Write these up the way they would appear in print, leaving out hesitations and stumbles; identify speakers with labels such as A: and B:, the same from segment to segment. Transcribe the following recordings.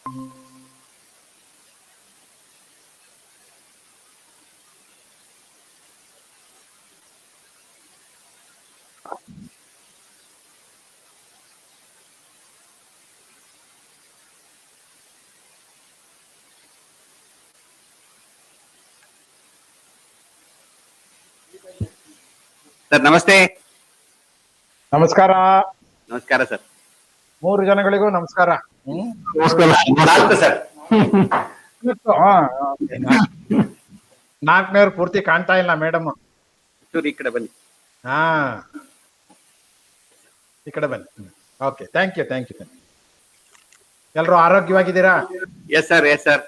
A: Sir ನಮಸ್ತೆ.
B: ನಮಸ್ಕಾರ.
A: ನಮಸ್ಕಾರ ಸರ್.
B: 3 ಜನಗಳಿಗೂ ನಮಸ್ಕಾರ.
A: ನಾಲ್ಕು ಸರ್.
B: 4ನೇವ್ರು ಪೂರ್ತಿ ಕಾಣ್ತಾ ಇಲ್ಲ ಮೇಡಮ್.
A: ಈ ಕಡೆ ಬನ್ನಿ.
B: ಈ ಕಡೆ ಬನ್ನಿ. Okay, thank you. ಎಲ್ರು ಆರೋಗ್ಯವಾಗಿದ್ದೀರಾ?
A: Yes sir, yes sir.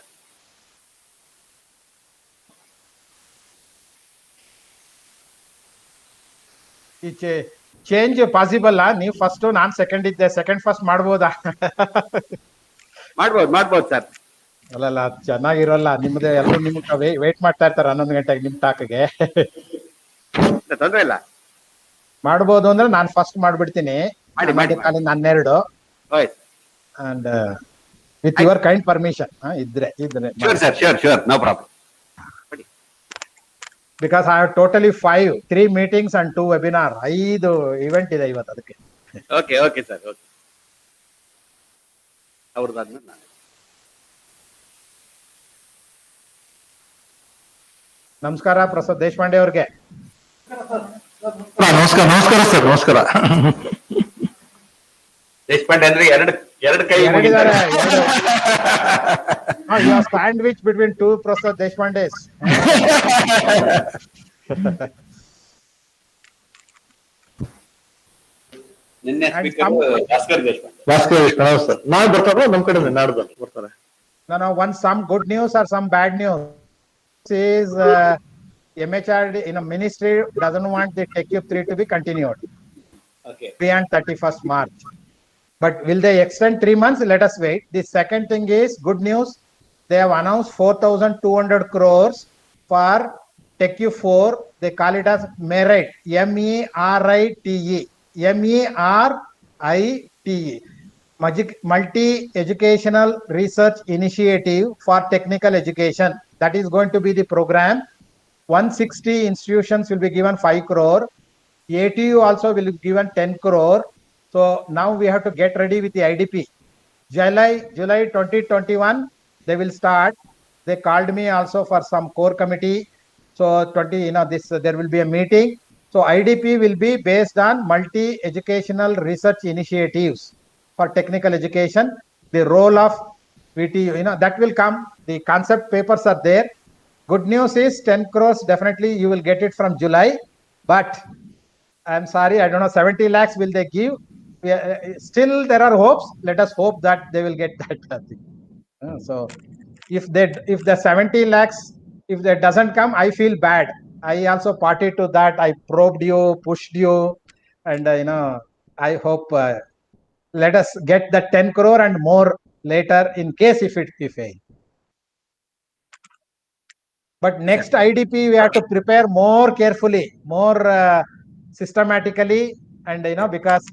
B: ಈ ಚೇಂಜ್ ಪಾಸಿಬಲ್? ನೀವು ಫಸ್ಟ್, ನಾನ್ ಸೆಕೆಂಡ್ ಇದ್ದೆ. ಸೆಕೆಂಡ್ ಫಸ್ಟ್ ಮಾಡ್ಬೋದಾ?
A: ಮಾಡ್ಬೋದು ಸರ್.
B: ಅಲ್ಲಲ್ಲ, ಚೆನ್ನಾಗಿರೋಲ್ಲ. ನಿಮ್ದು ಎಲ್ಲರೂ ನಿಮ್ಗೆ ವೇಟ್ ಮಾಡ್ತಾ ಇರ್ತಾರೆ 11 ಗಂಟೆಗೆ ನಿಮ್ ಟಾಕ್ಗೆ.
A: ತೊಂದ್ರೆ ಇಲ್ಲ.
B: ಮಾಡ್ಬೋದು ಅಂದ್ರೆ ನಾನು ಫಸ್ಟ್ ಮಾಡ್ಬಿಡ್ತೀನಿ. ಖಾಲಿ 12 and with your kind permission ಇದ್ರೆ.
A: Sure, no problem.
B: Because I have totally 3 meetings and 2 webinar. 5 event ಇದೆ ಇವತ್ತು. ಅದಕ್ಕೆ
A: ಓಕೆ ಸರ್. ಓಕೆ, ಅವ್ರದ್ದಾದ್ಮೇಲೆ ನಾನು.
B: ನಮಸ್ಕಾರ ಪ್ರಸಾದ್ ದೇಶಪಾಂಡೆ ಅವ್ರಿಗೆ.
C: ನಮಸ್ಕಾರ ಸರ್. ನಮಸ್ಕಾರ.
A: ದೇಶಪಾಂಡೆ ಅಂದ್ರೆ ಎರಡು ಕೈ
B: ಸ್ಯಾಂಡ್ವಿಚ್ ಬಿಟ್ವೀನ್ 2 ಪ್ರಸಾದ್ ದೇಶಪಾಂಡೆಸ್.
A: ನಿನ್ನೆ ಭಾಸ್ಕರ್ ದೇಶಪಾಂಡೆ.
C: ನಾಳೆ ಬರ್ತಾರ ನಮ್ ಕಡೆ, ನಾಡ್ದು ಬರ್ತಾರೆ.
B: Some good news or some bad news is MHRD ministry doesn't want the TechUp 3 to be continued.
A: Okay.
B: Beyond 31st March. But will they extend 3 months? Let us wait. The second thing is good news. They have announced 4,200 crores for TechUp 4. They call it as MERITE. MERITE. MERITE. Multi-educational research initiative for technical education. That is going to be the program. 160 institutions will be given 5 crore. ATU also will be given 10 crore. So now we have to get ready with the IDP. July 2021, they will start. They called me also for some core committee. So there will be a meeting. So IDP will be based on multi-educational research initiatives for technical education. The role of VTU, that will come. The concept papers are there. Good news is 10 crores, definitely you will get it from July. But I'm sorry, I don't know, 70 lakhs will they give? Still there are hopes. Let us hope that they will get that thing. So if the 70 lakhs, if that doesn't come, I feel bad. I also party to that. I probed you, pushed you, and I hope let us get the 10 crore and more later in case if it fail. But next IDP we have to prepare more carefully, more systematically, and because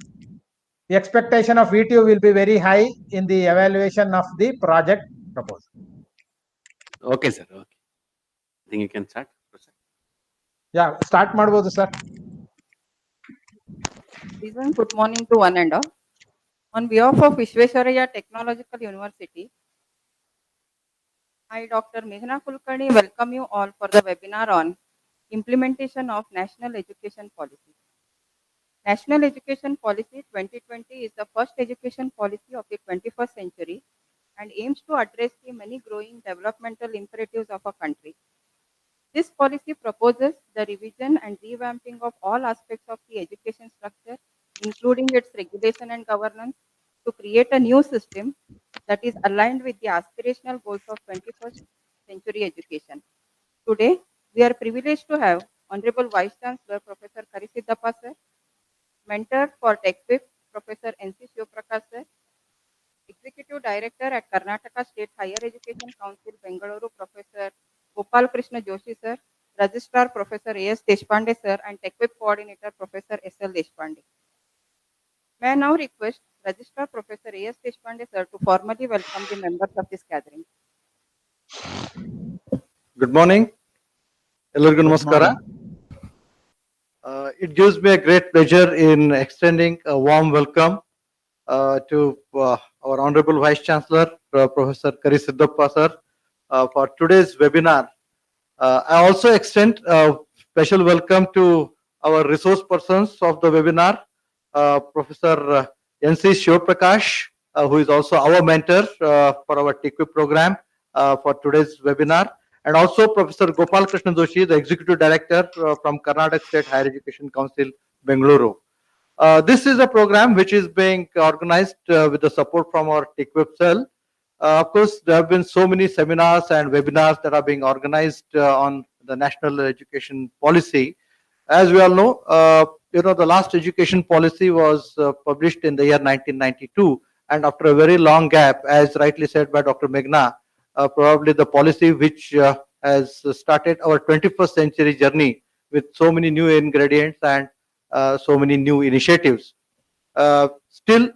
B: the expectation of VTU will be very high in the evaluation of the project proposal.
A: Okay sir. Okay, I think you can start.
B: Yeah, start ಮಾಡಬಹುದು sir.
D: Good morning to one and all. On behalf of Vishwesvaraya Technological University, I, Dr. Meghna Kulkarni, welcome you all for the webinar on implementation of National Education Policy. National Education Policy 2020 is the first education policy of the 21st century and aims to address the many growing developmental imperatives of a country. This policy proposes the revision and revamping of all aspects of the education structure, including its regulation and governance, to create a new system that is aligned with the aspirational goals of 21st century education. Today, we are privileged to have Honorable Vice Chancellor Professor Karisiddappa sir, Mentor for TechWip Professor N.C. Shivprakash sir, Executive Director at Karnataka State Higher Education Council, Bengaluru, Professor Gopal Krishna Joshi sir, Registrar Professor A.S. Deshpande sir, and TechWip Coordinator Professor S.L. Deshpande. May I now request Registrar Professor A.S. Deshpande sir to formally welcome the members of this gathering.
C: Good morning. Ellargu
B: Good
C: namaskara.
B: morning.
C: It gives me a great pleasure in extending a warm welcome to our Honorable Vice Chancellor, Professor Kari Siddhappa sir, for today's webinar. I also extend a special welcome to our resource persons of the webinar, Professor N.C. Shivprakash, who is also our mentor for our TQuip program for today's webinar, and also Professor Gopal Krishna Joshi, the Executive Director from Karnataka State Higher Education Council, Bengaluru. This is a program which is being organized with the support from our TQuip cell. Of course, there have been so many seminars and webinars that are being organized on the national education policy. As we all know, the last education policy was published in the year 1992, and after a very long gap, as rightly said by Dr. Meghna, probably the policy which has started our 21st century journey with so many new ingredients and so many new initiatives. Still,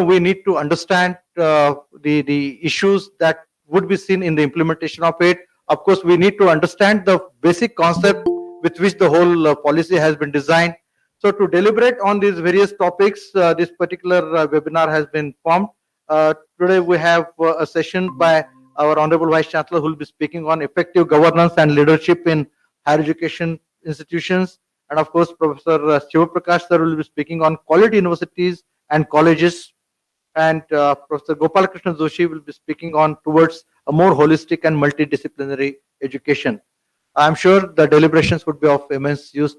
C: we need to understand the issues that would be seen in the implementation of it. Of course, we need to understand the basic concept with which the whole policy has been designed. So, to deliberate on these various topics, this particular webinar has been formed. Today, we have a session by our Honorable Vice Chancellor, who will be speaking on effective governance and leadership in higher education institutions. And of course, Professor Shivaprakash sir will be speaking on quality universities and colleges. And Professor Gopal Krishna Joshi will be speaking on towards a more holistic and multidisciplinary education. I'm sure the deliberations would be of immense use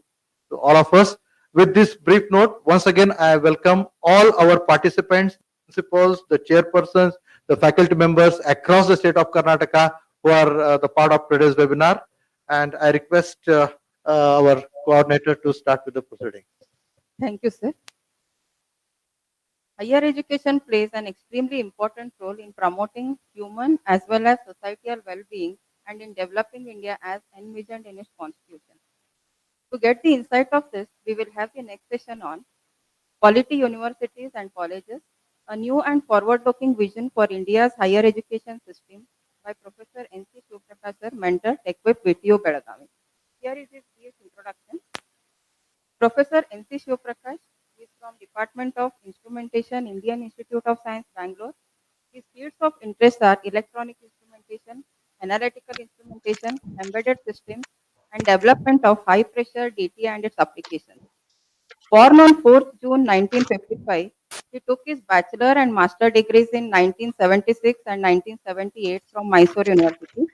C: to all of us. With this brief note, once again, I welcome all our participants, principals, the chairpersons, the faculty members across the state of Karnataka who are the part of today's webinar. And I request our coordinator to start with the proceeding.
D: Thank you, sir. Higher education plays an extremely important role in promoting human as well as societal well-being and in developing India as envisioned in its constitution. To get the insight of this, we will have the next session on quality universities and colleges, a new and forward-looking vision for India's higher education system by Professor N.C. Shivprakash sir, mentor, TechWeb, VTU, Belagavi. Here is his brief introduction. Professor N.C. Shivprakash is from Department of Instrumentation, Indian Institute of Science, Bangalore. His fields of interest are electronic instrumentation, analytical instrumentation, embedded systems, and development of high-pressure DT and its applications. Born on 4th June 1955, he took his bachelor and master degrees in 1976 and 1978 from Mysore University.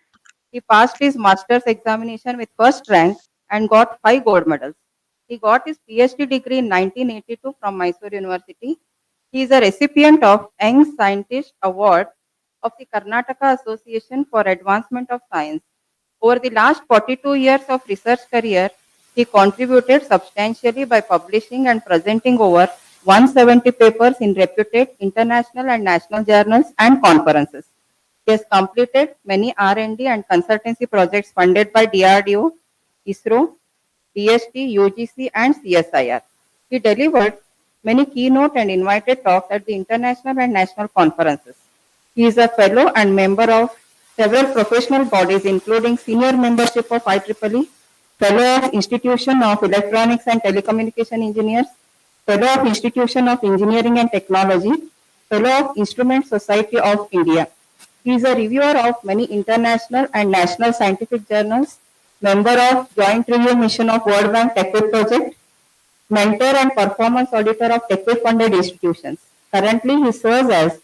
D: He passed his master's examination with first rank and got 5 gold medals. He got his PhD degree in 1982 from Mysore University. He is a recipient of Young Scientist Award of the Karnataka Association for Advancement of Science. Over the last 42 years of research career, he contributed substantially by publishing and presenting over 170 papers in reputed international and national journals and conferences. He has completed many R&D and consultancy projects funded by DRDO, ISRO, DST, UGC, and CSIR. He delivered many keynote and invited talks at the international and national conferences. He is a fellow and member of several professional bodies, including senior membership of IEEE, fellow of Institution of Electronics and Telecommunication Engineers, fellow of Institution of Engineering and Technology, fellow of Instrument Society of India. He is a reviewer of many international and national scientific journals, member of Joint Review Mission of World Bank TechWeb Project, mentor and performance auditor of TechWeb funded institutions. Currently, he serves as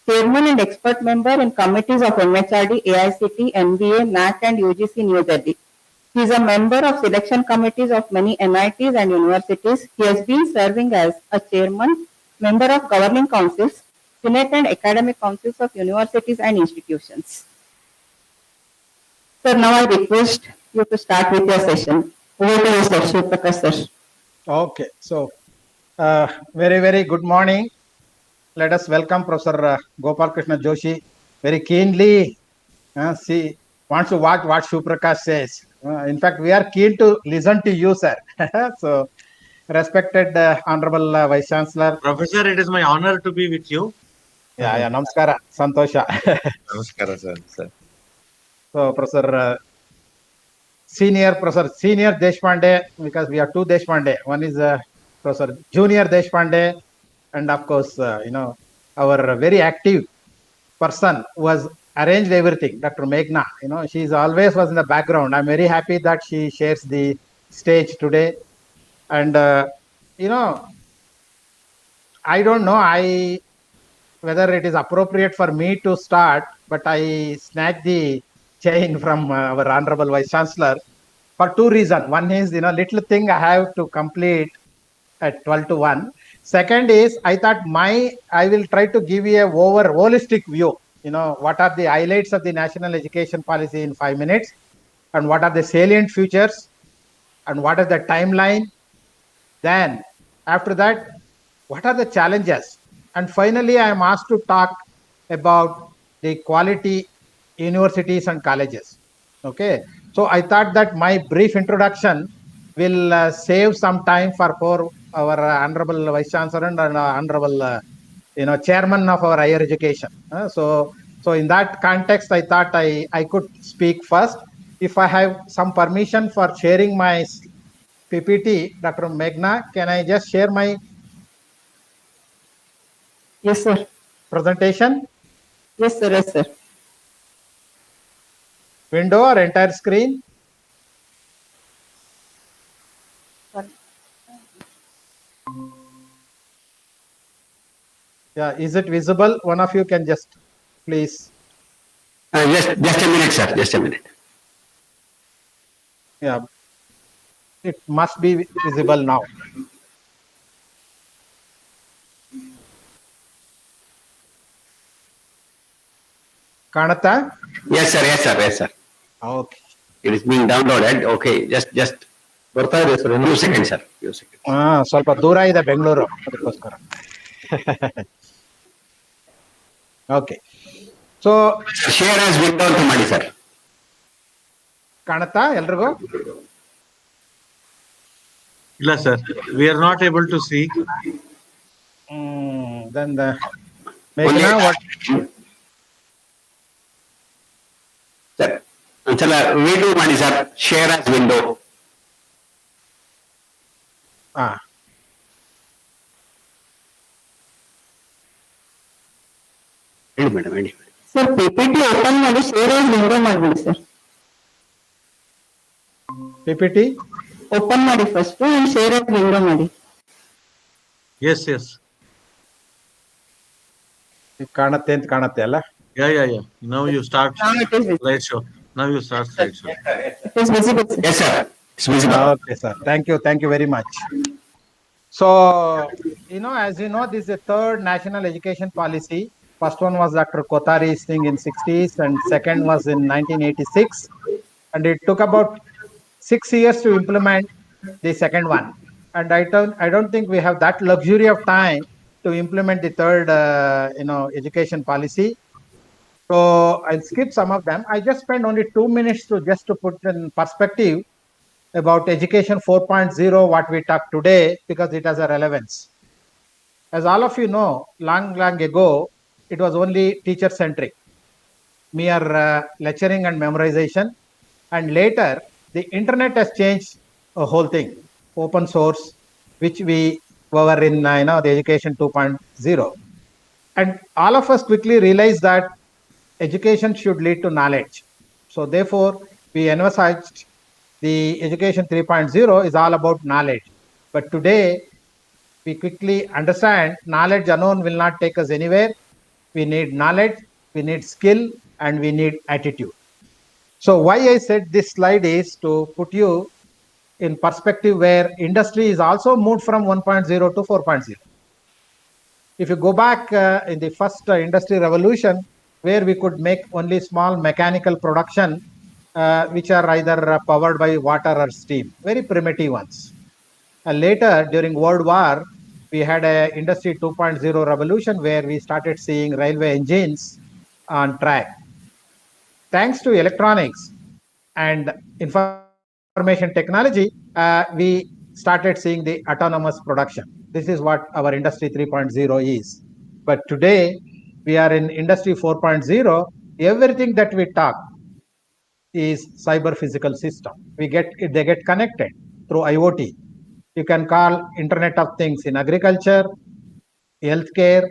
D: chairman and expert member in committees of MHRD, AICT, MBA, NAC, and UGC New Delhi. He is a member of selection committees of many NITs and universities. He has been serving as a chairman, member of governing councils, Senate and academic councils of universities and institutions. Sir, now I request you to start with your session. Over to you, Sir Shivprakash sir.
B: Okay, so very, very good morning. Let us welcome Professor Gopal Krishna Joshi. Very keenly wants to watch what Shivprakash says. In fact, we are keen to listen to you, sir. So respected Honorable Vice Chancellor.
E: Professor, it is my honor to be with you.
B: Yeah, namaskara, Santosha.
E: Namaskara, sir.
B: So, Professor Senior Deshpande, because we have two Deshpande. One is Professor Junior Deshpande, and of course, our very active person who has arranged everything, Dr. Meghna. She's always was in the background. I'm very happy that she shares the stage today. And, I don't know whether it is appropriate for me to start, but I snatched the chain from our Honorable Vice Chancellor for two reasons. One is, little thing I have to complete at 12 to 1. Second is, I thought I will try to give you a holistic view. What are the highlights of the national education policy in 5 minutes, and what are the salient features, and what is the timeline. Then, after that, what are the challenges? And finally, I am asked to talk about the quality universities and colleges. Okay. So I thought that my brief introduction will save some time for our Honorable Vice Chancellor and Honorable Chairman of our higher education. So in that context, I thought I could speak first. If I have some permission for sharing my PPT, Dr. Meghna, can I just share my
D: Yes, sir.
B: presentation?
D: Yes, sir. Yes, sir.
B: Window or entire screen? Yeah, is it visible? One of you can just please.
A: Just a minute, sir. Just a minute.
B: Yeah, it must be visible now. Kanata?
A: Yes, sir. Yes, sir. Yes, sir.
B: Okay.
A: It is being downloaded. Okay. Just
C: ಬರ್ತಾ ಇದೆ sir
A: few seconds, sir. Few seconds.
B: ಸ್ವಲ್ಪ ದೂರ ಇದೆ ಬೆಂಗಳೂರು ಅದಕ್ಕೋಸ್ಕರ. Okay. So
A: Share as window ಅಂತ ಮಾಡಿ, sir.
B: ಕಾಣುತ್ತಾ ಎಲ್ರಿಗೂ?
E: ಇಲ್ಲ sir, we are not able to see.
B: Then Meghna, what?
A: Sir, ಒಂದ್ಸಲ redo ಮಾಡಿ, sir. Share as window. ಹೇಳಿ ಮೇಡಮ್, ಹೇಳಿ.
D: ಸರ್ PPT ಓಪನ್ ಮಾಡಿ ಶೇರ್ ಆಗಿ ವಿಂಡೋ ಮಾಡ್ಬಿಡಿ ಸರ್.
B: PPT
D: ಓಪನ್ ಮಾಡಿ ಫಸ್ಟ್ ಶೇರ್ ಆಗಿ ವಿಂಡೋ ಮಾಡಿ.
E: Yes.
B: ಕಾಣುತ್ತೆ ಅಂತ ಕಾಣುತ್ತೆ ಅಲ್ಲ?
E: Yeah. Now you start
D: Now it is visible.
E: slideshow. Now you start slideshow.
D: It is visible, sir.
A: Yes, sir. It's visible.
B: Okay, sir. Thank you very much. So, as you know, this is the third national education policy. First one was Dr. Kothari's thing in 60s, and second was in 1986. And it took about 6 years to implement the second one. And I don't think we have that luxury of time to implement the third, education policy. So I'll skip some of them. I just spent only 2 minutes to put in perspective about education 4.0, what we talked today, because it has a relevance. As all of you know, long ago, it was only teacher-centric, mere lecturing and memorization. And later, the internet has changed a whole thing, open source, which we were in, the education 2.0. And all of us quickly realized that education should lead to knowledge. So therefore, we emphasized the education 3.0 is all about knowledge. But today, we quickly understand knowledge alone will not take us anywhere. We need knowledge, we need skill, and we need attitude. So why I said this slide is to put you in perspective where industry is also moved from 1.0 to 4.0. If you go back in the first industry revolution, where we could make only small mechanical production, which are either powered by water or steam, very primitive ones. And later, during World War, we had a industry 2.0 revolution where we started seeing railway engines on track. Thanks to electronics and information technology, we started seeing the autonomous production. This is what our industry 3.0 is. But today we are in industry 4.0. Everything that we talk is cyber physical system. They get connected through IoT. You can call Internet of Things in agriculture, healthcare,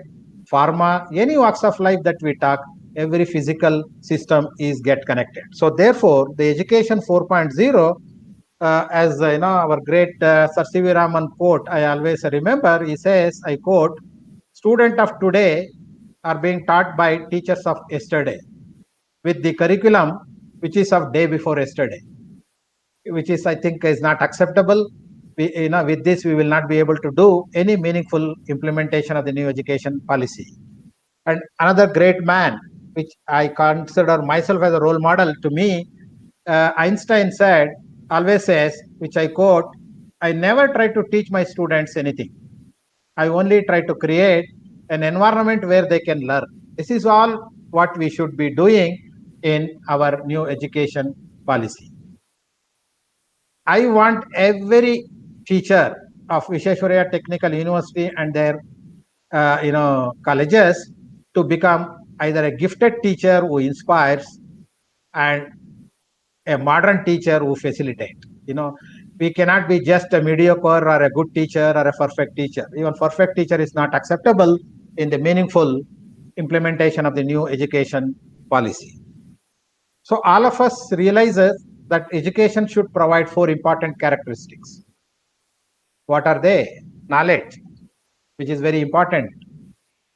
B: pharma, any walks of life that we talk, every physical system is get connected. So therefore, the education 4.0, as our great Sir C.V. Raman quote, I always remember, he says, I quote, student of today are being taught by teachers of yesterday with the curriculum which is of day before yesterday, which is, I think, is not acceptable. With this, we will not be able to do any meaningful implementation of the new education policy. And another great man, which I consider myself as a role model to me, Einstein always says, which I quote, I never try to teach my students anything. I only try to create an environment where they can learn. This is all what we should be doing in our new education policy. I want every teacher of Visheshwaraya Technical University and their colleges to become either a gifted teacher who inspires and a modern teacher who facilitates. We cannot be just a mediocre or a good teacher or a perfect teacher. Even perfect teacher is not acceptable in the meaningful implementation of the new education policy. So all of us realizes that education should provide 4 important characteristics. What are they? Knowledge, which is very important.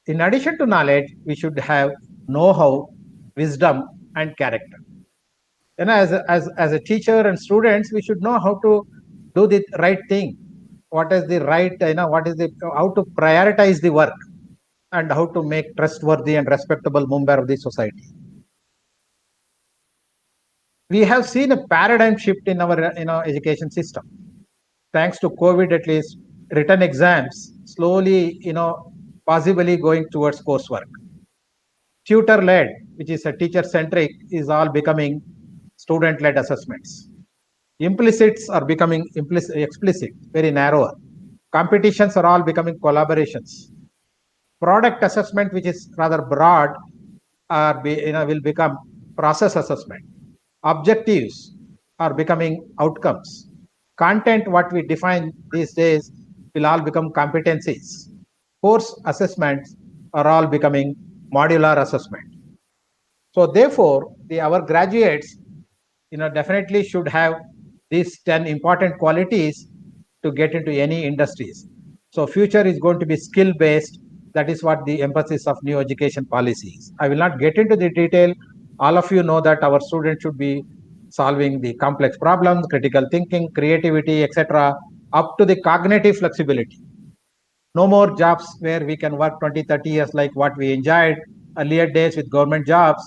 B: In addition to knowledge, we should have know-how, wisdom, and character. As a teacher and students, we should know how to do the right thing. What is the right, how to prioritize the work and how to make trustworthy and respectable member of the society. We have seen a paradigm shift in our education system. Thanks to COVID, at least, written exams slowly, possibly going towards coursework. Tutor-led, which is a teacher-centric, is all becoming student-led assessments. Implicits are becoming explicit, very narrower. Competitions are all becoming collaborations. Product assessment, which is rather broad, will become process assessment. Objectives are becoming outcomes. Content, what we define these days, will all become competencies. Course assessments are all becoming modular assessment. So therefore, our graduates, definitely should have these 10 important qualities to get into any industries. So future is going to be skill based. That is what the emphasis of new education policy is. I will not get into the detail. All of you know that our students should be solving the complex problems, critical thinking, creativity, etc., up to the cognitive flexibility. No more jobs where we can work 20, 30 years like what we enjoyed earlier days with government jobs.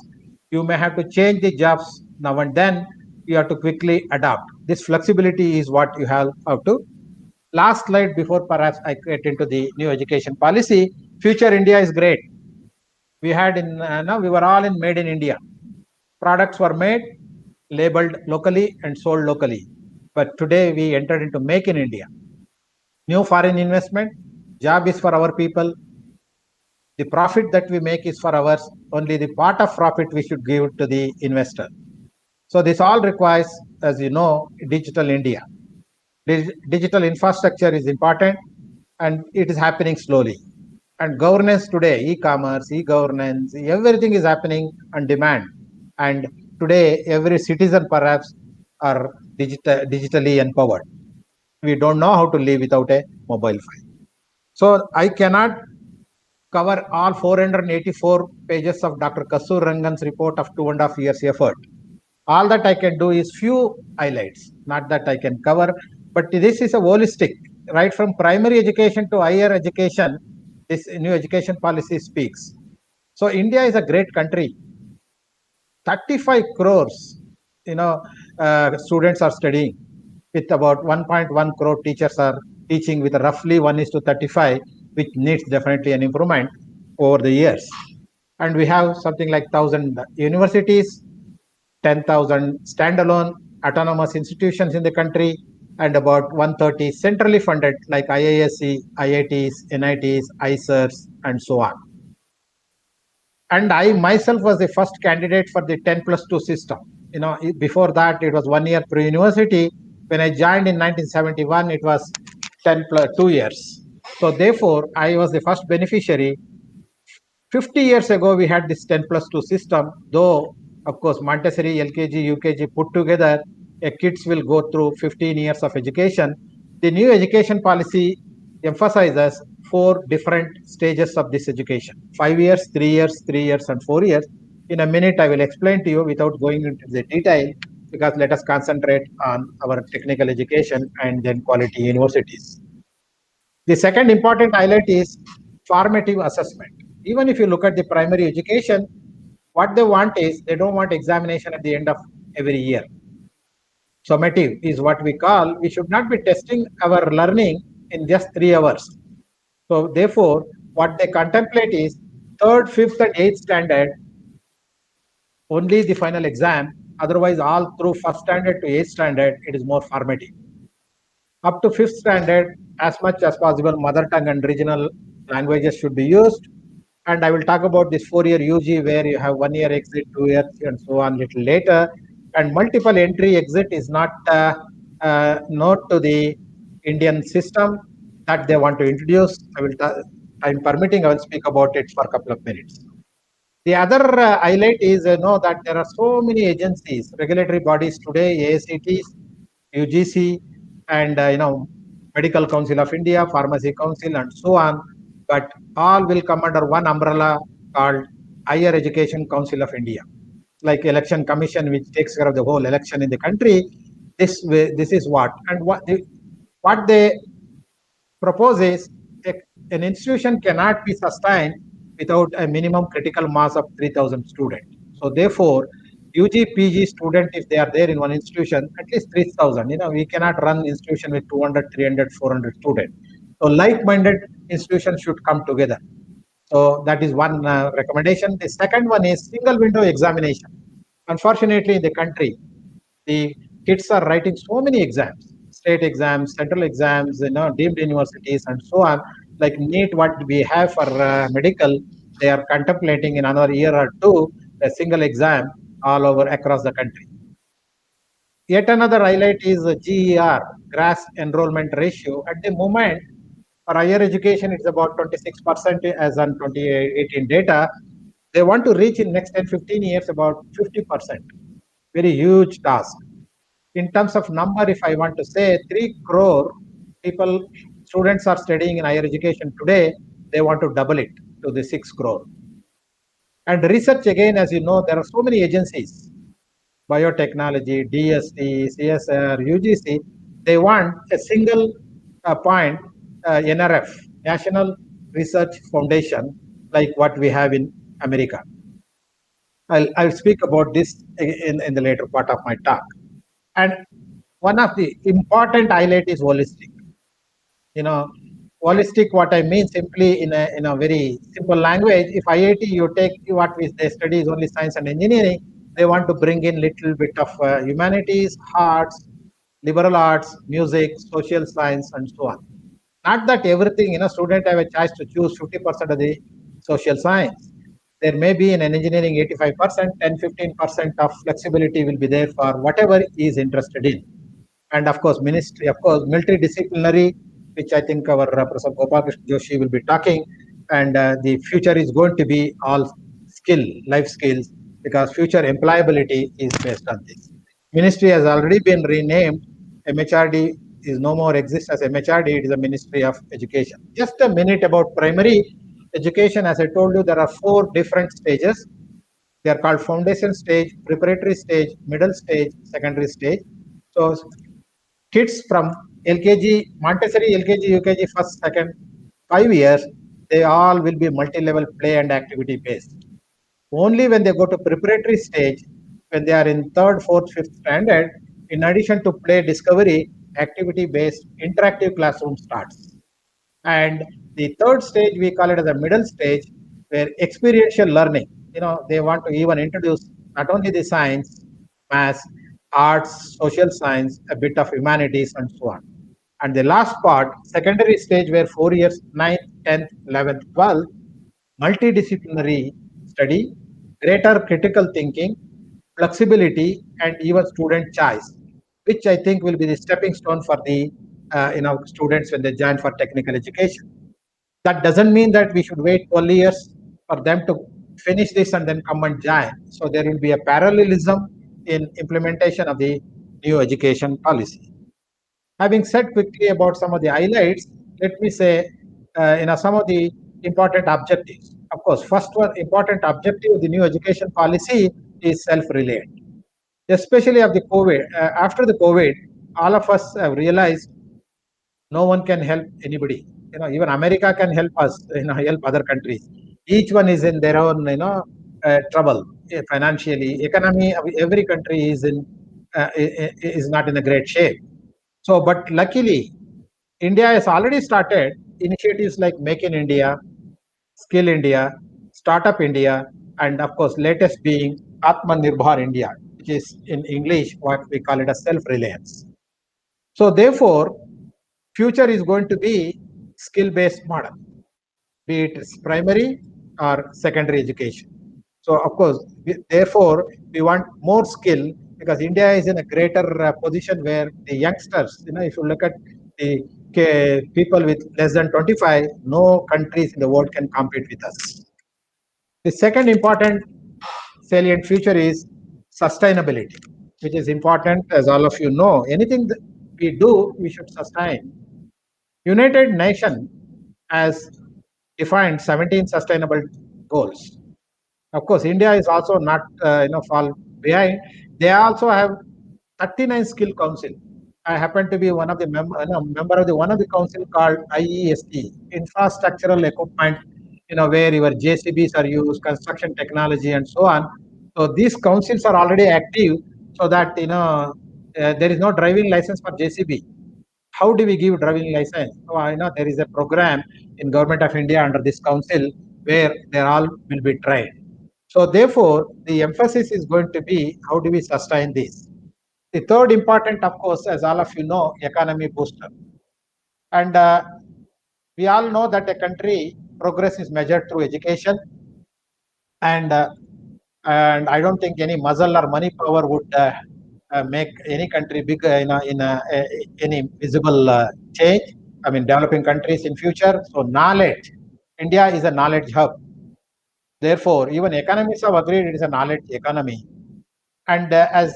B: You may have to change the jobs now and then. You have to quickly adapt. This flexibility is what you have to. Last slide before perhaps I get into the new education policy. Future India is great. We had we were all in made in India. Products were made, labeled locally and sold locally. But today we entered into make in India. New foreign investment, job is for our people. The profit that we make is for ours. Only the part of profit we should give to the investor. So this all requires, as you know, digital India. Digital infrastructure is important and it is happening slowly. And governance today, e-commerce, e-governance, everything is happening on demand. And today, every citizen perhaps are digitally empowered. We don't know how to live without a mobile phone. So I cannot cover all 484 pages of Dr. Kasur Rangan's report of 2.5 years effort. All that I can do is few highlights, not that I can cover, but this is a holistic, right from primary education to higher education, this new education policy speaks. So India is a great country. 35 crores, students are studying, with about 1.1 crore teachers are teaching with roughly 1:35, which needs definitely an improvement over the years. And we have something like 1,000 universities, 10,000 standalone autonomous institutions in the country, and about 130 centrally funded like IISc, IITs, NITs, ICERs, and so on. And I myself was the first candidate for the 10+2 system. Before that, it was 1 year pre-university. When I joined in 1971, it was 2 years. So therefore, I was the first beneficiary. 50 years ago, we had this 10+2 system, though, of course, Montessori, LKG, UKG put together, kids will go through 15 years of education. The new education policy emphasizes 4 different stages of this education: 5 years, 3 years, 3 years, and 4 years. In a minute, I will explain to you without going into the detail, because let us concentrate on our technical education and then quality universities. The second important highlight is formative assessment. Even if you look at the primary education, what they want is they don't want examination at the end of every year. Summative is what we call. We should not be testing our learning in just 3 hours. So therefore, what they contemplate is 3rd, 5th, and 8th standard, only the final exam. Otherwise, all through 1st standard to 8th standard, it is more formative. Up to 5th standard, as much as possible, mother tongue and regional languages should be used. And I will talk about this 4-year UG, where you have 1 year exit, 2 years, and so on little later. And multiple entry exit is not note to the Indian system that they want to introduce. Time permitting, I will speak about it for a couple of minutes. The other highlight is know that there are so many agencies, regulatory bodies today, AICTs, UGC, and Medical Council of India, Pharmacy Council, and so on. But all will come under one umbrella called Higher Education Council of India, like Election Commission, which takes care of the whole election in the country. This is what they propose is an institution cannot be sustained without a minimum critical mass of 3,000 students. So therefore, UG, PG student, if they are there in one institution, at least 3,000. We cannot run institution with 200, 300, 400 students. So like-minded institutions should come together. So that is one recommendation. The second one is single window examination. Unfortunately, in the country, the kids are writing so many exams, state exams, central exams, deemed universities, and so on. Like NEET, what we have for medical, they are contemplating in another year or two a single exam all over across the country. Yet another highlight is GER, gross enrollment ratio. At the moment, for higher education, it's about 26% as on 2018 data. They want to reach in next 10-15 years about 50%. Very huge task. In terms of number, if I want to say 3 crore people, students are studying in higher education today, they want to double it to the 6 crore. And research, again, as you know, there are so many agencies, biotechnology, DST, CSR, UGC, they want a single point, NRF, National Research Foundation, like what we have in America. I'll speak about this in the later part of my talk. And one of the important highlight is holistic. Holistic, what I mean simply in a very simple language, if IIT, you take what they study is only science and engineering, they want to bring in little bit of humanities, arts, liberal arts, music, social science, and so on. Not that everything, student have a choice to choose 50% of the social science. There may be in an engineering 85%, 10-15% of flexibility will be there for whatever he is interested in. And of course, ministry, of course, multidisciplinary, which I think our Professor Gopalakrishna Joshi will be talking. And the future is going to be all life skills, because future employability is based on this. Ministry has already been renamed. MHRD is no more exists as MHRD, it is a Ministry of Education. Just a minute about primary education. As I told you, there are 4 different stages. They are called foundation stage, preparatory stage, middle stage, secondary stage. So kids from LKG, Montessori, LKG, UKG, first, second, 5 years, they all will be multi-level play and activity based. Only when they go to preparatory stage, when they are in 3rd, 4th, 5th standard, in addition to play discovery, activity-based interactive classroom starts. And the 3rd stage, we call it as a middle stage, where experiential learning, they want to even introduce not only the science, maths, arts, social science, a bit of humanities, and so on. And the last part, secondary stage, where 4 years, 9th, 10th, 11th, 12th, multidisciplinary study, greater critical thinking, flexibility, and even student choice, which I think will be the stepping stone for the students when they join for technical education. That doesn't mean that we should wait 12 years for them to finish this and then come and join. So there will be a parallelism in implementation of the new education policy. Having said quickly about some of the highlights, let me say some of the important objectives. Of course, first one important objective of the new education policy is self-reliant, especially of the COVID. After the COVID, all of us have realized no one can help anybody. Even America can help us. Help other countries. Each one is in their own trouble financially. Economy of every country is not in a great shape. So, but luckily, India has already started initiatives like Make in India, Skill India, Startup India, and of course, latest being Atmanirbhar India, which is in English what we call it as self-reliance. So, therefore, future is going to be skill-based model, be it primary or secondary education. So, of course, therefore, we want more skill because India is in a greater position where the youngsters, if you look at the people with less than 25, no countries in the world can compete with us. The second important salient feature is sustainability, which is important, as all of you know. Anything that we do, we should sustain. United Nations has defined 17 sustainable goals. Of course, India is also not fall behind. They also have 39 skill council. I happen to be one of the member of the one of the council called IEST, infrastructural equipment, where your JCBs are used, construction technology, and so on. So these councils are already active, so that there is no driving license for JCB. How do we give driving license? So I know there is a program in Government of India under this council where they all will be trained. So therefore, the emphasis is going to be how do we sustain this? The third important, of course, as all of you know, economy booster. And we all know that a country progress is measured through education, and I don't think any muscle or money power would make any country big in any visible change. I mean, developing countries in future. So knowledge, India is a knowledge hub. Therefore, even economists have agreed it is a knowledge economy. And as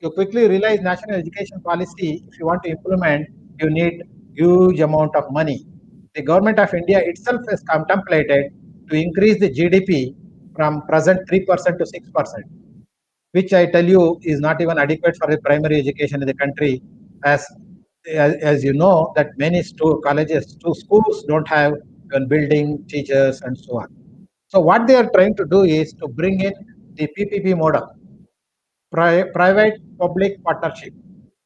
B: you quickly realize, national education policy, if you want to implement, you need huge amount of money. The government of India itself has contemplated to increase the GDP from present 3% to 6%, which I tell you is not even adequate for the primary education in the country, as you know that many colleges, schools don't have even building, teachers, and so on. So what they are trying to do is to bring in the PPP model, private public partnership,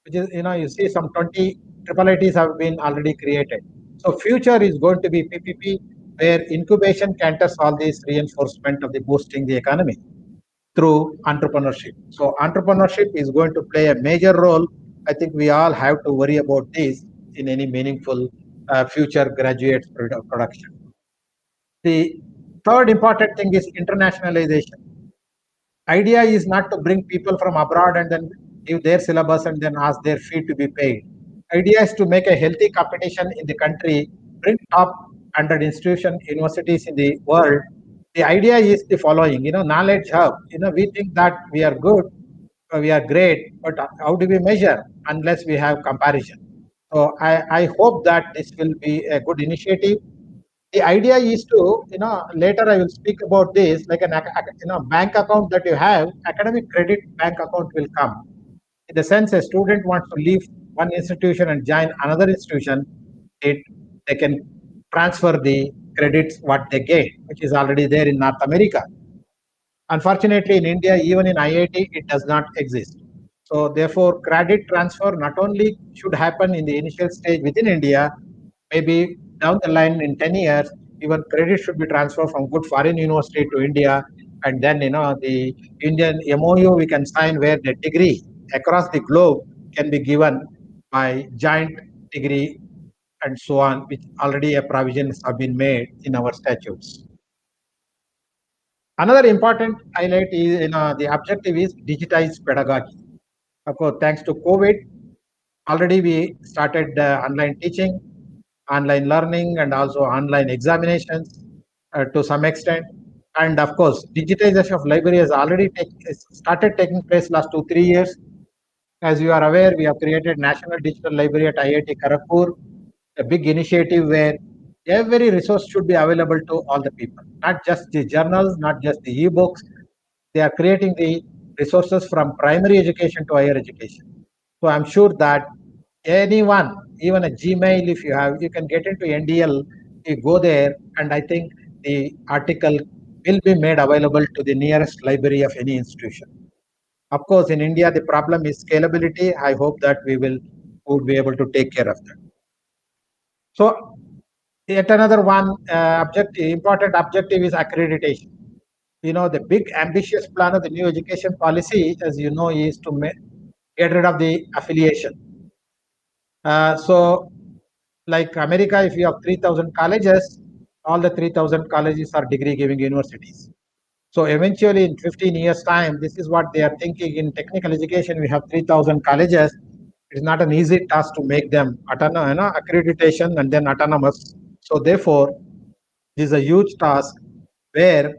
B: which is, you see some 20 triple ITs have been already created. So future is going to be PPP, where incubation counters all this reinforcement of the boosting the economy through entrepreneurship. So entrepreneurship is going to play a major role. I think we all have to worry about this in any meaningful future graduate production. The third important thing is internationalization. Idea is not to bring people from abroad and then give their syllabus and then ask their fee to be paid. Idea is to make a healthy competition in the country, bring top 100 institutions, universities in the world. The idea is the following, knowledge hub. We think that we are good, we are great, but how do we measure unless we have comparison? So I hope that this will be a good initiative. The idea is to, later I will speak about this, like bank account that you have, academic credit bank account will come. In the sense a student wants to leave one institution and join another institution, they can transfer the credits what they gain, which is already there in North America. Unfortunately, in India, even in IIT, it does not exist. So therefore, credit transfer not only should happen in the initial stage within India, maybe down the line in 10 years, even credit should be transferred from good foreign university to India. And then, the Indian MOU we can sign where the degree across the globe can be given by joint degree and so on, which already a provisions have been made in our statutes. Another important highlight is, the objective is digitized pedagogy. Of course, thanks to COVID, already we started online teaching, online learning, and also online examinations to some extent. And of course, digitization of library has already started taking place last 2-3 years. As you are aware, we have created National Digital Library at IIT Kharagpur, a big initiative where every resource should be available to all the people, not just the journals, not just the e-books. They are creating the resources from primary education to higher education. So I'm sure that anyone, even a Gmail, if you have, you can get into NDL, you go there, and I think the article will be made available to the nearest library of any institution. Of course, in India, the problem is scalability. I hope that we would be able to take care of that. So, yet another one important objective is accreditation. The big ambitious plan of the new education policy, as you know, is to get rid of the affiliation. So, like America, if you have 3,000 colleges, all the 3,000 colleges are degree giving universities. So eventually in 15 years time, this is what they are thinking. In technical education, we have 3,000 colleges. It's not an easy task to make them accreditation and then autonomous. So therefore, this is a huge task where,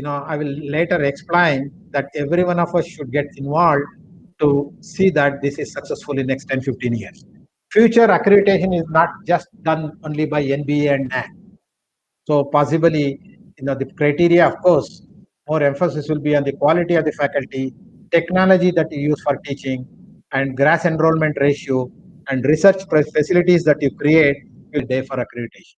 B: I will later explain that every one of us should get involved to see that this is successful in next 10, 15 years. Future accreditation is not just done only by NBA and NAC. So possibly, the criteria, of course, more emphasis will be on the quality of the faculty, technology that you use for teaching, and gross enrollment ratio, and research facilities that you create will be there for accreditation.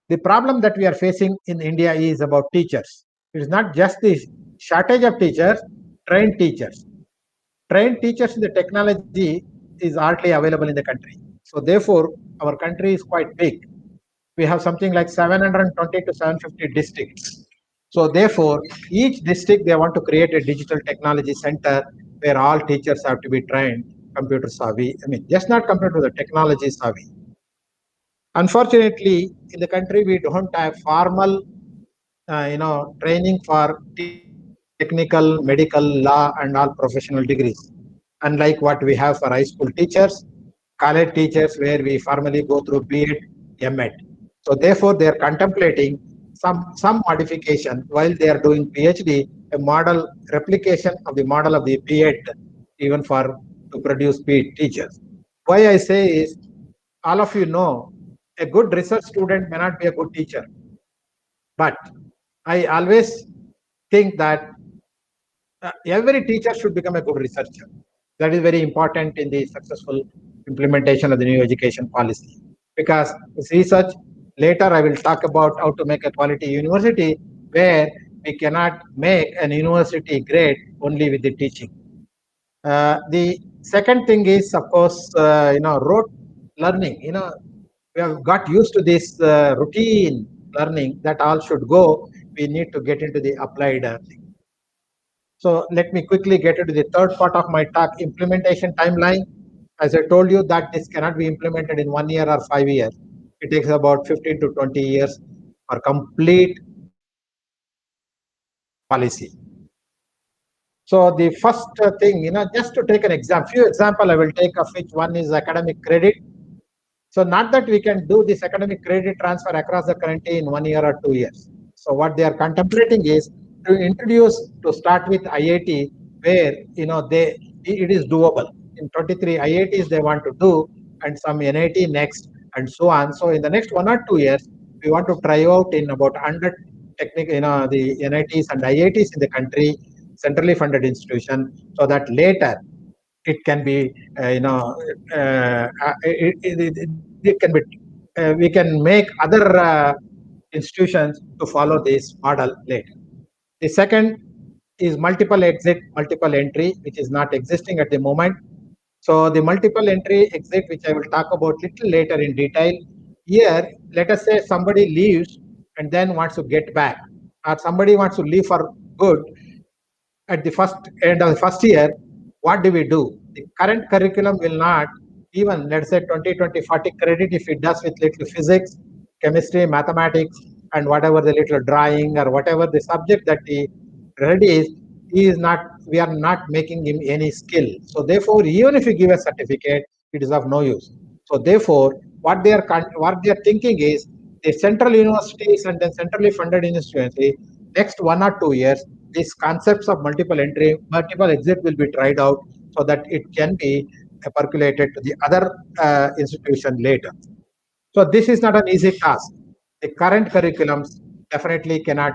B: The problem that we are facing in India is about teachers. It is not just the shortage of teachers, trained teachers. Trained teachers in the technology is hardly available in the country. So therefore, our country is quite big. We have something like 720 to 750 districts. So therefore, each district, they want to create a digital technology center where all teachers have to be trained computer savvy. I mean, just not computer, the technology savvy. Unfortunately, in the country, we don't have formal, training for technical, medical, law, and all professional degrees. Unlike what we have for high school teachers, college teachers, where we formally go through B.Ed, M.Ed. So therefore, they are contemplating some modification while they are doing PhD, a model replication of the model of the B.Ed, even for to produce PhD teachers. Why I say is, all of you know, a good research student may not be a good teacher. But I always think that every teacher should become a good researcher. That is very important in the successful implementation of the new education policy. Because research, later I will talk about how to make a quality university where we cannot make an university great only with the teaching. The second thing is, of course, rote learning. We have got used to this routine learning that all should go. We need to get into the applied thing. So let me quickly get into the third part of my talk, implementation timeline. As I told you that this cannot be implemented in 1 year or 5 years. It takes about 15 to 20 years for complete policy. So the first thing, just to take an example, few example I will take, of which one is academic credit. So not that we can do this academic credit transfer across the country in 1 year or 2 years. So what they are contemplating is to introduce, to start with IIT, where it is doable. In 23 IITs they want to do, and some NIT next, and so on. So in the next 1 or 2 years, we want to try out in about 100 technical, the NITs and IITs in the country, centrally funded institution, so that later it can be, it can be, we can make other institutions to follow this model later. The second is multiple exit, multiple entry, which is not existing at the moment. So the multiple entry exit, which I will talk about little later in detail. Here, let us say somebody leaves and then wants to get back, or somebody wants to leave for good at the end of the first year. what do? The current curriculum will not even, let's say 20, 20, 40 credit if it does with little physics, chemistry, mathematics, and whatever the little drawing or whatever the subject that he studies, he is not, we are not making him any skill. So therefore, even if you give a certificate, it is of no use. So therefore, what they are thinking is the central universities and then centrally funded institutions, next 1 or 2 years, these concepts of multiple entry, multiple exit will be tried out so that it can be percolated to the other institution later. So this is not an easy task. The current curriculums definitely cannot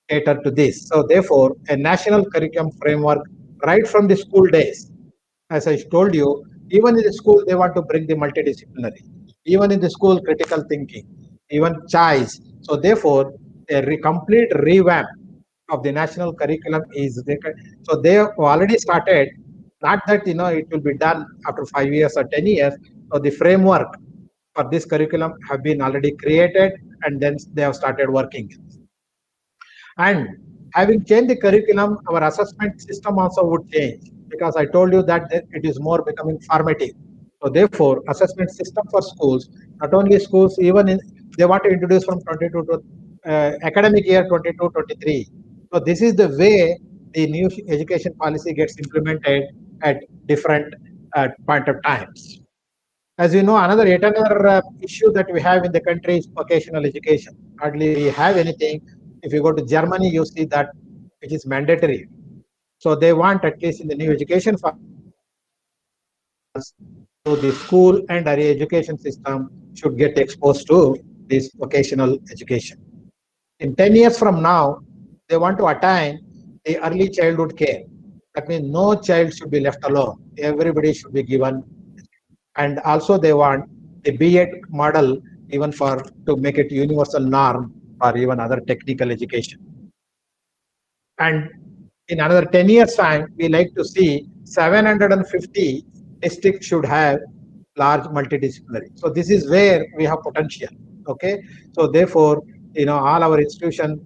B: cater to this. So therefore, a national curriculum framework right from the school days, as I told you, even in the school, they want to bring the multidisciplinary, even in the school, critical thinking, even choice. So therefore, a complete revamp of the national curriculum is, so they have already started, not that, it will be done after 5 years or 10 years. So the framework for this curriculum have been already created, and then they have started working. And having changed the curriculum, our assessment system also would change, because I told you that it is more becoming formative. So therefore, assessment system for schools, not only schools, even in, they want to introduce from 22 to academic year 22-23. So this is the way the new education policy gets implemented at different point of times. As you know, yet another issue that we have in the country is vocational education. Hardly we have anything. If you go to Germany, you see that it is mandatory. So they want, at least in the new education, so the school and higher education system should get exposed to this vocational education. In 10 years from now, they want to attain the early childhood care. That means no child should be left alone. Everybody should be given. And also they want the B.Ed model even for to make it universal norm for even other technical education. And in another 10 years time, we like to see 750 districts should have large multidisciplinary. So this is where we have potential. Okay. So therefore, all our institution,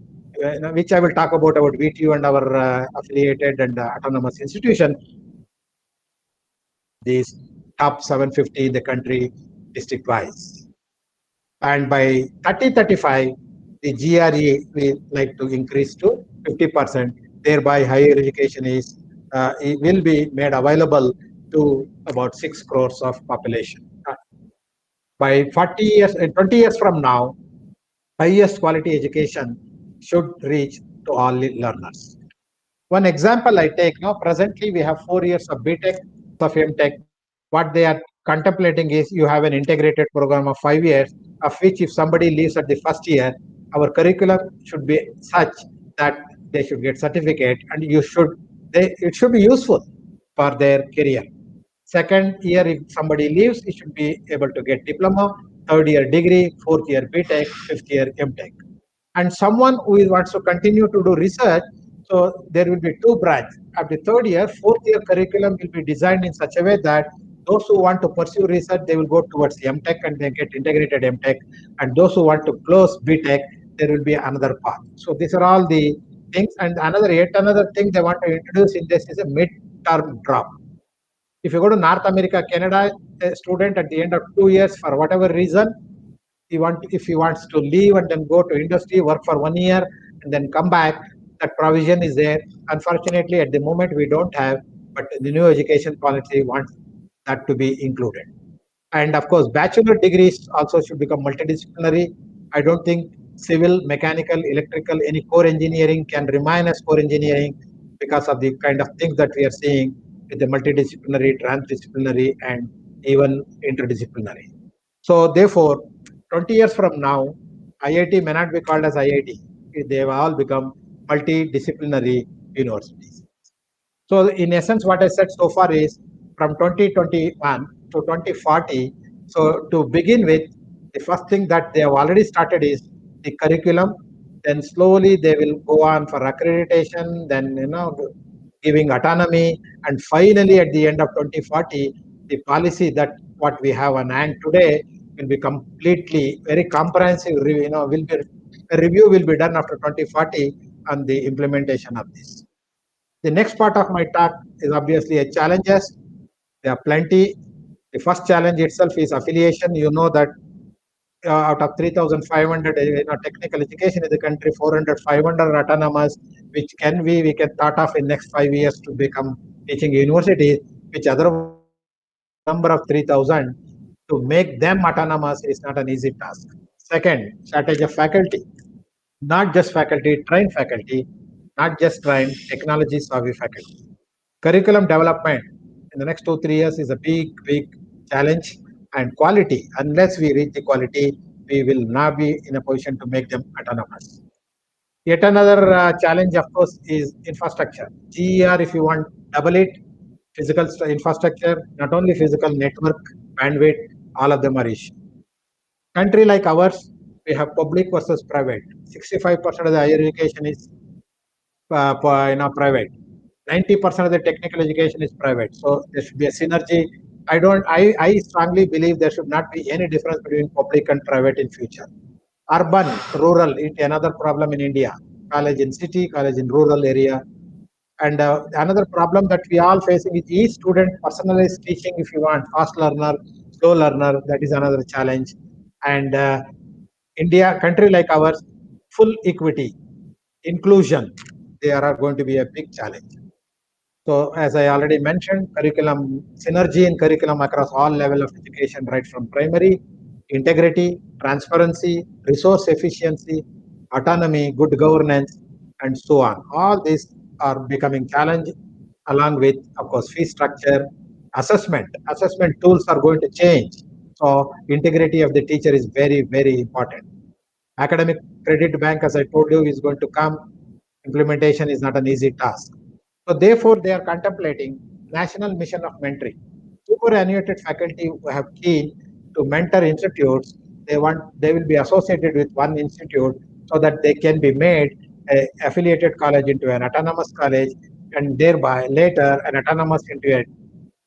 B: which I will talk about VTU and our affiliated and autonomous institution, these top 750 in the country district wise. And by 3035, the GRE we like to increase to 50%. Thereby, higher education it will be made available to about 6 crores of population. By 40 years and 20 years from now, highest quality education should reach to all learners. One example I take now, presently we have 4 years of BTech, of MTech. What they are contemplating is you have an integrated program of 5 years, of which if somebody leaves at the first year, our curriculum should be such that they should get certificate, and it should be useful for their career. Second year, if somebody leaves, he should be able to get diploma, third year degree, fourth year BTech, fifth year MTech. And someone who wants to continue to do research, so there will be 2 branches. At the third year, fourth year curriculum will be designed in such a way that those who want to pursue research, they will go towards MTech and they get integrated MTech. And those who want to close BTech, there will be another path. So these are all the things. And yet another thing they want to introduce in this is a mid-term drop. If you go to North America, Canada, a student at the end of 2 years, for whatever reason, if he wants to leave and then go to industry, work for 1 year, and then come back, that provision is there. Unfortunately, at the moment we don't have, but the new education policy wants that to be included. And of course, bachelor degrees also should become multidisciplinary. I don't think civil, mechanical, electrical, any core engineering can remain as core engineering because of the kind of things that we are seeing with the multidisciplinary, transdisciplinary, and even interdisciplinary. So therefore, 20 years from now, IIT may not be called as IIT. They have all become multidisciplinary universities. So in essence, what I said so far is from 2021 to 2040. So to begin with, the first thing that they have already started is the curriculum. Then slowly they will go on for accreditation, then giving autonomy, and finally at the end of 2040, the policy that what we have on hand today will be completely very comprehensive. A review will be done after 2040 on the implementation of this. The next part of my talk is obviously a challenges. There are plenty. The first challenge itself is affiliation. You know that out of 3,500 technical education in the country, 400, 500 are autonomous, which we can start off in next 5 years to become teaching universities, which otherwise number of 3,000 to make them autonomous is not an easy task. Second, shortage of faculty, not just faculty, trained faculty, not just trained technology savvy faculty. Curriculum development in the next 2-3 years is a big challenge, and quality, unless we reach the quality, we will not be in a position to make them autonomous. Yet another challenge, of course, is infrastructure. GER, if you want, double it. Physical infrastructure, not only physical network, bandwidth, all of them are issues. Country like ours, we have public versus private. 65% of the higher education is private. 90% of the technical education is private. So there should be a synergy. I strongly believe there should not be any difference between public and private in future. Urban, rural, it's another problem in India. College in city, college in rural area. And another problem that we all facing is each student personalized teaching, if you want, fast learner, slow learner, that is another challenge. And India, country like ours, full equity, inclusion, they are going to be a big challenge. So as I already mentioned, curriculum synergy in curriculum across all level of education, right from primary, integrity, transparency, resource efficiency, autonomy, good governance, and so on. All these are becoming challenge along with, of course, fee structure, assessment. Assessment tools are going to change. So integrity of the teacher is very important. Academic credit bank, as I told you, is going to come. Implementation is not an easy task. So therefore, they are contemplating national mission of mentoring. Superannuated faculty who have keen to mentor institutes, they will be associated with one institute so that they can be made a affiliated college into an autonomous college, and thereby later an autonomous into a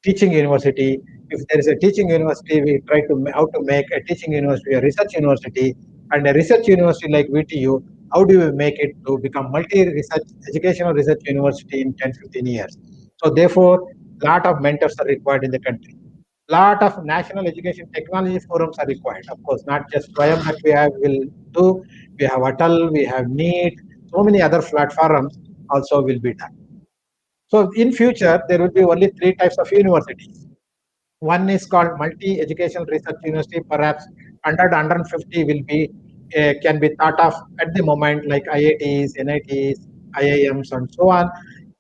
B: teaching university. If there is a teaching university, we try to how to make a teaching university a research university, and a research university like VTU. How do we make it to become multi-research educational research university in 10-15 years? So therefore, lot of mentors are required in the country. Lot of national education technology forums are required. Of course, not just Swayam that we have will do. We have Atal, we have NEET, so many other platforms also will be done. So in future, there will be only 3 types of universities. One is called multi-educational research university. Perhaps 150 will be can be thought of at the moment, like IITs, NITs, IIMs, and so on.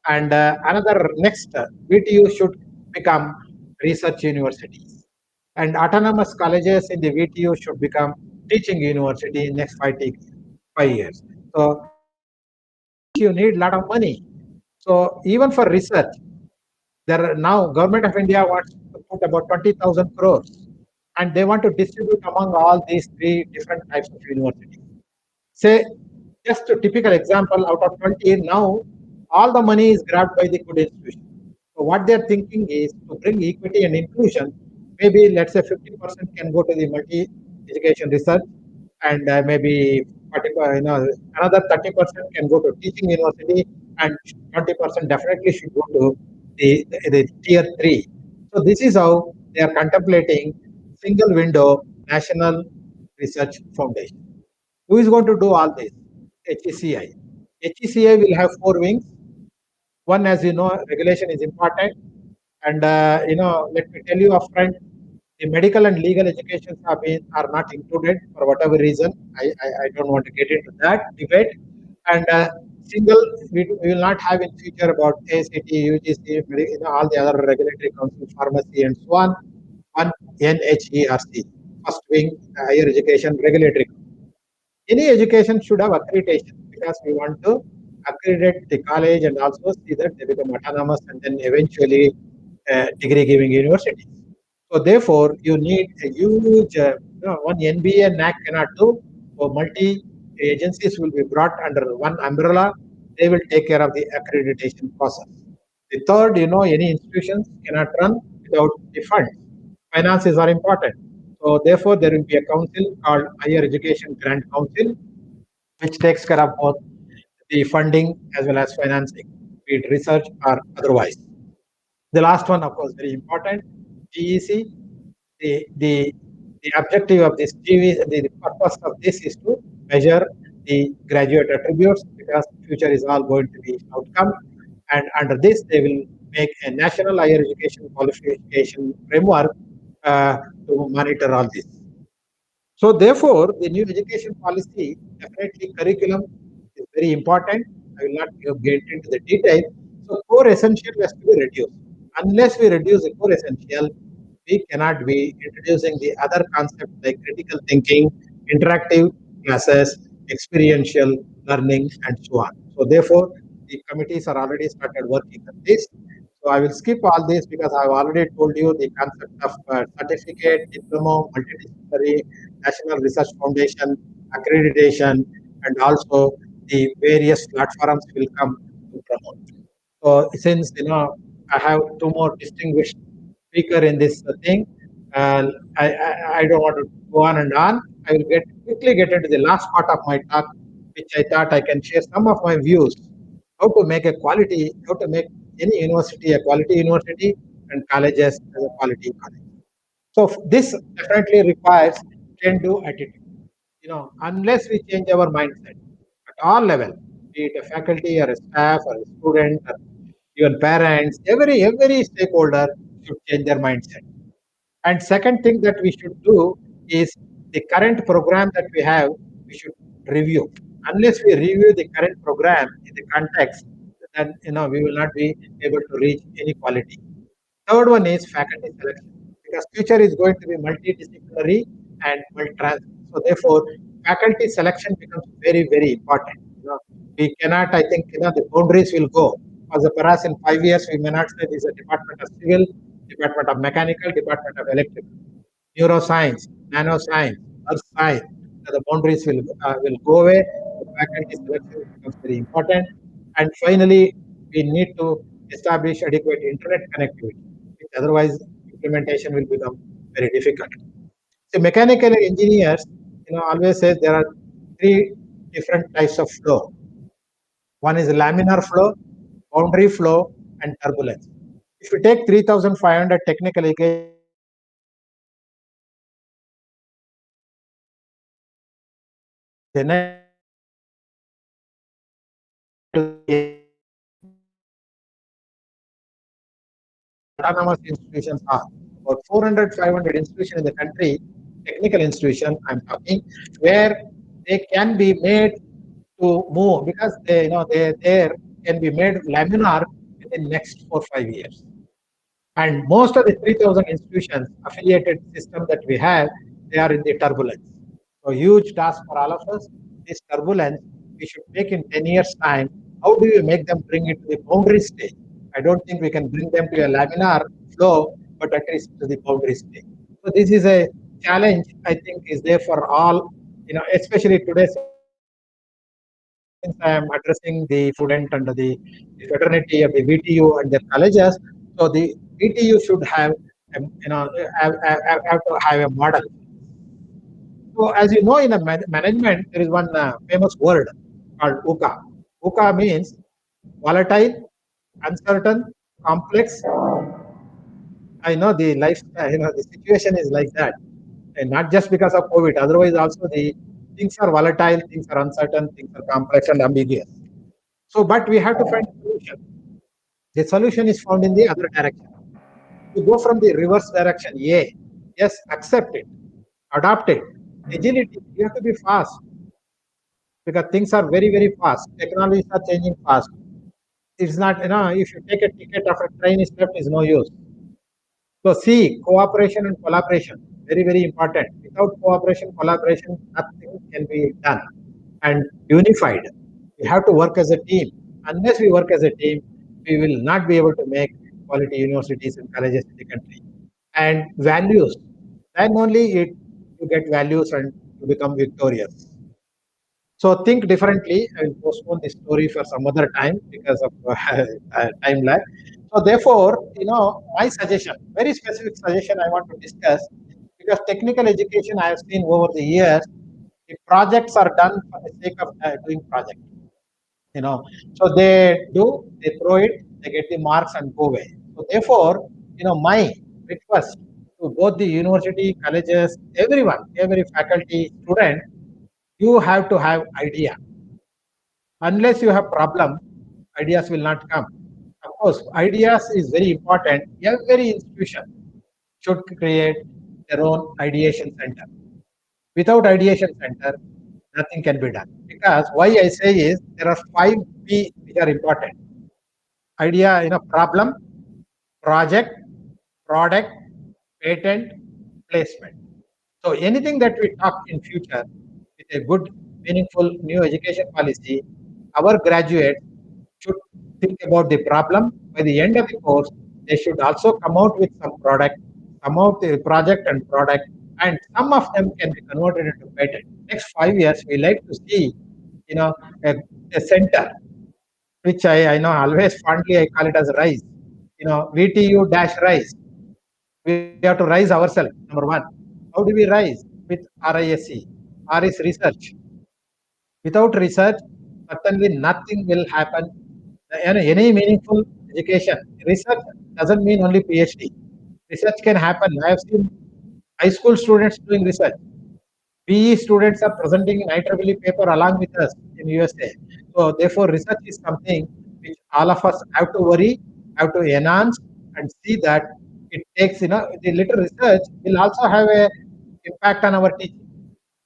B: And another next VTU should become research universities, and autonomous colleges in the VTU should become teaching university in next 5 years. So you need a lot of money. So even for research, there are now government of India wants to put about 20,000 crores, and they want to distribute among all these 3 different types of universities. Say, just a typical example, out of 20, now all the money is grabbed by the good institution. So what they're thinking is to bring equity and inclusion. Maybe let's say 50% can go to the multi-education research, and maybe 40, another 30% can go to teaching university, and 20% definitely should go to the tier 3. So this is how they are contemplating single window national research foundation. Who is going to do all this? HECI. HECI will have 4 wings. One, as you know, regulation is important. And, let me tell you upfront, the medical and legal educations are not included for whatever reason. I don't want to get into that debate. And we will not have in future about ACT, UGC, all the other regulatory council, pharmacy, and so on. One NHERC, first wing, higher education regulatory. Any education should have accreditation, because we want to accredit the college and also see that they become autonomous and then eventually degree giving universities. So therefore, you need a huge, one NBA and NAC cannot do. So multi agencies will be brought under one umbrella. They will take care of the accreditation process. The third, any institutions cannot run without the funds. Finances are important. So therefore, there will be a council called Higher Education Grant Council, which takes care of both the funding as well as financing. be it research or otherwise. The last one, of course, very important, GEC. The objective of this GEC, the purpose of this is to measure the graduate attributes, because future is all going to be outcome. And under this, they will make a national higher education qualification framework to monitor all this. So therefore, the new education policy, definitely curriculum is very important. I will not get into the detail. So core essential has to be reduced. Unless we reduce the core essential, we cannot be introducing the other concepts like critical thinking, interactive classes, experiential learning, and so on. So therefore, the committees are already started working on this. So I will skip all this because I've already told you the concept of certificate, diploma, multidisciplinary, National Research Foundation, accreditation, and also the various platforms will come to promote. So since I have two more distinguished speaker in this thing, uh, I don't want to go on and on. I will quickly get into the last part of my talk, which I thought I can share some of my views how to make how to make any university a quality university and colleges as a quality college. So this definitely requires can-do attitude. Unless we change our mindset at all level, be it a faculty or a staff or a student or even parents, every stakeholder should change their mindset. And second thing that we should do is the current program that we have, we should review. Unless we review the current program in the context, then we will not be able to reach any quality. Third one is faculty selection, because future is going to be multidisciplinary and multi-trans. So therefore, faculty selection becomes very important. We cannot, I think, the boundaries will go. Perhaps in 5 years, we may not say this is a department of civil, department of mechanical, department of electrical, neuroscience, nanoscience, earth science. The boundaries will go away. The faculty selection becomes very important. And finally, we need to establish adequate internet connectivity, which otherwise implementation will become very difficult. So mechanical engineers, always say there are three different types of flow. One is laminar flow, boundary flow, and turbulence. If you take 3,500 technical education autonomous institutions are. About 400, 500 institutions in the country, technical institution, I'm talking, where they can be made to move because they there can be made laminar within the next 4 or 5 years. And most of the 3,000 institutions affiliated system that we have, they are in the turbulence. So huge task for all of us. This turbulence we should take in 10 years time. How do you make them bring it to the boundary stage? I don't think we can bring them to a laminar flow, but at least to the boundary stage. So this is a challenge I think is there for all, especially today since I am addressing the student and the fraternity of the VTU and their colleges. So the VTU should have, have to have a model. So as you know, in a management, there is one famous word called UKA. UKA means volatile, uncertain, complex. I know the life, the situation is like that, and not just because of COVID. Otherwise, also the things are volatile, things are uncertain, things are complex and ambiguous. So, but we have to find a solution. The solution is found in the other direction. To go from the reverse direction, yes, accept it, adopt it. Agility, you have to be fast because things are very fast. Technologies are changing fast. It's not, if you take a ticket of a train is left, is no use. So see, cooperation and collaboration, very important. Without cooperation, collaboration, nothing can be done. And unified, we have to work as a team. Unless we work as a team, we will not be able to make quality universities and colleges in the country. And values, then only you get values and you become victorious. So think differently. I will postpone this story for some other time because of time lag. So therefore, my suggestion, very specific suggestion I want to discuss, because technical education I have seen over the years, the projects are done for the sake of doing projects. So they throw it, they get the marks and go away. So therefore, my request to both the university, colleges, everyone, every faculty, student, you have to have idea. Unless you have problem, ideas will not come. Of course, ideas is very important. Every institution should create their own ideation center. Without ideation center, nothing can be done. Because why I say is there are 5 P which are important. Idea, problem, project, product, patent, placement. So anything that we talk in future with a good, meaningful new education policy, our graduates should think about the problem. By the end of the course, they should also come out with some product, come out with a project and product, and some of them can be converted into patent. Next 5 years, we like to see, you know, a, a center, which I know always fondly I call it as RISE. VTU dash RISE. We have to rise ourselves, number one. How do we rise? With RISE. R is research. Without research, certainly nothing will happen. Any meaningful education. Research doesn't mean only PhD. Research can happen. I have seen high school students doing research. PE students are presenting in IEEE paper along with us in USA. So therefore, research is something which all of us have to worry, have to enhance, and see that it takes. The little research will also have a impact on our teaching.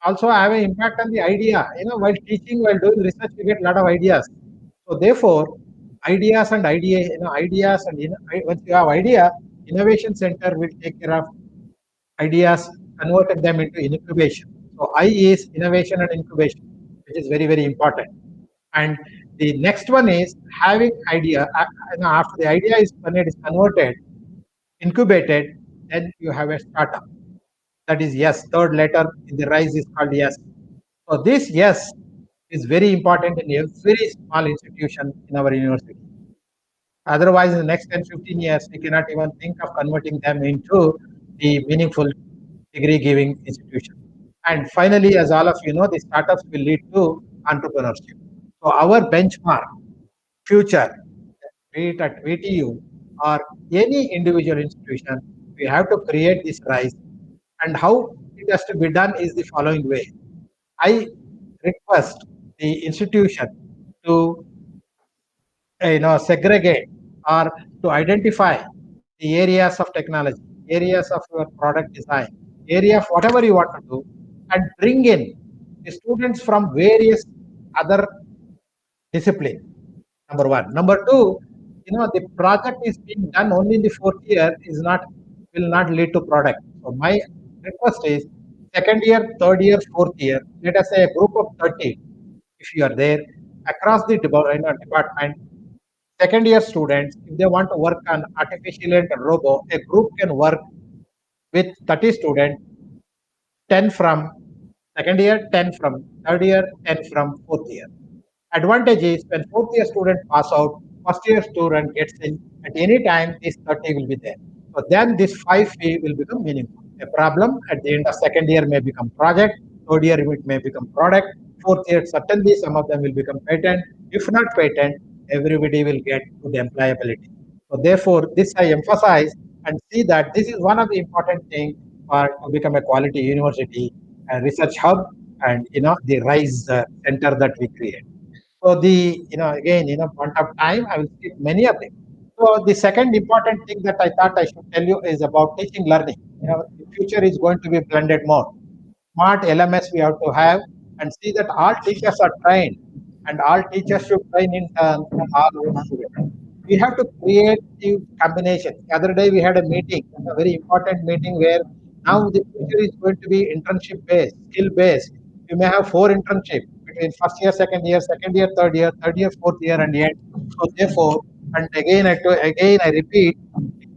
B: Also have an impact on the idea. While teaching, while doing research, we get a lot of ideas. So therefore, ideas and once you have idea, innovation center will take care of ideas, converted them into incubation. So I is innovation and incubation, which is very, very important. And the next one is having idea. After the idea is when it is converted, incubated, then you have a startup. That is yes. Third letter in the rise is called yes. So this yes is very important in every small institution in our university. Otherwise, in the next 10, 15 years, we cannot even think of converting them into the meaningful degree giving institution. And finally, as all of you know, the startups will lead to entrepreneurship. So our benchmark future, be it at VTU or any individual institution, we have to create this rise. And how it has to be done is the following way. I request the institution to segregate or to identify the areas of technology, areas of your product design, area of whatever you want to do, and bring in the students from various other disciplines. Number one. Number two, the project is being done only in the fourth year will not lead to product. So my request is second year, third year, fourth year. Let us say a group of 30, if you are there across the department. Second year students, if they want to work on artificial and robo, a group can work with 30 students, 10 from second year, 10 from third year, 10 from fourth year. Advantage is when fourth year student pass out, first year student gets in, at any time this 30 will be there. So then this 5 fee will become meaningful. A problem at the end of second year may become project, third year it may become product, fourth year certainly some of them will become patent. If not patent, everybody will get good employability. So therefore, this I emphasize and see that this is one of the important things for to become a quality university, a research hub, and the RISE center that we create. So again, point of time, I will skip many of them. So the second important thing that I thought I should tell you is about teaching learning. The future is going to be blended more. Smart LMS we have to have and see that all teachers are trained and all teachers should train in turn all students. We have to create the combination. The other day we had a meeting, a very important meeting where now the future is going to be internship based, skill based. You may have 4 internships between first year, second year, third year, fourth year, and end. So therefore, and again I repeat,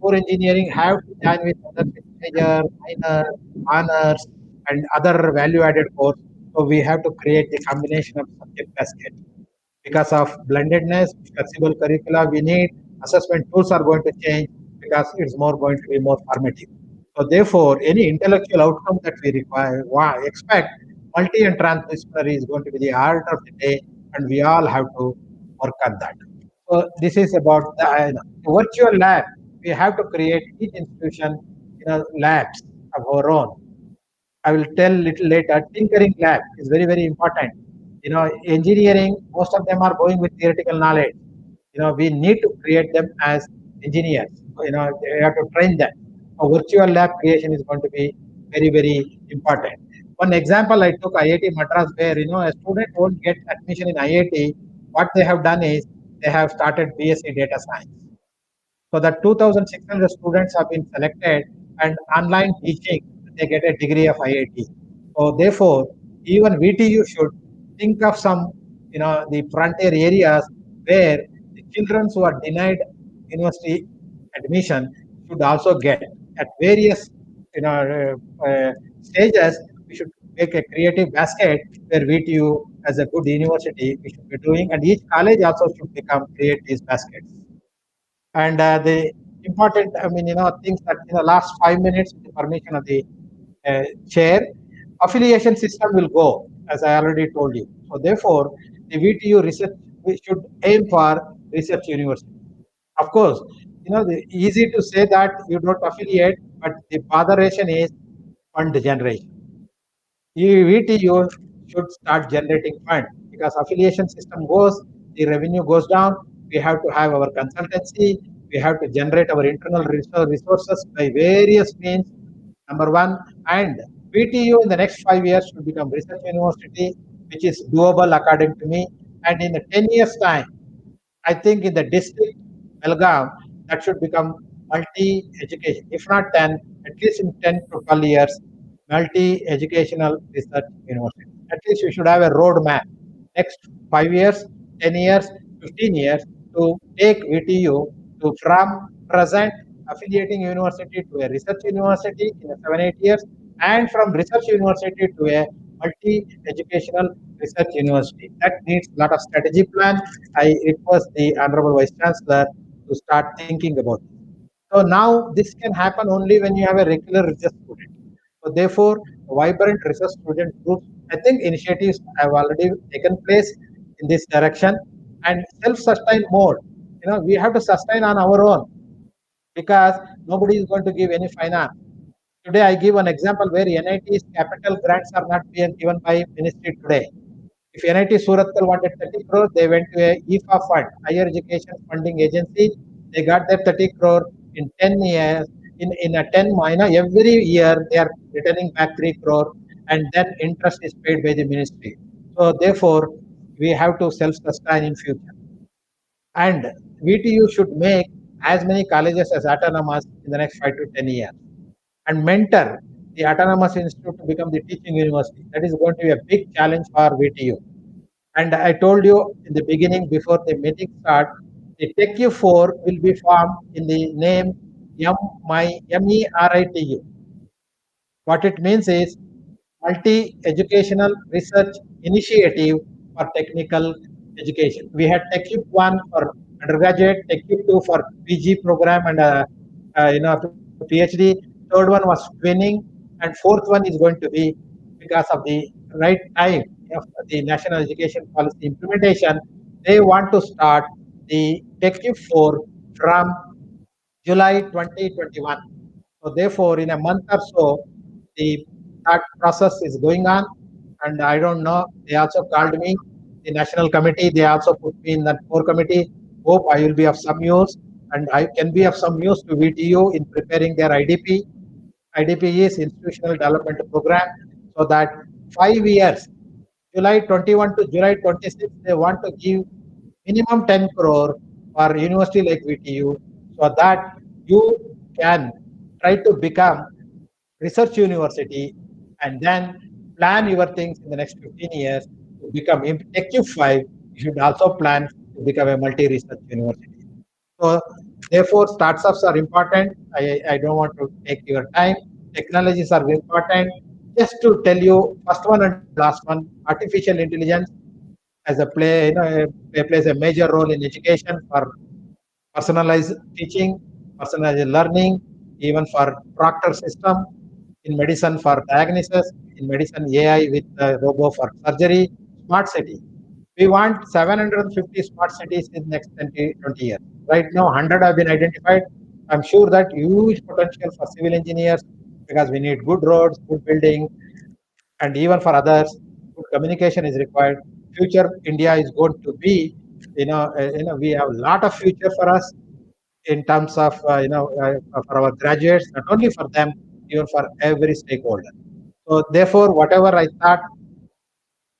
B: core engineering have to join with other major, minor, honors, and other value-added course. So we have to create the combination of subject basket. Because of blendedness, flexible curricula, we need assessment tools are going to change because it's more going to be more formative. So therefore, any intellectual outcome that we expect, multi and transdisciplinary is going to be the art of the day, and we all have to work on that. So this is about the virtual lab. We have to create each institution, labs of our own. I will tell little later. Tinkering lab is very, very important. Engineering, most of them are going with theoretical knowledge. We need to create them as engineers. We have to train them. A virtual lab creation is going to be very, very important. One example I took IIT Madras, where a student won't get admission in IIT. What they have done is they have started BSc Data Science. So that 2,600 students have been selected, and online teaching, they get a degree of IIT. So therefore, even VTU should think of some, the frontier areas where the children who are denied university admission should also get at various, stages. We should make a creative basket where VTU as a good university we should be doing, and each college also should become create these baskets. And the important, things that in the last 5 minutes, with the permission of the chair, affiliation system will go, as I already told you. So therefore, the VTU research, we should aim for research university. Of course, easy to say that you don't affiliate, but the botheration is fund generation. VTU should start generating fund, because affiliation system goes, the revenue goes down. We have to have our consultancy. We have to generate our internal resources by various means. Number one, and VTU in the next 5 years should become research university, which is doable according to me. And in the 10 years time, I think in the district, Belgaum, that should become multi-education. If not 10, at least in 10 to 12 years, multi-educational research university. At least we should have a roadmap. Next 5 years, 10 years, 15 years to take VTU to from present affiliating university to a research university in 7-8 years, and from research university to a multi-educational research university. That needs a lot of strategy plan. I request the Honorable Vice Chancellor to start thinking about it. So now this can happen only when you have a regular research student. So therefore, vibrant research student groups, I think initiatives have already taken place in this direction. And self-sustained mode, we have to sustain on our own, because nobody is going to give any finance. Today, I give an example where NIT's capital grants are not being given by ministry today. If NIT Surathkal wanted 30 crore, they went to a IFA fund, Higher Education Funding Agency. They got their 30 crore in 10 years. In a 10 minor, every year they are returning back 3 crore, and then interest is paid by the ministry. So therefore, we have to self-sustain in future. And VTU should make as many colleges as autonomous in the next 5 to 10 years, and mentor the autonomous institute to become the teaching university. That is going to be a big challenge for VTU. And I told you in the beginning, before the meeting start, the TechU4 will be formed in the name MERITU. What it means is multi-educational research initiative for technical education. We had TechUp1 for undergraduate, TechUp2 for PG program and PhD. Third one was twinning, and fourth one is going to be, because of the right time of the national education policy implementation, they want to start the TechUp4 from July 2021. So therefore, in a month or so, the that process is going on, and I don't know. They also called me, the national committee. They also put me in that core committee. Hope I will be of some use, and I can be of some use to VTU in preparing their IDP. IDP is Institutional Development Program, so that 5 years, July 21 to July 26, they want to give minimum 10 crore for university like VTU, so that you can try to become research university, and then plan your things in the next 15 years to become in TechU5. You should also plan to become a multi-research university. So therefore, startups are important. I don't want to take your time. Technologies are important. Just to tell you, first one and last one, artificial intelligence as a play, plays a major role in education for personalized teaching, personalized learning, even for proctor system, in medicine for diagnosis, in medicine AI with robo for surgery, smart city. We want 750 smart cities in next 20 years. Right now, 100 have been identified. I'm sure that huge potential for civil engineers because we need good roads, good building, and even for others, good communication is required. Future India is going to be, we have a lot of future for us in terms of, for our graduates, not only for them, even for every stakeholder. So therefore, whatever I thought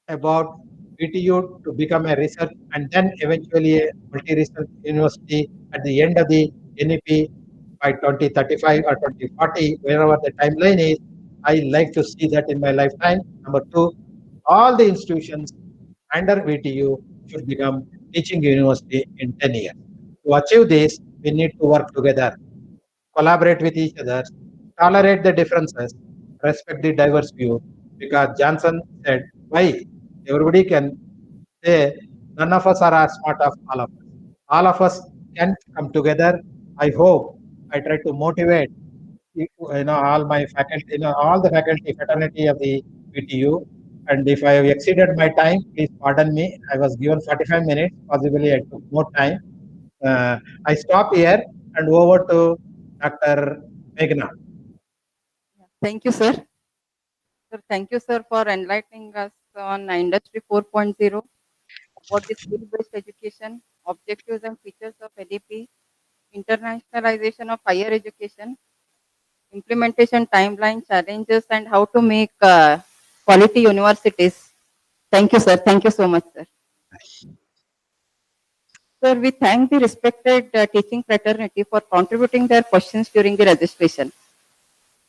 B: about VTU to become a research and then eventually a multi-research university at the end of the NEP by 2035 or 2040, wherever the timeline is, I like to see that in my lifetime. Number two, all the institutions under VTU should become teaching university in 10 years. To achieve this, we need to work together, collaborate with each other, tolerate the differences, respect the diverse view. Because Johnson said, why? Everybody can say, none of us are as smart as all of us. All of us can come together. I hope I try to motivate all my faculty, all the faculty fraternity of the VTU. And if I have exceeded my time, please pardon me. I was given 45 minutes. Possibly I took more time. I stop here and over to Dr. Meghna.
D: Thank you, sir. Sir, thank you, sir, for enlightening us on Industry 4.0, about the skill-based education, objectives and features of NEP, internationalization of higher education, implementation timeline, challenges, and how to make quality universities. Thank you, sir. Thank you so much, sir. Sir, we thank the respected teaching fraternity for contributing their questions during the registration.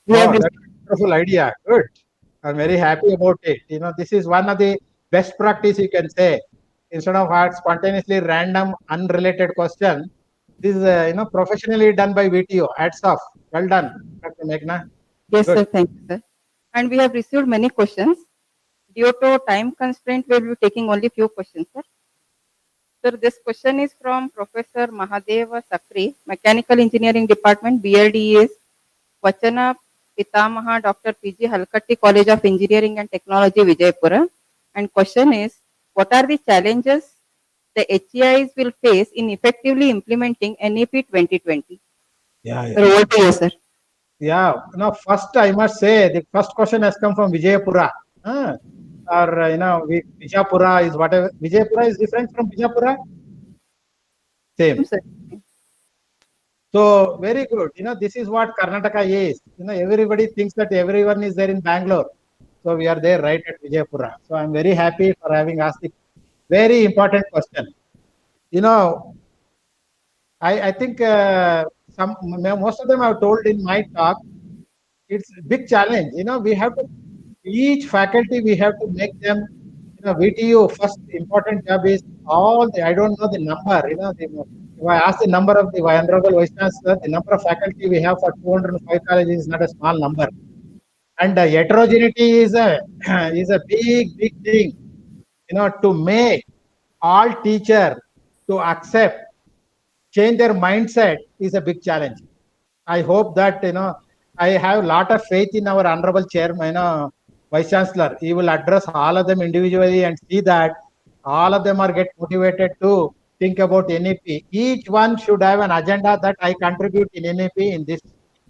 D: We have
B: Oh, that's a wonderful idea. Good. I'm very happy about it. This is one of the best practice you can say. Instead of spontaneously random, unrelated question, this is professionally done by VTO. Hats off. Well done, Dr. Meghna.
D: Yes,
B: Good.
D: sir. Thank you, sir. And we have received many questions. Due to time constraint, we will be taking only few questions, sir. Sir, this question is from Professor Mahadeva Sakri, Mechanical Engineering Department, BLDES, Vachana Pitamaha, Dr. PG Halkatti College of Engineering and Technology, Vijaypura. And question is, what are the challenges the HEIs will face in effectively implementing NEP 2020?
B: Yeah,
D: Sir, over to you, sir.
B: Yeah. First I must say the first question has come from Vijaypura. Or Vijaypura is whatever. Vijaypura is different from Vijaypura. Same.
D: Sir.
B: So very good. This is what Karnataka is. Everybody thinks that everyone is there in Bangalore. So we are there right at Vijaypura. So I'm very happy for having asked the very important question. I think most of them I've told in my talk. It's a big challenge. We have to each faculty we have to make them. VTU first important job is all the I don't know the number. If I ask the number of the honorable vice chancellor, the number of faculty we have for 205 colleges is not a small number, and heterogeneity is a is a big thing. To make all teacher to accept change their mindset is a big challenge. I hope that I have a lot of faith in our honorable chairman, vice chancellor. He will address all of them individually and see that all of them are get motivated to think about NEP. Each one should have an agenda that I contribute in NEP. In this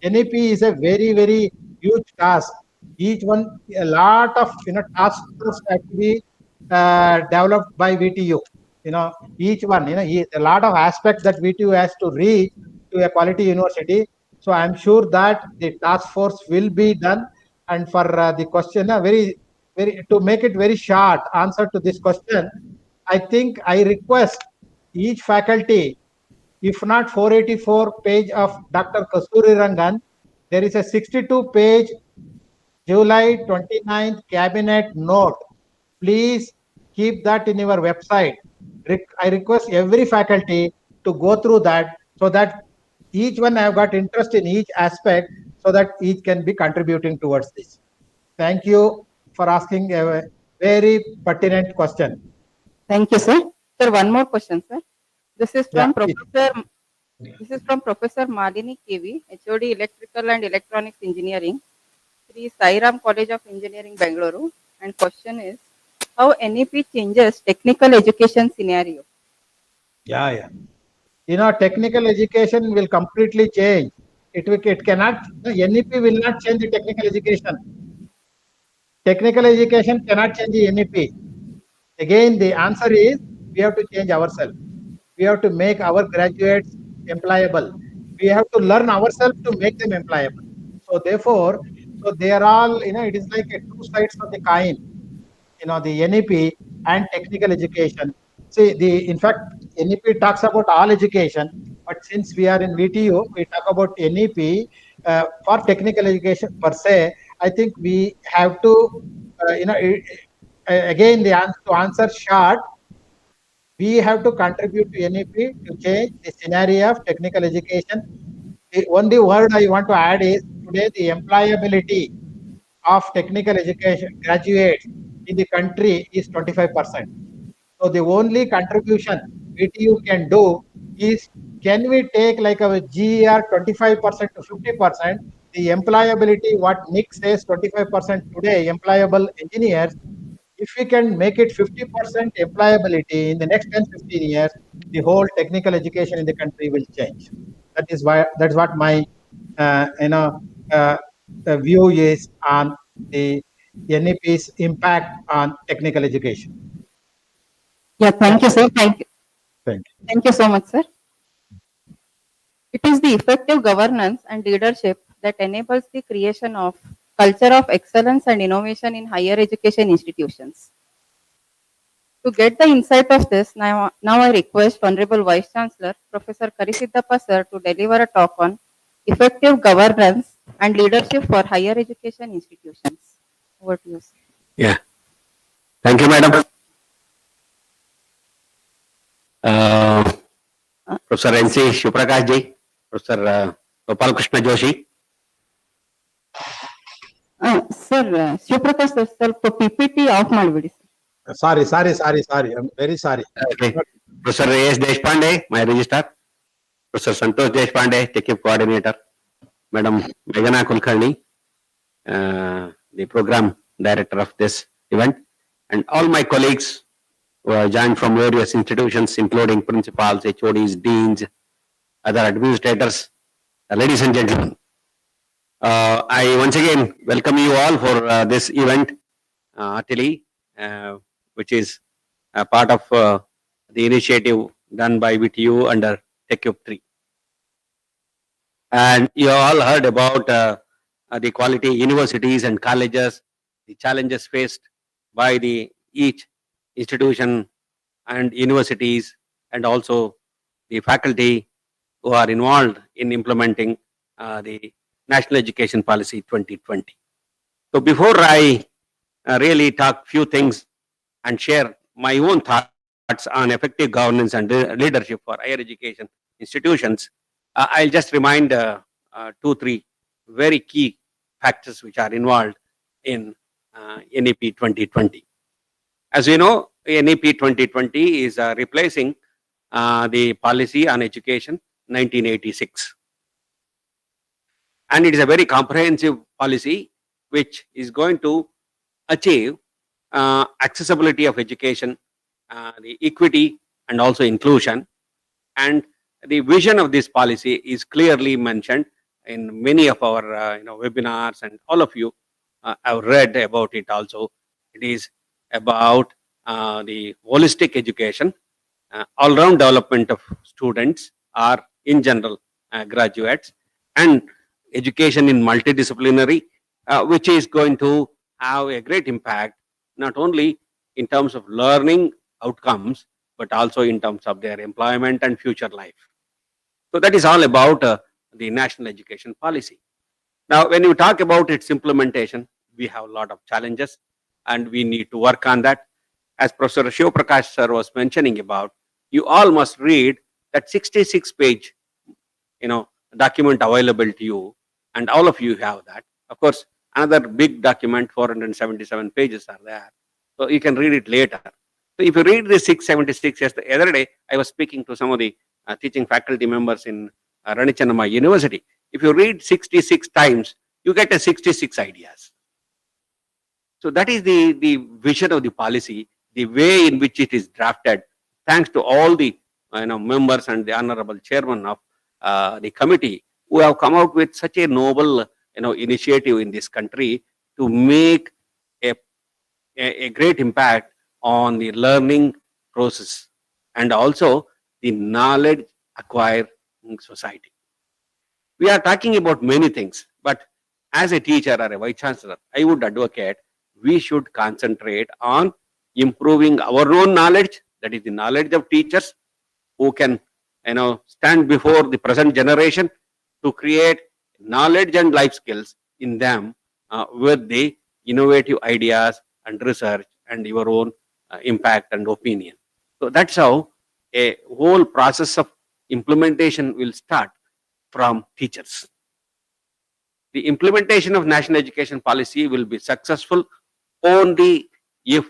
B: NEP is a very huge task. Each one, a lot of task force have to be developed by VTU. Each one, a lot of aspects that VTU has to reach to a quality university. So I'm sure that the task force will be done. And for the question, to make it very short answer to this question, I think I request each faculty, if not 484 page of Dr. Kasturi Rangan, there is a 62 page July 29th cabinet note. Please keep that in your website. I request every faculty to go through that so that each one have got interest in each aspect so that each can be contributing towards this. Thank you for asking a very pertinent question.
D: Thank you, sir. Sir, one more question, sir. This is from Professor Malini KV, HOD Electrical and Electronics Engineering, Sri Sairam College of Engineering, Bangalore. And question is, how NEP changes technical education scenario.
B: Yeah. Technical education will completely change. It cannot, the NEP will not change the technical education. Technical education cannot change the NEP. Again, the answer is we have to change ourselves. We have to make our graduates employable. We have to learn ourselves to make them employable. So therefore, so they are all, it is like a two sides of the coin, the NEP and technical education. See, in fact, NEP talks about all education, but since we are in VTU, we talk about NEP for technical education per se. I think we have to, again, to answer short, we have to contribute to NEP to change the scenario of technical education. The only word I want to add is today the employability of technical education graduates in the country is 25%. So the only contribution VTU can do is, can we take like a GER 25% to 50%, the employability, what Nick says 25% today, employable engineers, if we can make it 50% employability in the next 10, 15 years, the whole technical education in the country will change. That's what my view is on the NEP's impact on technical education.
D: Yeah, thank you, sir. Thank you.
B: Thank you.
D: Thank you so much, sir. It is the effective governance and leadership that enables the creation of culture of excellence and innovation in higher education institutions. To get the insight of this, now I request Honorable Vice Chancellor, Professor Karisiddappa sir, to deliver a talk on effective governance and leadership for higher education institutions. Over to you, sir.
A: Yeah. Thank you, madam. Professor NC Shivrakash ji, Professor Gopal Krishna Joshi.
D: Sir, Shivrakash sir, ಸ್ವಲ್ಪ PPT of ಮಾಡಿಬಿಡಿ.
B: Sorry. I'm very sorry.
A: Okay. Professor A.S. Deshpande, my registrar. Professor Santosh Deshpande, TechUp coordinator. Madam Meghana Kulkarni, the program director of this event, and all my colleagues who have joined from various institutions, including principals, HODs, deans, other administrators, ladies and gentlemen. I once again welcome you all for this event, heartily, which is a part of the initiative done by VTU under TechUp 3. And you all heard about the quality universities and colleges, the challenges faced by each institution and universities, and also the faculty who are involved in implementing the National Education Policy 2020. So before I really talk few things and share my own thoughts on effective governance and leadership for higher education institutions, I'll just remind 2-3 very key factors which are involved in NEP 2020. As you know, NEP 2020 is replacing the policy on education 1986. And it is a very comprehensive policy which is going to achieve accessibility of education, the equity and also inclusion. And the vision of this policy is clearly mentioned in many of our webinars, and all of you have read about it also. It is about the holistic education, all-round development of students or in general graduates, and education in multidisciplinary, which is going to have a great impact, not only in terms of learning outcomes, but also in terms of their employment and future life. So that is all about the National Education Policy. Now, when you talk about its implementation, we have a lot of challenges and we need to work on that. As Professor Shivrakash sir was mentioning about, you all must read that 66-page, document available to you, and all of you have that. Of course, another big document, 477 pages are there. So you can read it later. So if you read the 676, yes, the other day I was speaking to some of the teaching faculty members in Ranichanama University. If you read 66 times, you get a 66 ideas. So So that is the vision of the policy, the way in which it is drafted. Thanks to all the members and the honorable chairman of the committee who have come out with such a noble initiative in this country to make a great impact on the learning process and also the knowledge acquiring society. We are talking about many things, but as a teacher or a vice chancellor, I would advocate we should concentrate on improving our own knowledge, that is the knowledge of teachers who can stand before the present generation to create knowledge and life skills in them with the innovative ideas and research and your own impact and opinion. So that's how a whole process of implementation will start from teachers. The implementation of national education policy will be successful only if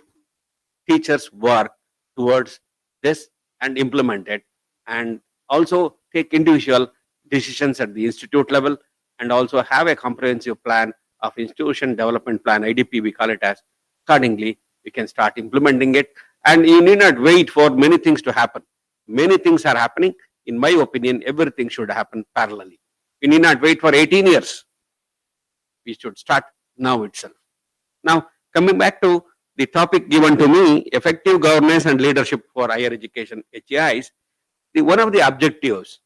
A: teachers work towards this and implement it, and also take individual decisions at the institute level, and also have a comprehensive plan of institution development plan, IDP we call it as. Accordingly, we can start implementing it, and you need not wait for many things to happen. Many things are happening. In my opinion, everything should happen parallelly. We need not wait for 18 years. We should start now itself. Now, coming back to the topic given to me, effective governance and leadership for higher education, HEIs, one of the objectives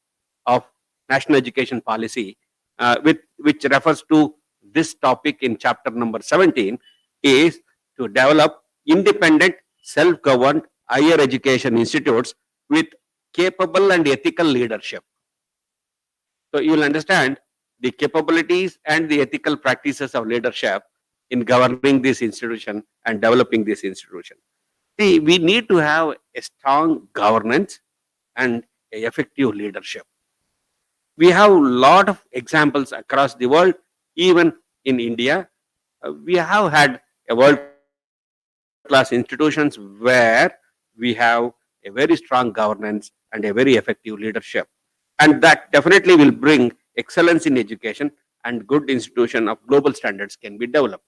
A: of national education policy, which refers to this topic in chapter number 17, is to develop independent, self-governed higher education institutes with capable and ethical leadership. So you will understand the capabilities and the ethical practices of leadership in governing this institution and developing this institution. See, we need to have a strong governance and a effective leadership. We have a lot of examples across the world, even in India. We have had a world-class institutions where we have a very strong governance and a very effective leadership. And that definitely will bring excellence in education, and good institution of global standards can be developed.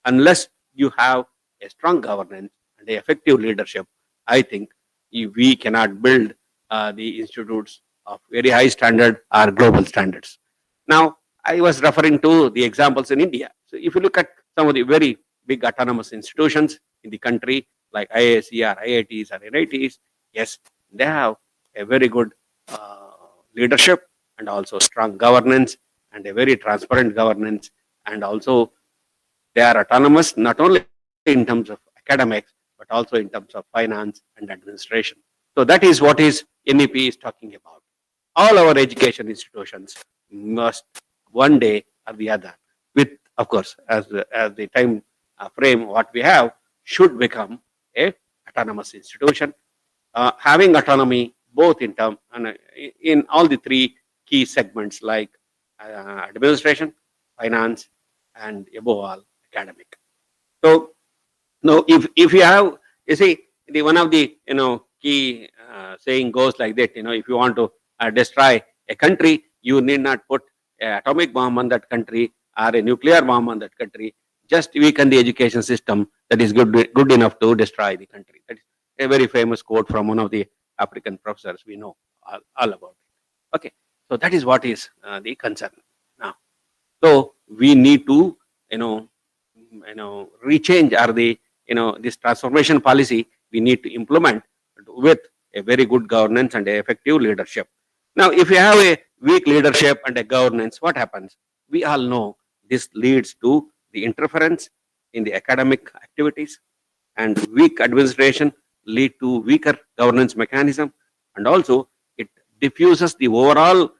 A: Unless you have a strong governance and a effective leadership, I think we cannot build the institutes of very high standard or global standards. Now, I was referring to the examples in India. So if you look at some of the very big autonomous institutions in the country, like IISc or IITs or NITs, yes, they have a very good leadership and also strong governance and a very transparent governance, and also they are autonomous not only in terms of academics but also in terms of finance and administration. So that is what is NEP is talking about. All our education institutions must one day or the other, with of course as the time frame what we have, should become a autonomous institution, having autonomy both in term and in all the three key segments like administration, finance, and above all academic. So now if you have, you see, the one of the key saying goes like that, if you want to destroy a country, you need not put an atomic bomb on that country or a nuclear bomb on that country. Just weaken the education system, that is good enough to destroy the country. That is a very famous quote from one of the African professors we know all about it. Okay, so that is what is the concern now. So we need to rechange or the this transformation policy we need to implement with a very good governance and a effective leadership. Now, if you have a weak leadership and a governance, what happens? We all know this leads to the interference in the academic activities, and weak administration lead to weaker governance mechanism, and also it diffuses the overall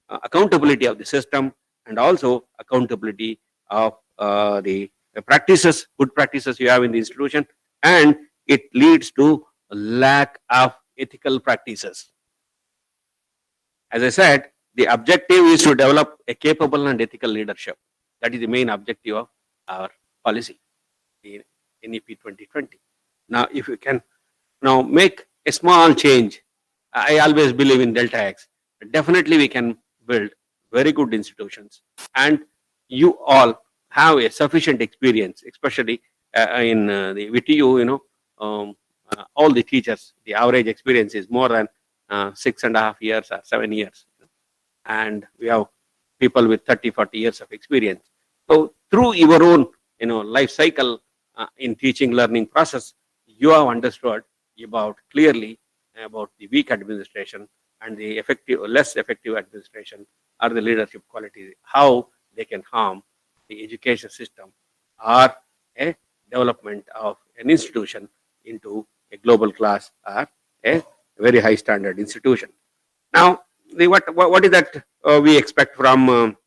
A: accountability of the system, and also accountability of the practices, good practices you have in the institution, and it leads to lack of ethical practices. As I said, the objective is to develop a capable and ethical leadership. That is the main objective of our policy in NEP 2020. Now, if you can now make a small change, I always believe in Delta X. Definitely we can build very good institutions, and you all have a sufficient experience, especially in the VTU, all the teachers, the average experience is more than 6.5 years or 7 years. And we have people with 30, 40 years of experience. So through your own, life cycle in teaching learning process, you have understood clearly about the weak administration and the less effective administration or the leadership qualities, how they can harm the education system or a development of an institution into a global class or a very high standard institution. Now, what is that we expect from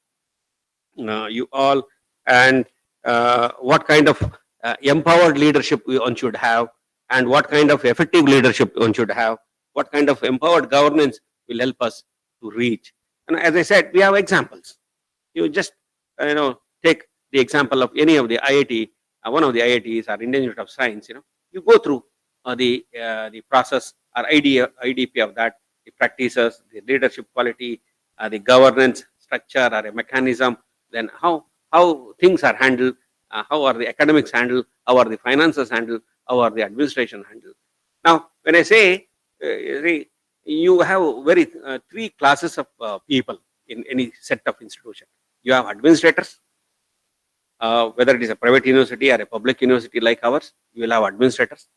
A: you all, and what kind of empowered leadership one should have, and what kind of effective leadership one should have, what kind of empowered governance will help us to reach. And as I said, we have examples. You just take the example of any of the IIT, one of the IITs or Indian Institute of Science. You go through the process or IDP of that, the practices, the leadership quality, the governance structure or a mechanism, then how things are handled, how are the academics handled, how are the finances handled, how are the administration handled. Now, when I say you have very three classes of people in any set of institution. You have administrators, whether it is a private university or a public university like ours, you will have administrators.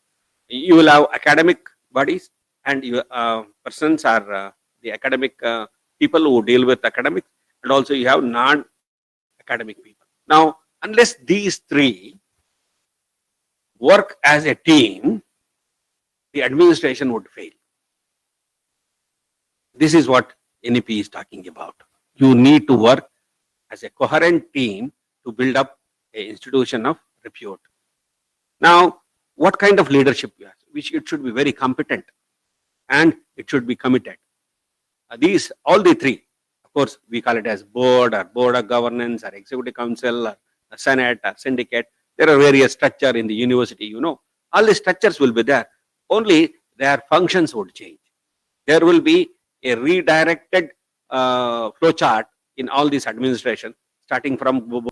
A: You will have academic bodies, and you persons are the academic people who deal with academics, and also you have non-academic people. Now, unless these three work as a team, the administration would fail. This is what NEP is talking about. You need to work as a coherent team to build up an institution of repute. Now, what kind of leadership you have? It should be very competent, and it should be committed. All the three, of course, we call it as board or board of governance or executive council or a senate or syndicate. There are various structures in the university, all the structures will be there. Only their functions would change. There will be a redirected flow chart in all this administration, starting from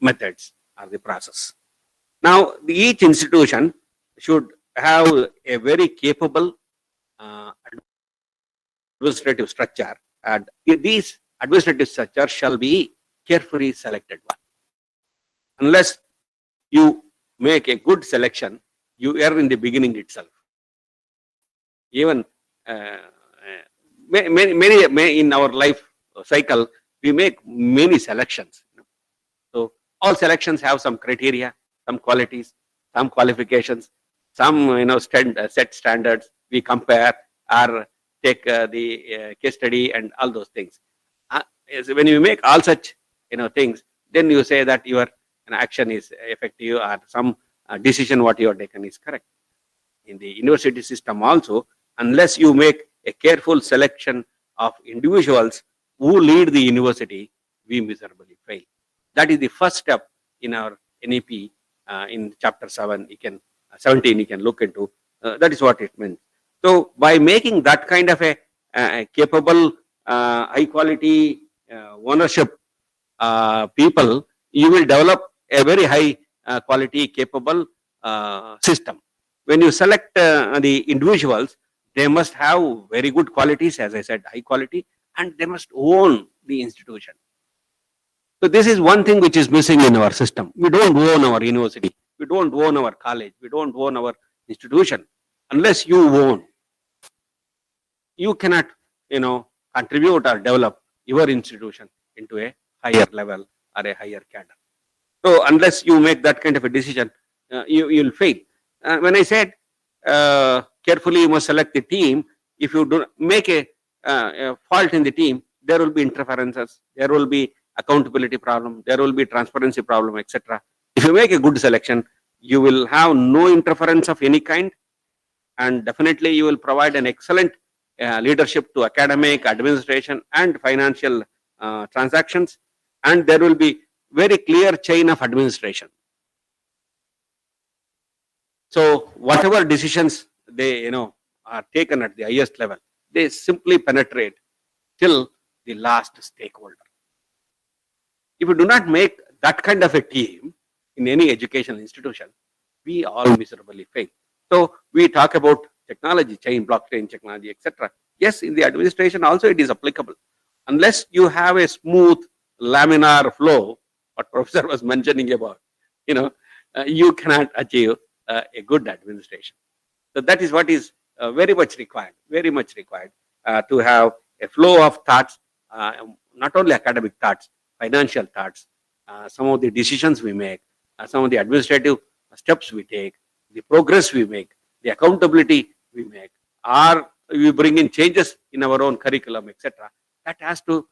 A: methods or the process. Now, each institution should have a very capable administrative structure, and these administrative structures shall be carefully selected one. Unless you make a good selection, you err in the beginning itself. Even many in our life cycle, we make many selections. So all selections have some criteria, some qualities, some qualifications, some set standards. We compare or take the case study and all those things. When you make all such things, then you say that your action is effective or some decision what you have taken is correct. In the university system also, unless you make a careful selection of individuals who lead the university, we miserably fail. That is the first step in our NEP in chapter 17 you can look into. That is what it means. So by making that kind of a capable, high quality ownership people, you will develop a very high quality capable system. When you select the individuals, they must have very good qualities, as I said, high quality, and they must own the institution. So this is one thing which is missing in our system. We don't own our university. We don't own our college. We don't own our institution. Unless you own, you cannot, contribute or develop your institution into a higher level or a higher cadre. So unless you make that kind of a decision, you'll fail. When I said carefully you must select the team, if you do make a fault in the team, there will be interferences, there will be accountability problem, there will be transparency problem, etc. If you make a good selection, you will have no interference of any kind, and definitely you will provide an excellent leadership to academic, administration, and financial transactions, and there will be very clear chain of administration. So whatever decisions they, are taken at the highest level, they simply penetrate till the last stakeholder. If you do not make that kind of a team in any educational institution, we all miserably fail. So we talk about technology, blockchain technology, etc. Yes, in the administration also it is applicable. Unless you have a smooth laminar flow, what Professor was mentioning about, you cannot achieve a good administration. So that is what is very much required to have a flow of thoughts, not only academic thoughts, financial thoughts, some of the decisions we make, some of the administrative steps we take, the progress we make, the accountability we make, or we bring in changes in our own curriculum, etc. That has to,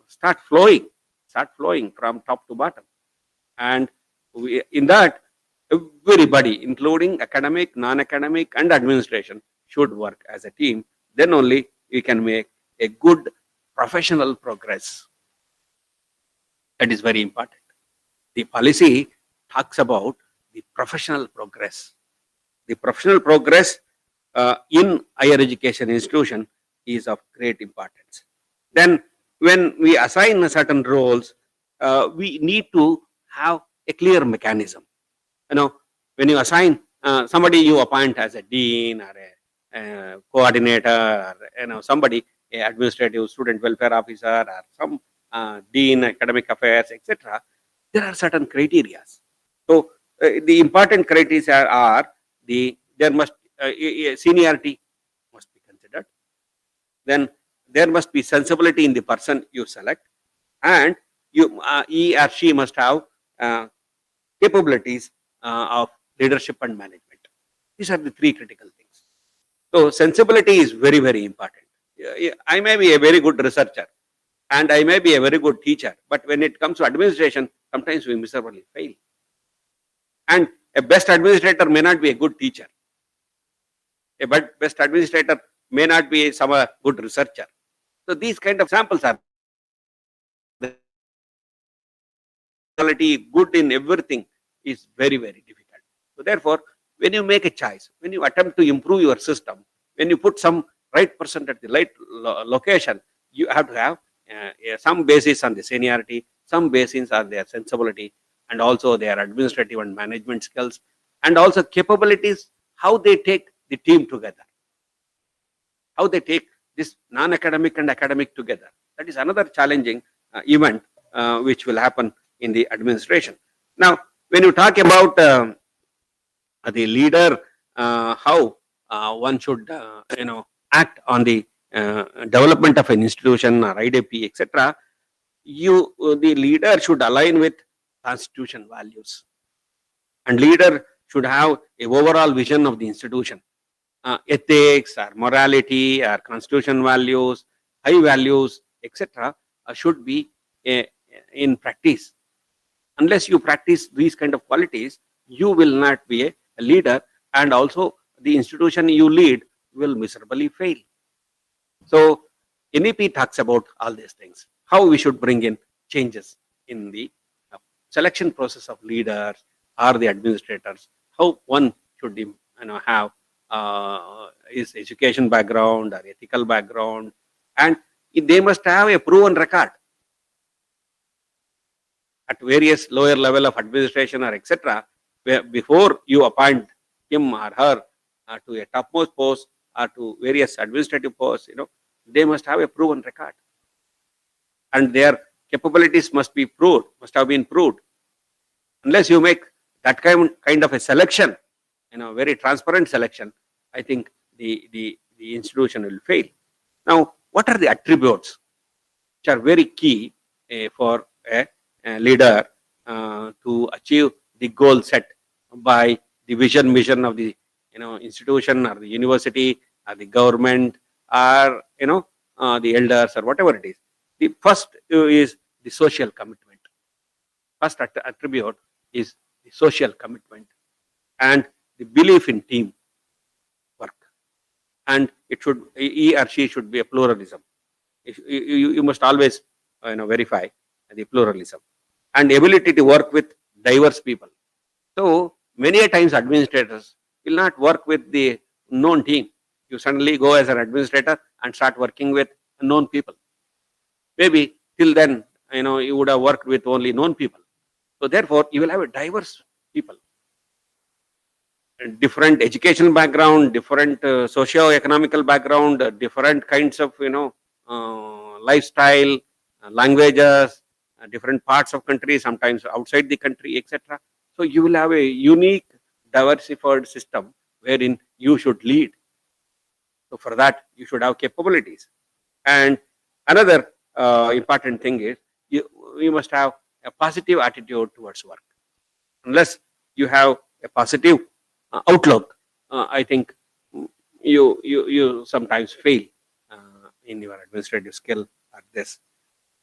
A: start flowing from top to bottom. And in that, everybody, including academic, non-academic, and administration, should work as a team. Then only we can make a good professional progress. That is very important. The policy talks about the professional progress. The professional progress in higher education institution is of great importance. Then when we assign certain roles, we need to have a clear mechanism. When you assign somebody, you appoint as a dean or a coordinator, or somebody, a administrative student welfare officer, or some dean academic affairs, etc. There are certain criteria. So the important criteria are there must seniority must be considered. Then there must be sensibility in the person you select, and he or she must have capabilities of leadership and management. These are the three critical things. So sensibility is very, very important. I may be a very good researcher and I may be a very good teacher, but when it comes to administration, sometimes we miserably fail. And a best administrator may not be a good teacher. A best administrator may not be some good researcher. So these kind of samples are good in everything is very, very difficult. So therefore, when you make a choice, when you attempt to improve your system, when you put some right person at the right location, you have to have some basis on the seniority, some basis on their sensibility, and also their administrative and management skills, and also capabilities, how they take the team together, how they take this non-academic and academic together. That is another challenging event which will happen in the administration. Now, when you talk about the leader, how one should act on the development of an institution or IDP, etc., the leader should align with constitution values, and leader should have a overall vision of the institution. Ethics or morality or constitution values, high values, etc., should be in practice. Unless you practice these kind of qualities, you will not be a leader, and also the institution you lead will miserably fail. So NEP talks about all these things, how we should bring in changes in the selection process of leaders or the administrators, how one should have his education background or ethical background, and they must have a proven record at various lower level of administration or etc. Before you appoint him or her to a topmost post or to various administrative posts, they must have a proven record, and their capabilities must have been proved. Unless you make that kind of a selection, very transparent selection, I think the institution will fail. Now, what are the attributes which are very key for a leader to achieve the goal set by the mission of the institution or the university or the government or the elders or whatever it is? The first is the social commitment. First attribute is the social commitment and the belief in team work, and he or she should be a pluralism. You must always verify the pluralism and ability to work with diverse people. So many a times administrators will not work with the known team. You suddenly go as an administrator and start working with unknown people. Maybe till then, you would have worked with only known people. So therefore, you will have a diverse people, different educational background, different socio-economical background, different kinds of lifestyle, languages, different parts of country, sometimes outside the country, etc. So you will have a unique, diversified system wherein you should lead. So for that, you should have capabilities. And another important thing is you must have a positive attitude towards work. Unless you have a positive outlook, I think you sometimes fail in your administrative skill at this.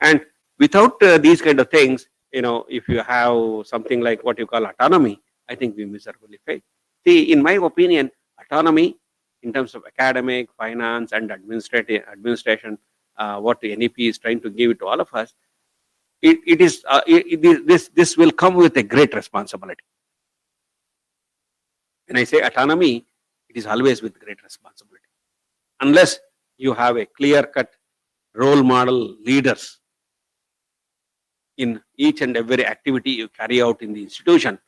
A: And without these kind of things, if you have something like what you call autonomy, I think we miserably fail. See, in my opinion, autonomy in terms of academic, finance, and administration, what the NEP is trying to give it to all of us, this will come with a great responsibility. When I say autonomy, it is always with great responsibility. Unless you have a clear-cut role model leaders in each and every activity you carry out in the institution,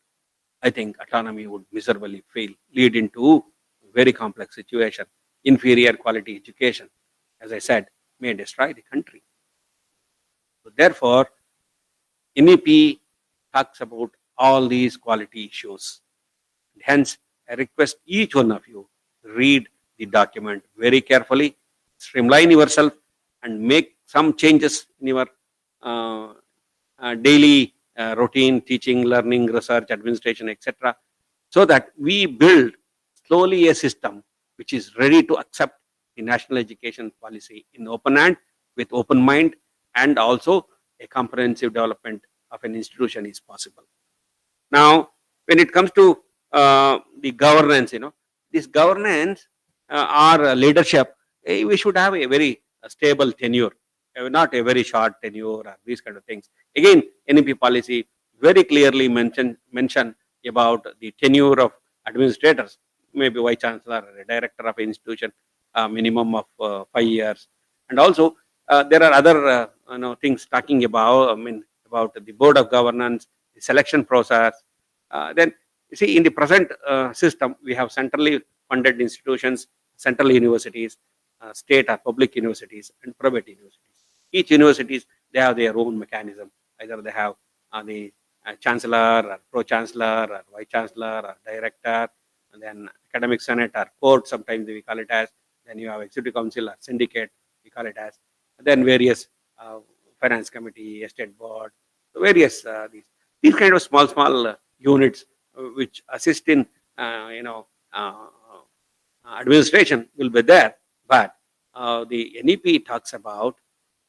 A: I think autonomy would miserably fail, lead into very complex situation. Inferior quality education, as I said, may destroy the country. So therefore, NEP talks about all these quality issues. Hence, I request each one of you read the document very carefully, streamline yourself, and make some changes in your daily routine, teaching, learning, research, administration, etc., so that we build slowly a system which is ready to accept the national education policy in open hand, with open mind, and also a comprehensive development of an institution is possible. Now, when it comes to the governance, this governance or leadership, we should have a very stable tenure, not a very short tenure or these kind of things. Again, NEP policy very clearly mention about the tenure of administrators, maybe vice chancellor or a director of an institution, minimum of 5 years. And also, there are other things talking about, about the board of governance, the selection process. Then, you see, in the present system, we have centrally funded institutions, central universities, state or public universities, and private universities. Each universities, they have their own mechanism. Either they have the chancellor or pro-chancellor or vice chancellor or director, and then academic senate or court, sometimes we call it as. Then you have executive council or syndicate, we call it as. And then various finance committee, estate board, various these kind of small units which assist in administration will be there. But the NEP talks about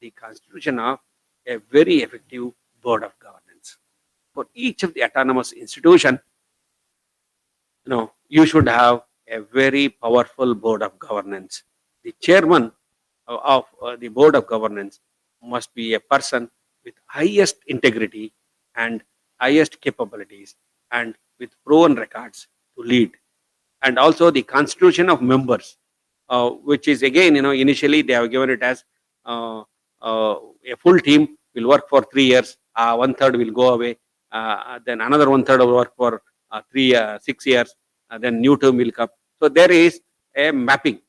A: the constitution of a very effective board of governance. For each of the autonomous institution, you should have a very powerful board of governance. The chairman of the board of governance must be a person with highest integrity and highest capabilities and with proven records to lead. And also the constitution of members, which is again, initially they have given it as a full team will work for 3 years, 1/3 will go away, then another 1/3 will work for 6 years, then new term will come. So there is a mapping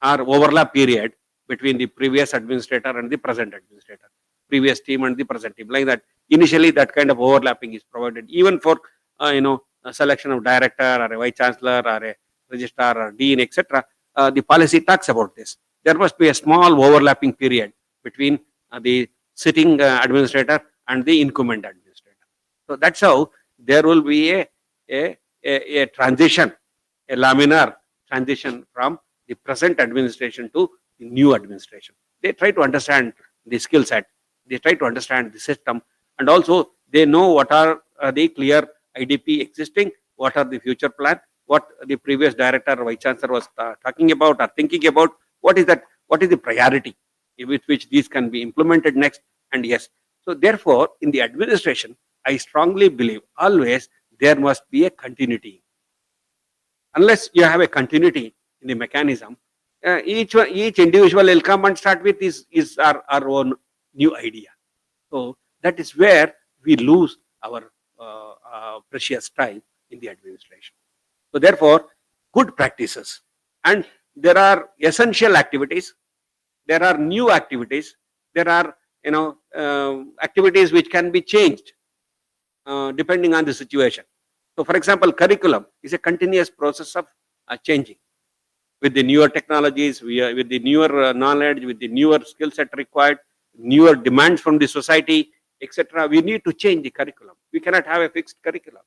A: or overlap period between the previous administrator and the present administrator, previous team and the present team. Like that, initially that kind of overlapping is provided even for a selection of director or a vice chancellor or a registrar or dean, etc. The policy talks about this. There must be a small overlapping period between the sitting administrator and the incumbent administrator. So that's how there will be a transition, a laminar transition from the present administration to the new administration. They try to understand the skill set, they try to understand the system, and also they know what are the clear IDP existing, what are the future plan, what the previous director or vice chancellor was talking about or thinking about, what is the priority with which these can be implemented next. And yes, so therefore in the administration, I strongly believe always there must be a continuity. Unless you have a continuity in the mechanism, each individual will come and start with is our own new idea. So that is where we lose our precious time in the administration. So therefore, good practices, and there are essential activities, there are new activities, there are activities which can be changed depending on the situation. So, for example, curriculum is a continuous process of changing with the newer technologies, with the newer knowledge, with the newer skill set required, newer demands from the society, etc. We need to change the curriculum. We cannot have a fixed curriculum.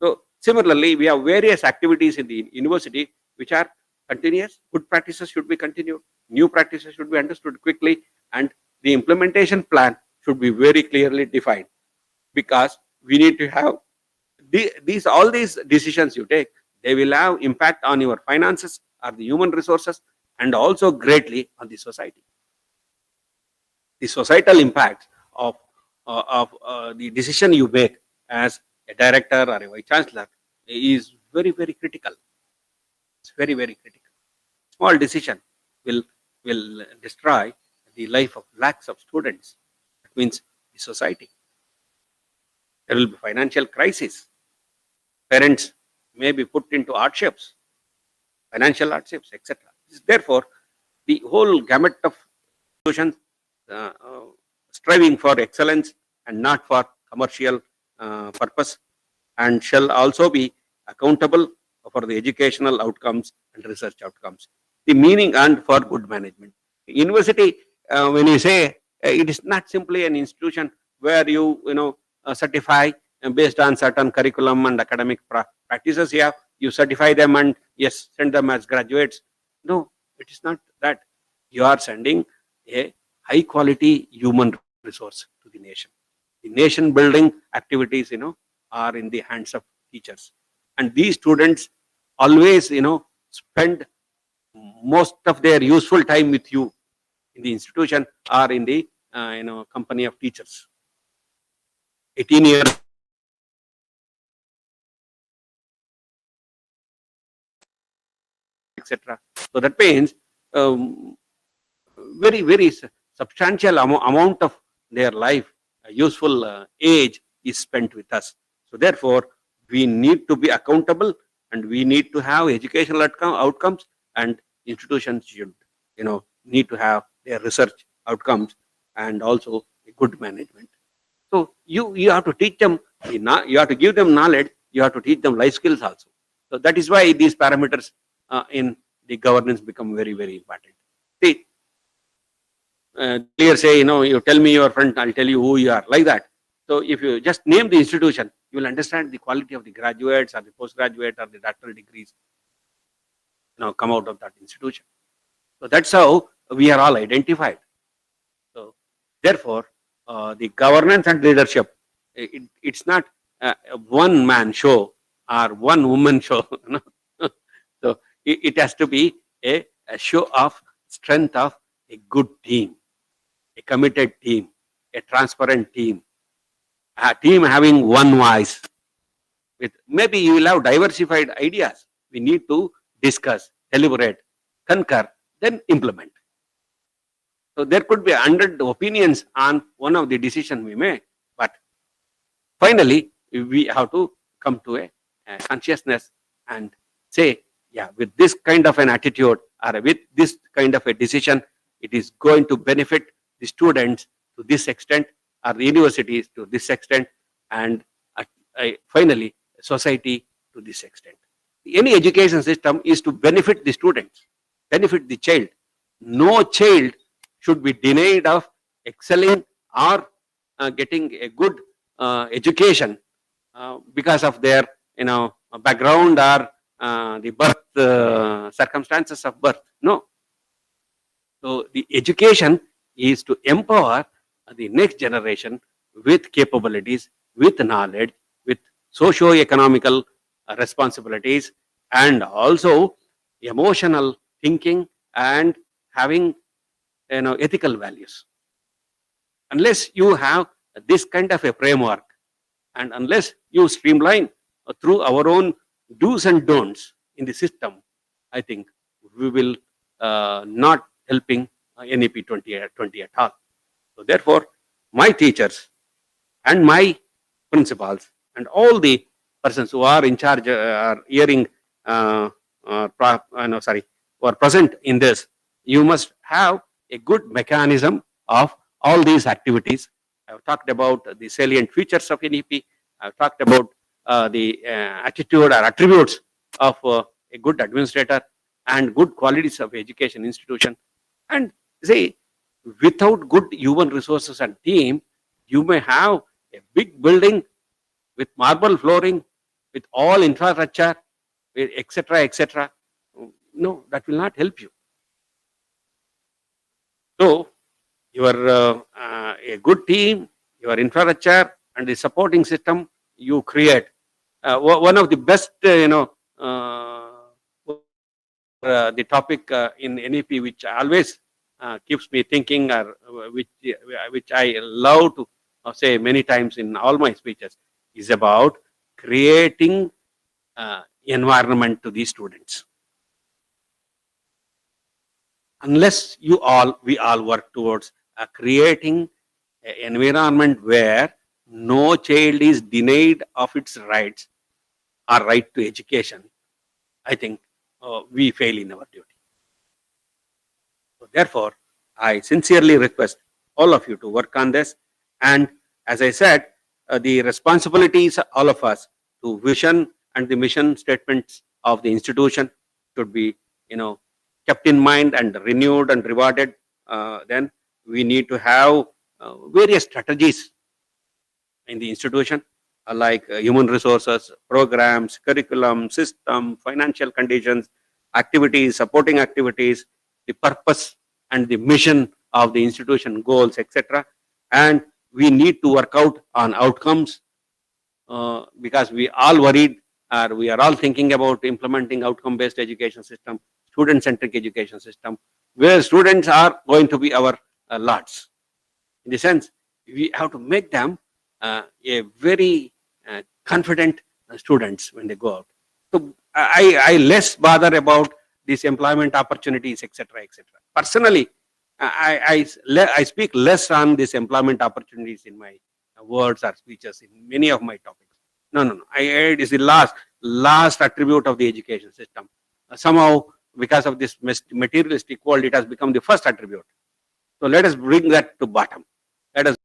A: So, similarly, we have various activities in the university which are continuous. Good practices should be continued. New practices should be understood quickly, and the implementation plan should be very clearly defined, because we need to have all these decisions you take, they will have impact on your finances or the human resources, and also greatly on the society. The societal impact of the decision you make as a director or a vice chancellor is very, very critical. It's very, very critical. Small decision will destroy the life of lakhs of students. That means the society. There will be financial crisis. Parents may be put into hardships, financial hardships, etc. Therefore, the whole gamut of institutions striving for excellence and not for commercial purpose, and shall also be accountable for the educational outcomes and research outcomes. The meaning and for good management. University, when you say, it is not simply an institution where you certify based on certain curriculum and academic practices here, you certify them and yes, send them as graduates. No, it is not that. You are sending a high quality human resource to the nation. The nation building activities, are in the hands of teachers. And these students always, spend most of their useful time with you in the institution or in the, company of teachers. 18 years. Etc. So that means very, very substantial amount of their life, useful age is spent with us. So therefore, we need to be accountable, and we need to have educational outcomes, and institutions should, need to have their research outcomes and also a good management. So you have to teach them, you have to give them knowledge, you have to teach them life skills also. So that is why these parameters in the governance become very, very important. See, clear say, you tell me your friend, I'll tell you who you are, like that. So if you just name the institution, you will understand the quality of the graduates or the postgraduate or the doctoral degrees, come out of that institution. So that's how we are all identified. So therefore, the governance and leadership, it's not a one man show or one woman show. So it has to be a show of strength of a good team, a committed team, a transparent team, a team having one voice. With maybe you will have diversified ideas. We need to discuss, deliberate, concur, then implement. So there could be 100 opinions on one of the decisions we make, but finally we have to come to a consciousness and say, yeah, with this kind of an attitude or with this kind of a decision, it is going to benefit the students to this extent, or the universities to this extent, and finally society to this extent. Any education system is to benefit the students, benefit the child. No child should be denied of excelling or getting a good education because of their background or the birth circumstances of birth. No. So the education is to empower the next generation with capabilities, with knowledge, with socio-economical responsibilities, and also emotional thinking and having ethical values. Unless you have this kind of a framework, and unless you streamline through our own do's and don'ts in the system, I think we will not helping NEP 2020 at all. So therefore, my teachers and my principals and all the persons who are in charge, are hearing, who are present in this, you must have a good mechanism of all these activities. I've talked about the salient features of NEP. I've talked about the attitude or attributes of a good administrator and good qualities of education institution. And say, without good human resources and team, you may have a big building with marble flooring, with all infrastructure, etc., etc. No, that will not help you. So, your a good team, your infrastructure, and the supporting system you create. One of the best, the topic in NEP, which always keeps me thinking, or which I love to say many times in all my speeches, is about creating environment to these students. Unless we all work towards creating an environment where no child is denied of its rights or right to education, I think we fail in our duty. So therefore, I sincerely request all of you to work on this. And as I said, the responsibilities all of us to vision and the mission statements of the institution should be, kept in mind and renewed and rewarded. Then we need to have various strategies in the institution, like human resources, programs, curriculum, system, financial conditions, activities, supporting activities, the purpose and the mission of the institution goals, etc. And we need to work out on outcomes, because we all worried, or we are all thinking about implementing outcome-based education system, student-centric education system, where students are going to be our lords. In the sense, we have to make them a very confident students when they go out. So I less bother about these employment opportunities, etc., etc. Personally, I speak less on these employment opportunities in my words or speeches in many of my topics. No. It is the last attribute of the education system. Somehow, because of this materialistic world, it has become the first attribute. So let us bring that to bottom. Let us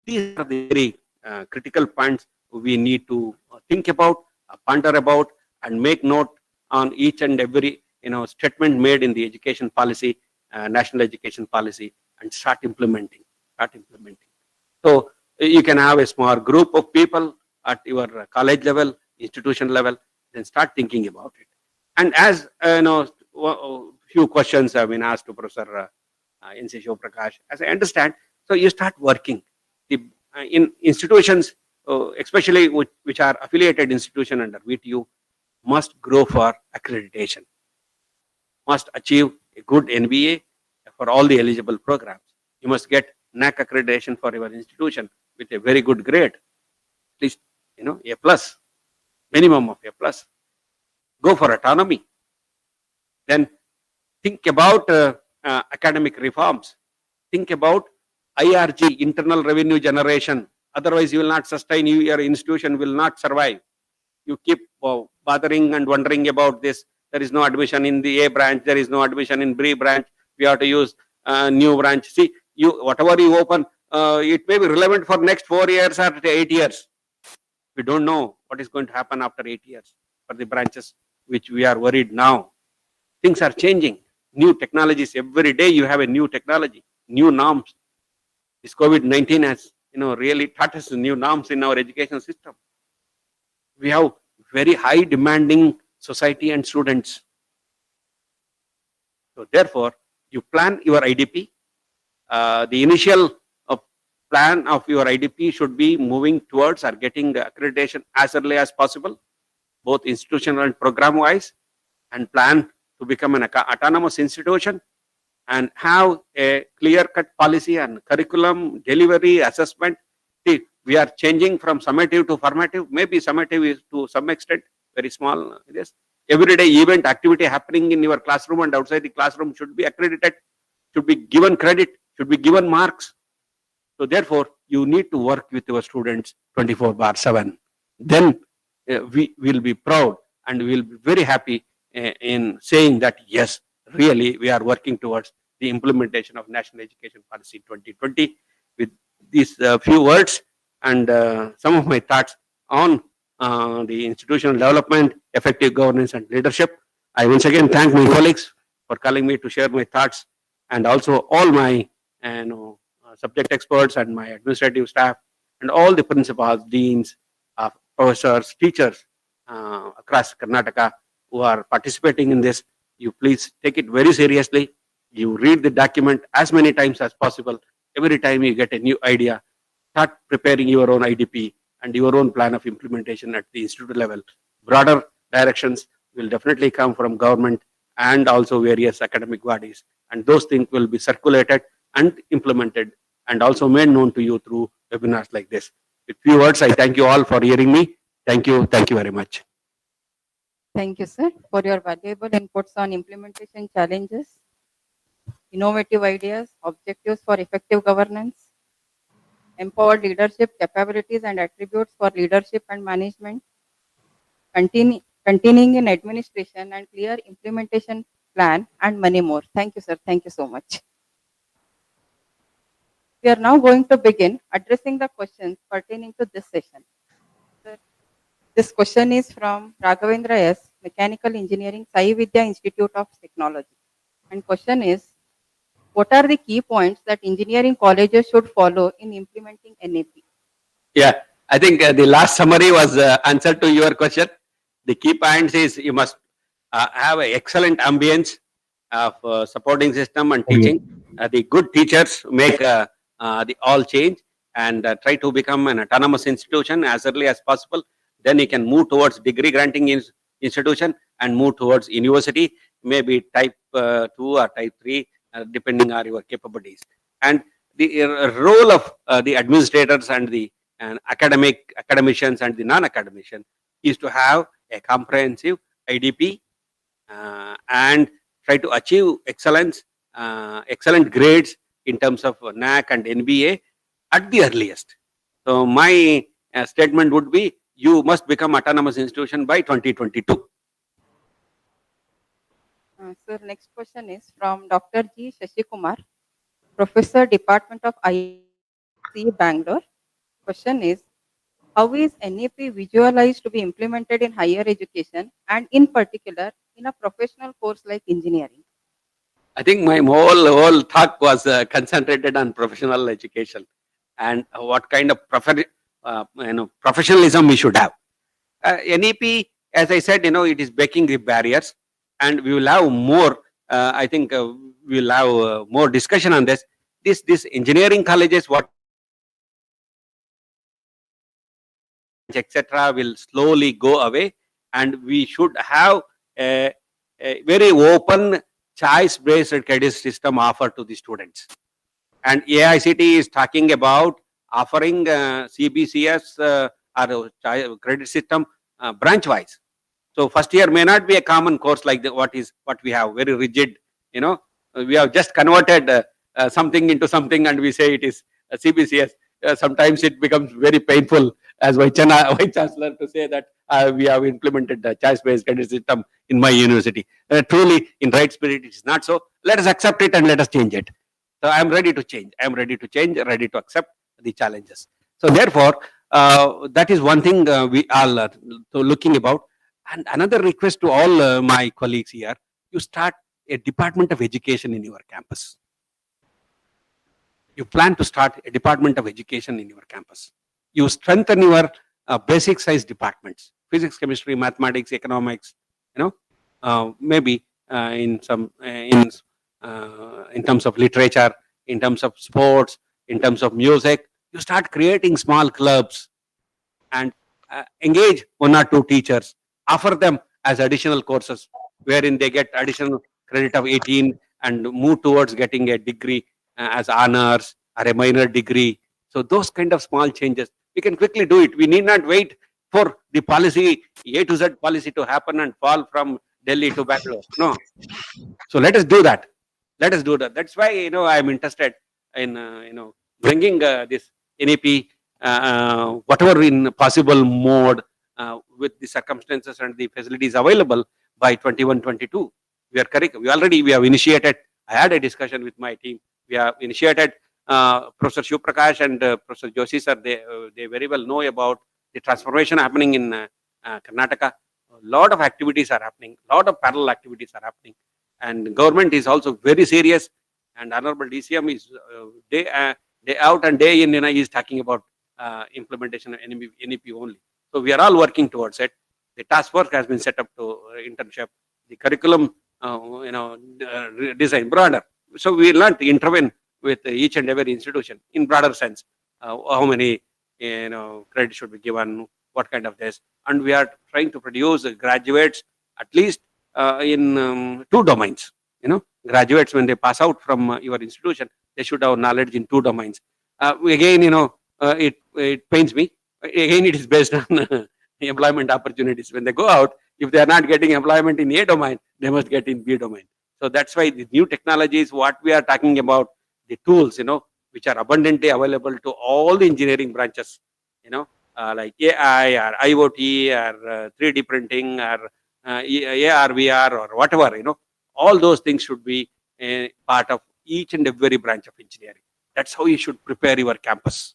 A: these are the very critical points we need to think about, ponder about, and make note on each and every statement made in the education policy, national education policy, and start implementing. So you can have a small group of people at your college level, institution level, then start thinking about it. And as few questions have been asked to Professor N.C. Shivprakash, as I understand, so you start working. In institutions, especially which are affiliated institution under VTU, must grow for accreditation, must achieve a good NBA for all the eligible programs. You must get NAC accreditation for your institution with a very good grade, at least A plus, minimum of A plus. Go for autonomy. Then think about academic reforms. Think about IRG, internal revenue generation. Otherwise, you will not sustain, your institution will not survive. You keep bothering and wondering about this. There is no admission in the A branch. There is no admission in B branch. We have to use new branch. See, whatever you open, it may be relevant for next 4 years or 8 years. We don't know what is going to happen after 8 years for the branches which we are worried now. Things are changing. New technologies. Every day you have a new technology, new norms. This COVID-19 has really taught us new norms in our education system. We have very high demanding society and students. So therefore, you plan your IDP. The initial plan of your IDP should be moving towards or getting the accreditation as early as possible, both institutional and program wise, and plan to become an autonomous institution and have a clear cut policy and curriculum, delivery, assessment. See, we are changing from summative to formative. Maybe summative is to some extent very small. Yes. Everyday event activity happening in your classroom and outside the classroom should be accredited, should be given credit, should be given marks. So therefore, you need to work with your students 24/7. Then we will be proud and we will be very happy in saying that, yes, really, we are working towards the implementation of National Education Policy 2020 with these few words and some of my thoughts on the institutional development, effective governance and leadership. I once again thank my colleagues for calling me to share my thoughts and also all my subject experts and my administrative staff and all the principals, deans, professors, teachers across Karnataka who are participating in this. You please take it very seriously. You read the document as many times as possible. Every time you get a new idea, start preparing your own IDP and your own plan of implementation at the institute level. Broader directions will definitely come from government and also various academic bodies. And those things will be circulated and implemented and also made known to you through webinars like this. With few words, I thank you all for hearing me. Thank you. Thank you very much.
D: Thank you, sir, for your valuable inputs on implementation challenges, innovative ideas, objectives for effective governance, empowered leadership capabilities and attributes for leadership and management, continuing in administration and clear implementation plan, and many more. Thank you, sir. Thank you so much. We are now going to begin addressing the questions pertaining to this session. Sir, this question is from Raghavendra S., Mechanical Engineering, Sai Vidya Institute of Technology. And question is, what are the key points that engineering colleges should follow in implementing NAP?
A: Yeah, I think the last summary was answer to your question. The key points is you must have an excellent ambience of supporting system and teaching. The good teachers make the all change and try to become an autonomous institution as early as possible. Then you can move towards degree granting institution and move towards university, maybe type 2 or type 3, depending on your capabilities. And the role of the administrators and the academicians and the non-academician is to have a comprehensive IDP and try to achieve excellence, excellent grades in terms of NAC and NBA at the earliest. So my statement would be, you must become autonomous institution by 2022.
D: Sir, next question is from Dr. G. Shashikumar, Professor, Department of IC, Bangalore. Question is, how is NAP visualized to be implemented in higher education and in particular in a professional course like engineering?
A: I think my whole talk was concentrated on professional education and what kind of professionalism we should have. NEP, as I said, it is breaking the barriers, and we will have more. I think we will have more discussion on this. This engineering colleges, what etc., will slowly go away, and we should have a very open choice-based credit system offered to the students. And AICT is talking about offering CBCS or credit system branch-wise. So first year may not be a common course like what we have, very rigid. We have just converted something into something, and we say it is a CBCS. Sometimes it becomes very painful as Vice Chancellor to say that we have implemented the choice-based credit system in my university. Truly, in right spirit, it is not so. Let us accept it and let us change it. So I am ready to change. I am ready to change, ready to accept the challenges. So therefore, that is one thing we are looking about. And another request to all my colleagues here, you start a Department of Education in your campus. You plan to start a Department of Education in your campus. You strengthen your basic size departments, physics, chemistry, mathematics, economics, maybe in terms of literature, in terms of sports, in terms of music. You start creating small clubs and engage one or two teachers, offer them as additional courses wherein they get additional credit of 18 and move towards getting a degree as honors or a minor degree. So those kind of small changes, we can quickly do it. We need not wait for the policy, A to Z policy to happen and fall from Delhi to Bangalore. No. So let us do that. Let us do that. That's why, I'm interested in, bringing this NEP, whatever in possible mode, with the circumstances and the facilities available by 21-22. We are correct. We have initiated. I had a discussion with my team. We have initiated. Professor Shiv Prakash and Professor Joshi sir, they very well know about the transformation happening in Karnataka. A lot of activities are happening. A lot of parallel activities are happening. And government is also very serious. And Honorable DCM is day out and day in, is talking about implementation of NEP only. So we are all working towards it. The task force has been set up to internship. The curriculum, design broader. So we learn to intervene with each and every institution in broader sense. How many, credit should be given, what kind of this, and we are trying to produce graduates at least in 2 domains. Graduates, when they pass out from your institution, they should have knowledge in 2 domains. Again, it pains me. Again, it is based on employment opportunities. When they go out, if they are not getting employment in A domain, they must get in B domain. So that's why the new technologies, what we are talking about, the tools, which are abundantly available to all the engineering branches, like AI or IoT or 3D printing or AR, VR or whatever, all those things should be a part of each and every branch of engineering. That's how you should prepare your campus.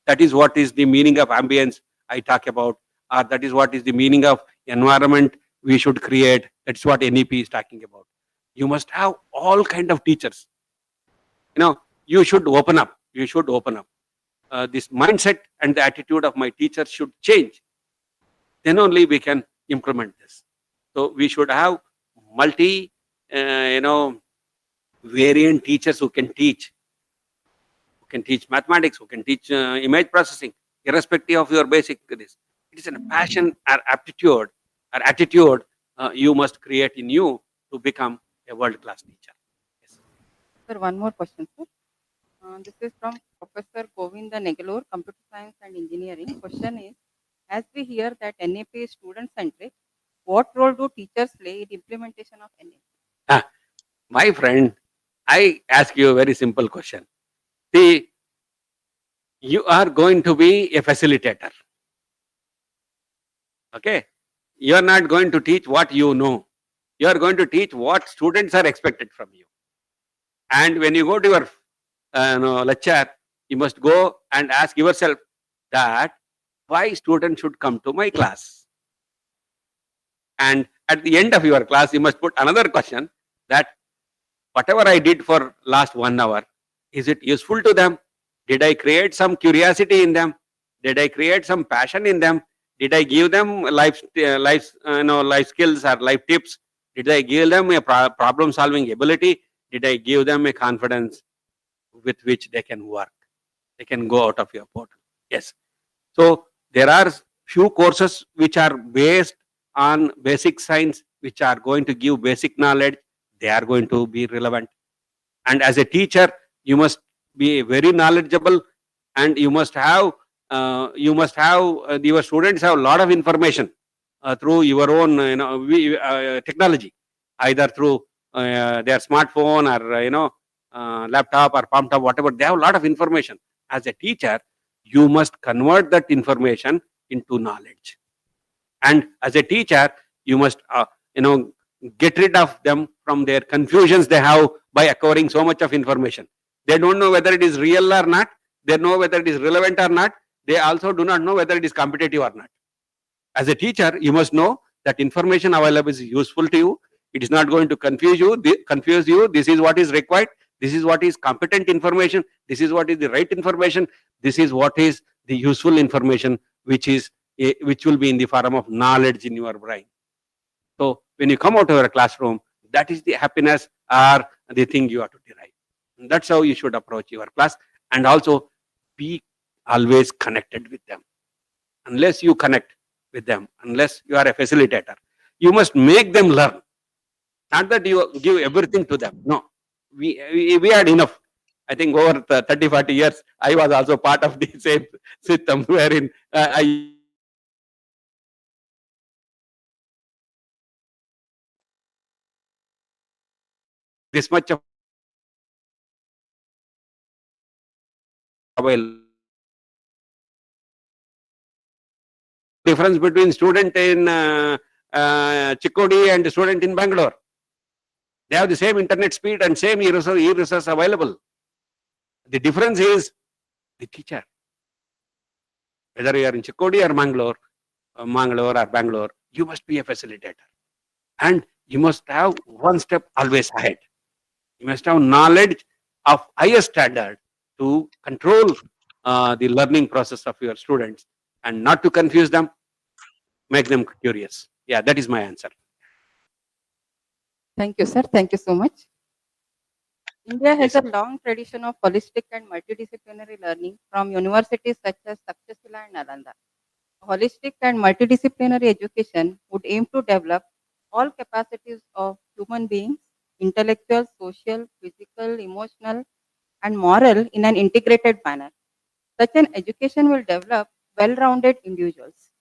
A: That is what is the meaning of ambience I talk about, or that is what is the meaning of environment we should create. That's what NEP is talking about. You must have all kind of teachers. You should open up. You should open up. This mindset and the attitude of my teachers should change. Then only we can implement this. So we should have variant teachers who can teach mathematics, who can teach image processing, irrespective of your basic this. It is a passion or aptitude or attitude you must create in you to become a world-class teacher. Yes.
D: Sir, one more question, sir. This is from Professor Govinda Negalur, Computer Science and Engineering. Question is, as we hear that NEP is student-centric, what role do teachers play in implementation of NEP?
A: My friend, I ask you a very simple question. See, you are going to be a facilitator. Okay? You are not going to teach what you know. You are going to teach what students are expected from you. And when you go to your lecture, you must go and ask yourself that why students should come to my class. And at the end of your class, you must put another question that whatever I did for last 1 hour, is it useful to them? Did I create some curiosity in them? Did I create some passion in them? Did I give them life skills or life tips? Did I give them a problem solving ability? Did I give them a confidence with which they can work? They can go out of your portal. Yes. So there are few courses which are based on basic science, which are going to give basic knowledge. They are going to be relevant. And as a teacher, you must be very knowledgeable, and you must have your students have a lot of information through your own technology, either through their smartphone or laptop or palm top, whatever. They have a lot of information. As a teacher, you must convert that information into knowledge. And as a teacher, you must get rid of them from their confusions they have by acquiring so much of information. They don't know whether it is real or not. They know whether it is relevant or not. They also do not know whether it is competitive or not. As a teacher, you must know that information available is useful to you. It is not going to confuse you. This is what is required. This is what is competent information. This is what is the right information. This is what is the useful information, which will be in the form of knowledge in your brain. So when you come out of your classroom, that is the happiness or the thing you have to derive. And that's how you should approach your class. And also be always connected with them. Unless you connect with them, unless you are a facilitator, you must make them learn. Not that you give everything to them. No, we had enough. I think over 30, 40 years, I was also part of the same system wherein I this much of available. Difference between student in Chikkodi and student in Bangalore. They have the same internet speed and same e-resource available. The difference is the teacher. Whether you are in Chikkodi or Mangalore or Bangalore, you must be a facilitator. And you must have one step always ahead. You must have knowledge of higher standard to control the learning process of your students and not to confuse them, make them curious. Yeah, that is my answer.
D: Thank you, sir. Thank you so much. India has a long tradition of holistic and multidisciplinary learning from universities such as Takshashila and Nalanda. Holistic and multidisciplinary education would aim to develop all capacities of human beings, intellectual, social, physical, emotional, and moral in an integrated manner. Such an education will develop well-rounded individuals.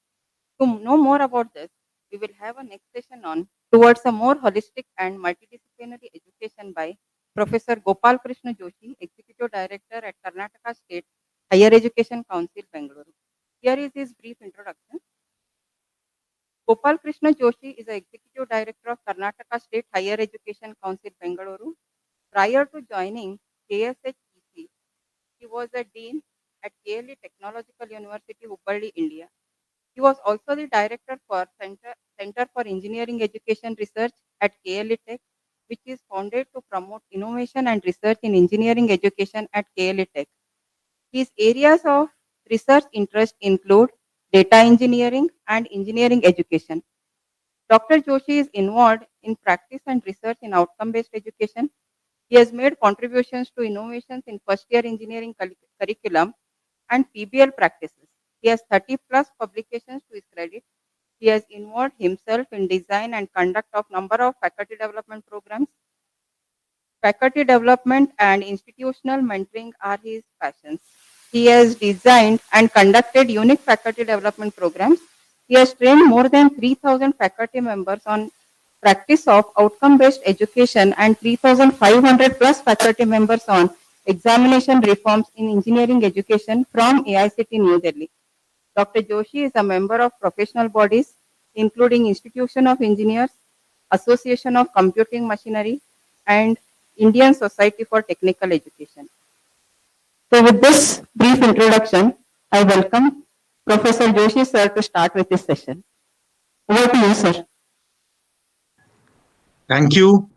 D: To know more about this, we will have a next session on towards a more holistic and multidisciplinary education by Professor Gopal Krishna Joshi, Executive Director at Karnataka State Higher Education Council, Bengaluru. Here is his brief introduction. Gopal Krishna Joshi is the Executive Director of Karnataka State Higher Education Council, Bengaluru. Prior to joining KSHEC, he was a Dean at KLE Technological University, Hubballi, India. He was also the Director for Center for Engineering Education Research at KLE Tech, which is founded to promote innovation and research in engineering education at KLE Tech. His areas of research interest include data engineering and engineering education. Dr. Joshi is involved in practice and research in outcome-based education. He has made contributions to innovations in first-year engineering curriculum and PBL practices. He has 30 plus publications to his credit. He has involved himself in design and conduct of number of faculty development programs. Faculty development and institutional mentoring are his passions. He has designed and conducted unique faculty development programs. He has trained more than 3,000 faculty members on practice of outcome-based education and 3,500 plus faculty members on examination reforms in engineering education from AICT New Delhi. Dr. Joshi is a member of professional bodies, including Institution of Engineers, Association of Computing Machinery, and Indian Society for Technical Education. So with this brief introduction, I welcome Professor Joshi, sir, to start with this session. Over to you, sir.
E: Thank you.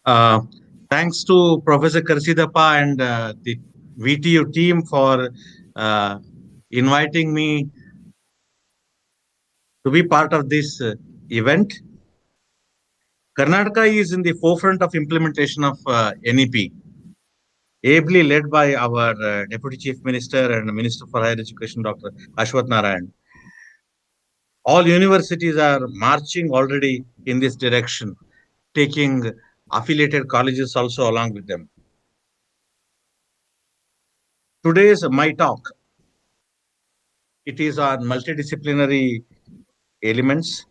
E: Thanks to Professor Karisidappa and the VTU team for inviting me to be part of this event. Karnataka is in the forefront of implementation of NEP, ably led by our Deputy Chief Minister and Minister for Higher Education, Dr. Ashwath Narayan. All universities are marching already in this direction, taking affiliated colleges also along with them. Today's my talk, it is on multidisciplinary elements,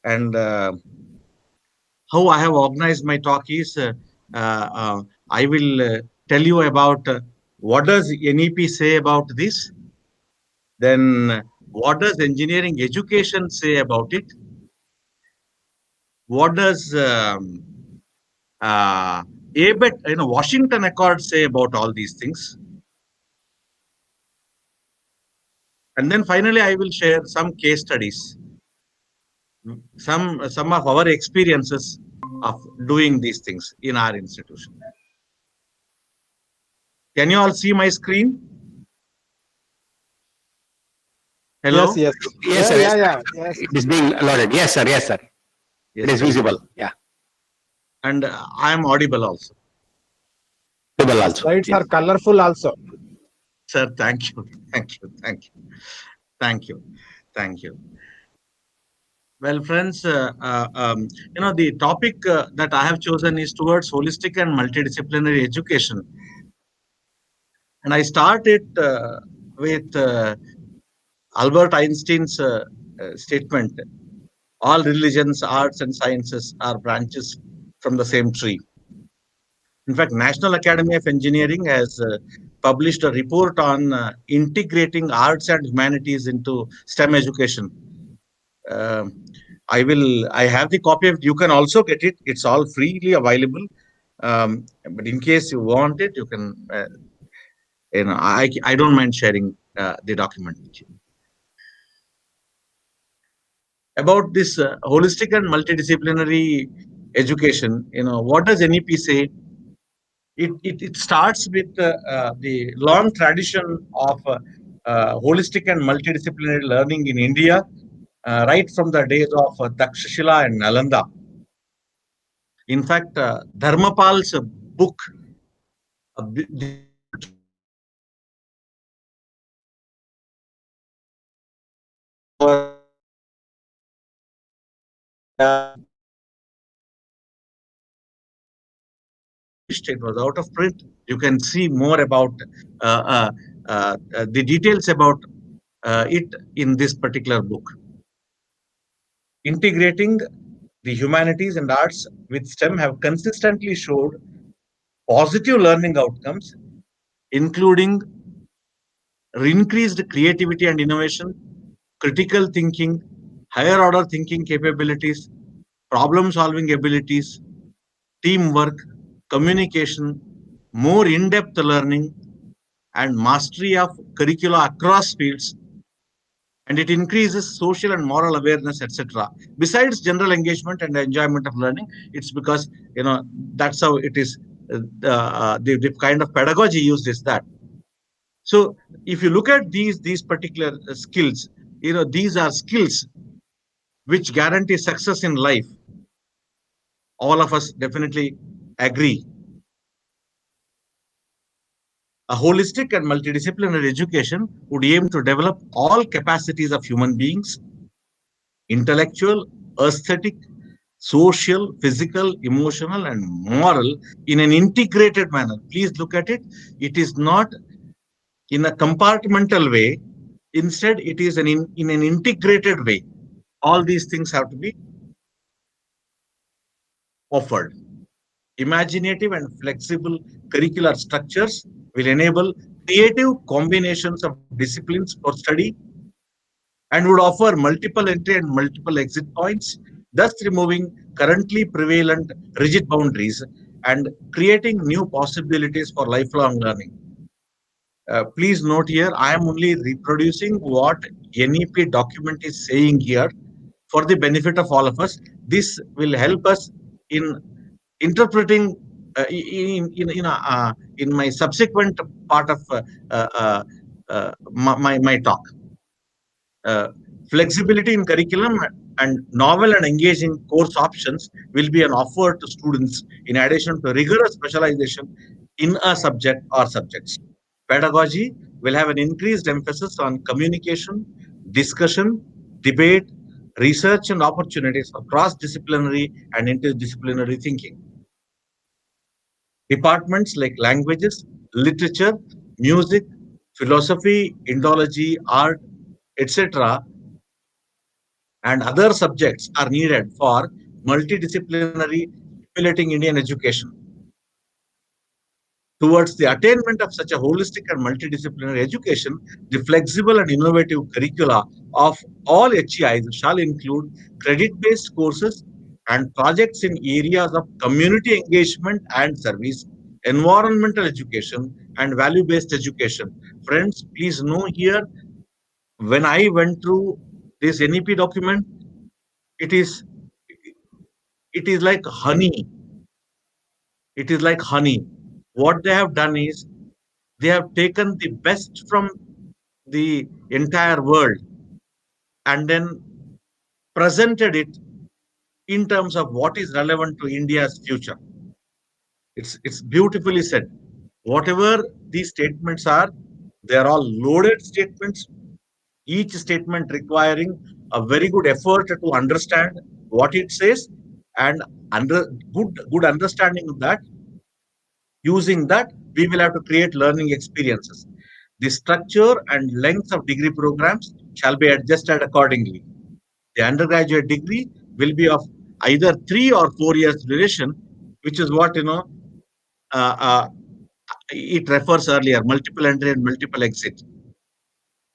E: and how I have organized my talk is I will tell you about what does NEP say about this, then what does engineering education say about it, what does ABET, Washington Accord say about all these things. And then finally, I will share some case studies, some of our experiences of doing these things in our institution. Can you all see my screen? Hello?
B: Yes.
A: Yes, sir.
B: Yes.
A: It is being loaded. Yes, sir. Yes, sir. It is visible. Yeah.
E: And I am audible also.
A: Visible also.
B: Slides
A: Yeah.
B: are colorful also.
E: Sir, thank you. Thank you. Thank you. Thank you. Thank you. Well, friends, the topic that I have chosen is towards holistic and multidisciplinary education. And I start it with Albert Einstein's statement: all religions, arts, and sciences are branches from the same tree. In fact, National Academy of Engineering has published a report on integrating arts and humanities into STEM education. Um I have the copy of it. You can also get it. It's all freely available. But in case you want it, you can, I don't mind sharing the document with you. About this holistic and multidisciplinary education, what does NEP say? It starts with the long tradition of holistic and multidisciplinary learning in India, right from the days of Takshashila and Nalanda. In fact, Dharmapal's book, the it was out of print. You can see more about uh, the details about it in this particular book. Integrating the humanities and arts with STEM have consistently showed positive learning outcomes, including increased creativity and innovation, critical thinking, higher order thinking capabilities, problem solving abilities, teamwork, communication, more in depth learning, and mastery of curricula across fields, and it increases social and moral awareness, etc. Besides general engagement and enjoyment of learning, it's because that's how it is. The kind of pedagogy used is that. So if you look at these particular skills, these are skills which guarantee success in life. All of us definitely agree. A holistic and multidisciplinary education would aim to develop all capacities of human beings: intellectual, aesthetic, social, physical, emotional, and moral, in an integrated manner. Please look at it. It is not in a compartmental way. Instead, it is in an integrated way. All these things have to be offered. Imaginative and flexible curricular structures will enable creative combinations of disciplines for study and would offer multiple entry and multiple exit points, thus removing currently prevalent rigid boundaries and creating new possibilities for lifelong learning. Please note here, I am only reproducing what NEP document is saying here for the benefit of all of us. This will help us in interpreting in my subsequent part of my talk. Flexibility in curriculum and novel and engaging course options will be an offer to students in addition to rigorous specialization in a subject or subjects. Pedagogy will have an increased emphasis on communication, discussion, debate, research, and opportunities for cross-disciplinary and interdisciplinary thinking. Departments like languages, literature, music, philosophy, Indology, art, etc., and other subjects are needed for multidisciplinary stimulating Indian education. Towards the attainment of such a holistic and multidisciplinary education, the flexible and innovative curricula of all HEIs shall include credit-based courses and projects in areas of community engagement and service, environmental education, and value-based education. Friends, please know here, when I went through this NEP document, it is like honey. It is like honey. What they have done is they have taken the best from the entire world and then presented it in terms of what is relevant to India's future. It's beautifully said. Whatever these statements are, They are all loaded statements, each statement requiring a very good effort to understand what it says, and good understanding of that. Using that, we will have to create learning experiences. The structure and length of degree programs shall be adjusted accordingly. The undergraduate degree will be of either 3 or 4 years duration, which is what uh, uh, it refers earlier, multiple entry and multiple exit.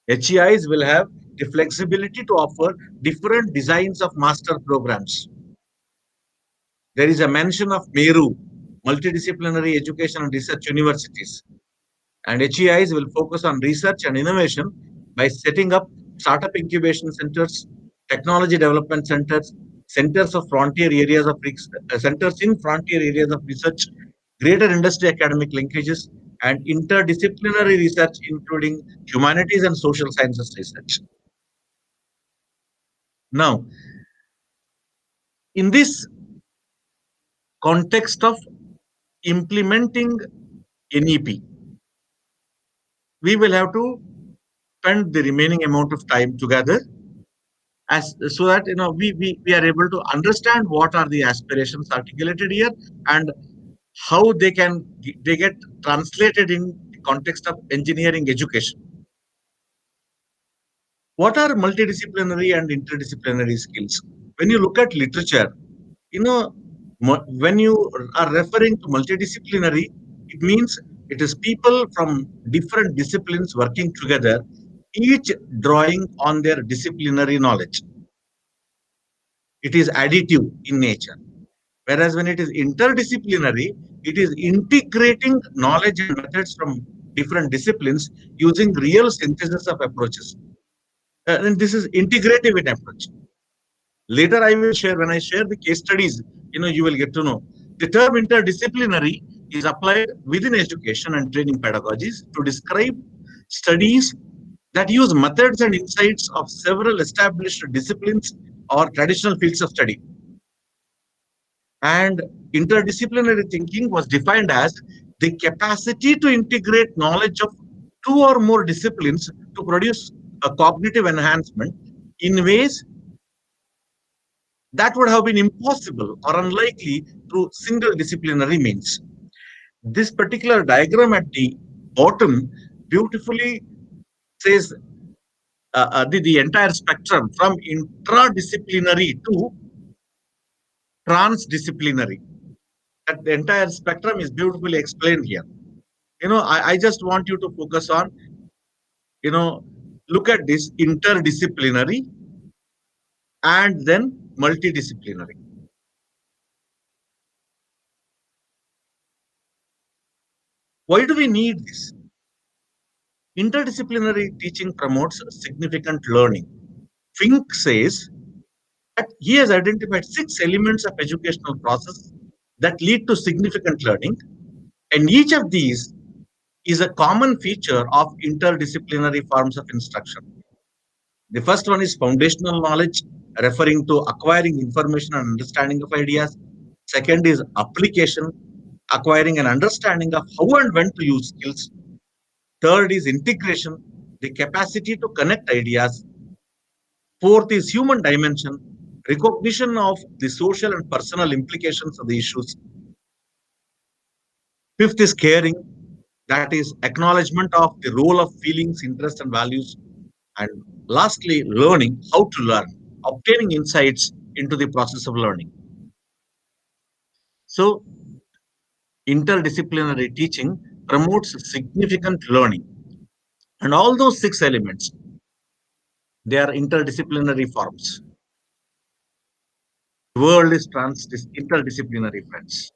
E: HEIs will have the flexibility to offer different designs of master programs. There is a mention of MERU, multidisciplinary education and research universities. And HEIs will focus on research and innovation by setting up startup incubation centers, technology development centers, centers in frontier areas of research, greater industry academic linkages, and interdisciplinary research, including humanities and social sciences research. Now, in this context of implementing NEP, we will have to spend the remaining amount of time together, as so that we are able to understand what are the aspirations articulated here and how they get translated in the context of engineering education. What are multidisciplinary and interdisciplinary skills? When you look at literature, when you are referring to multidisciplinary, it means it is people from different disciplines working together, each drawing on their disciplinary knowledge. It is additive in nature. Whereas when it is interdisciplinary, it is integrating knowledge and methods from different disciplines using real synthesis of approaches. And this is integrative in approach. Later, I will share, when I share the case studies, you will get to know. The term interdisciplinary is applied within education and training pedagogies to describe studies that use methods and insights of several established disciplines or traditional fields of study. And interdisciplinary thinking was defined as the capacity to integrate knowledge of 2 or more disciplines to produce a cognitive enhancement in ways that would have been impossible or unlikely through single disciplinary means. This particular diagram at the bottom beautifully says the entire spectrum from intradisciplinary to transdisciplinary. That the entire spectrum is beautifully explained here. I just want you to focus on, look at this interdisciplinary and then multidisciplinary. Why do we need this? Interdisciplinary teaching promotes significant learning. Fink says that he has identified 6 elements of educational process that lead to significant learning, and each of these is a common feature of interdisciplinary forms of instruction. The first one is foundational knowledge, referring to acquiring information and understanding of ideas. Second is application, acquiring an understanding of how and when to use skills. Third is integration, the capacity to connect ideas. Fourth is human dimension, recognition of the social and personal implications of the issues. Fifth is caring, that is acknowledgement of the role of feelings, interests, and values. And lastly, learning, how to learn, obtaining insights into the process of learning. So, interdisciplinary teaching promotes significant learning. And all those 6 elements, they are interdisciplinary forms. The world is interdisciplinary, friends.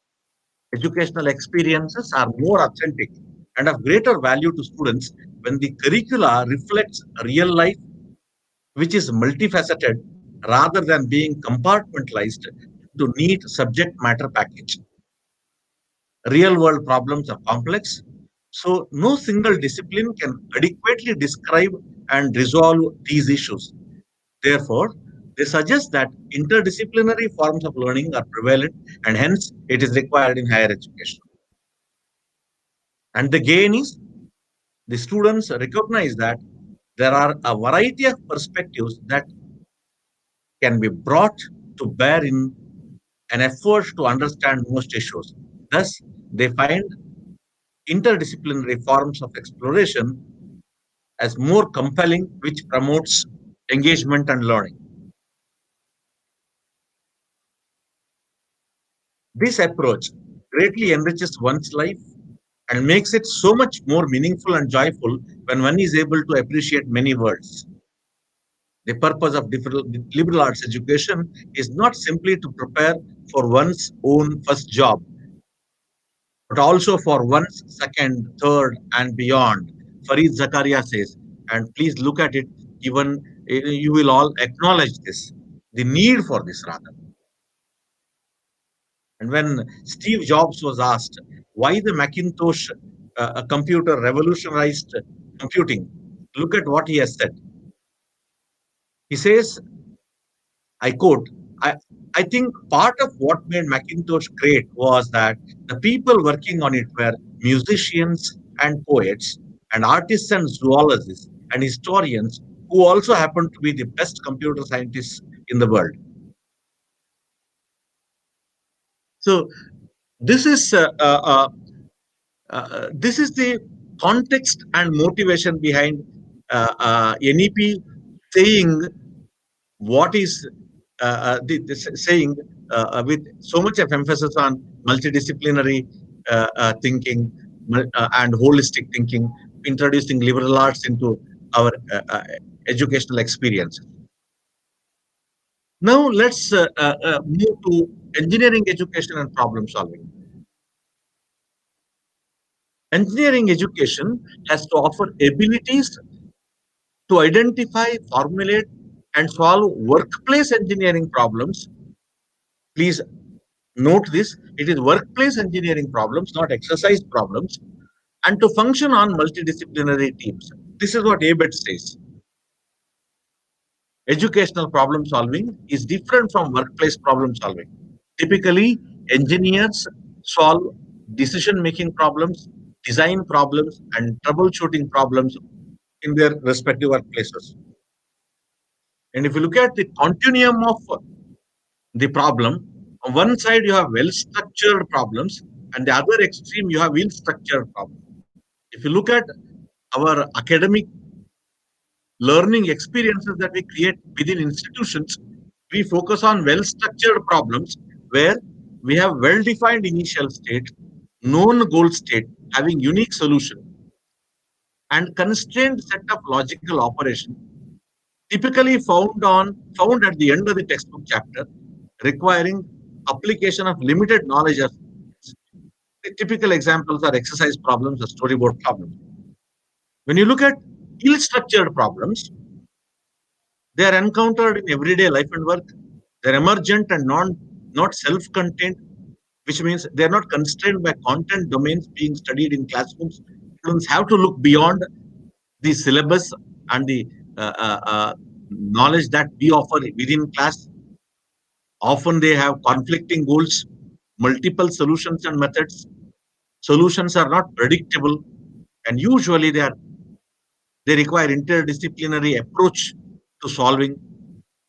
E: Educational experiences are more authentic and of greater value to students when the curricula reflects real life, which is multifaceted rather than being compartmentalized to neat subject matter package. Real world problems are complex, so no single discipline can adequately describe and resolve these issues. Therefore, they suggest that interdisciplinary forms of learning are prevalent and hence it is required in higher education. And the gain is The students recognize that there are a variety of perspectives that can be brought to bear in an effort to understand most issues. Thus, they find interdisciplinary forms of exploration as more compelling, which promotes engagement and learning. This approach greatly enriches one's life and makes it so much more meaningful and joyful when one is able to appreciate many words. The purpose of liberal arts education is not simply to prepare for one's own first job, but also for one's second, third, and beyond. Farid Zakaria says, and please look at it, even you will all acknowledge this, the need for this rather. And when Steve Jobs was asked why the Macintosh computer revolutionized computing, look at what he has said. He says, I quote, I think part of what made Macintosh great was that the people working on it were musicians and poets and artists and zoologists and historians who also happened to be the best computer scientists in the world. So this is this is the context and motivation behind NEP saying what is saying with so much of emphasis on multidisciplinary thinking and holistic thinking, introducing liberal arts into our educational experience. Now let's move to engineering education and problem solving. Engineering education has to offer abilities to identify, formulate, and solve workplace engineering problems. Please note this, it is workplace engineering problems, not exercise problems, and to function on multidisciplinary teams. This is what ABET says. Educational problem solving is different from workplace problem solving. Typically, engineers solve decision-making problems, design problems, and troubleshooting problems in their respective workplaces. And if you look at the continuum of the problem, on one side you have well-structured problems, and the other extreme you have ill-structured problems. If you look at our academic learning experiences that we create within institutions, we focus on well-structured problems where we have well-defined initial state, known goal state, having unique solution, and constrained set of logical operation, typically found at the end of the textbook chapter, requiring application of limited knowledge of the typical examples are exercise problems or storyboard problems. When you look at ill-structured problems, they are encountered in everyday life and work. They're emergent and not self-contained, which means they're not constrained by content domains being studied in classrooms. Students have to look beyond the syllabus and the knowledge that we offer within class. Often they have conflicting goals, multiple solutions and methods. Solutions are not predictable, and usually they require interdisciplinary approach to solving.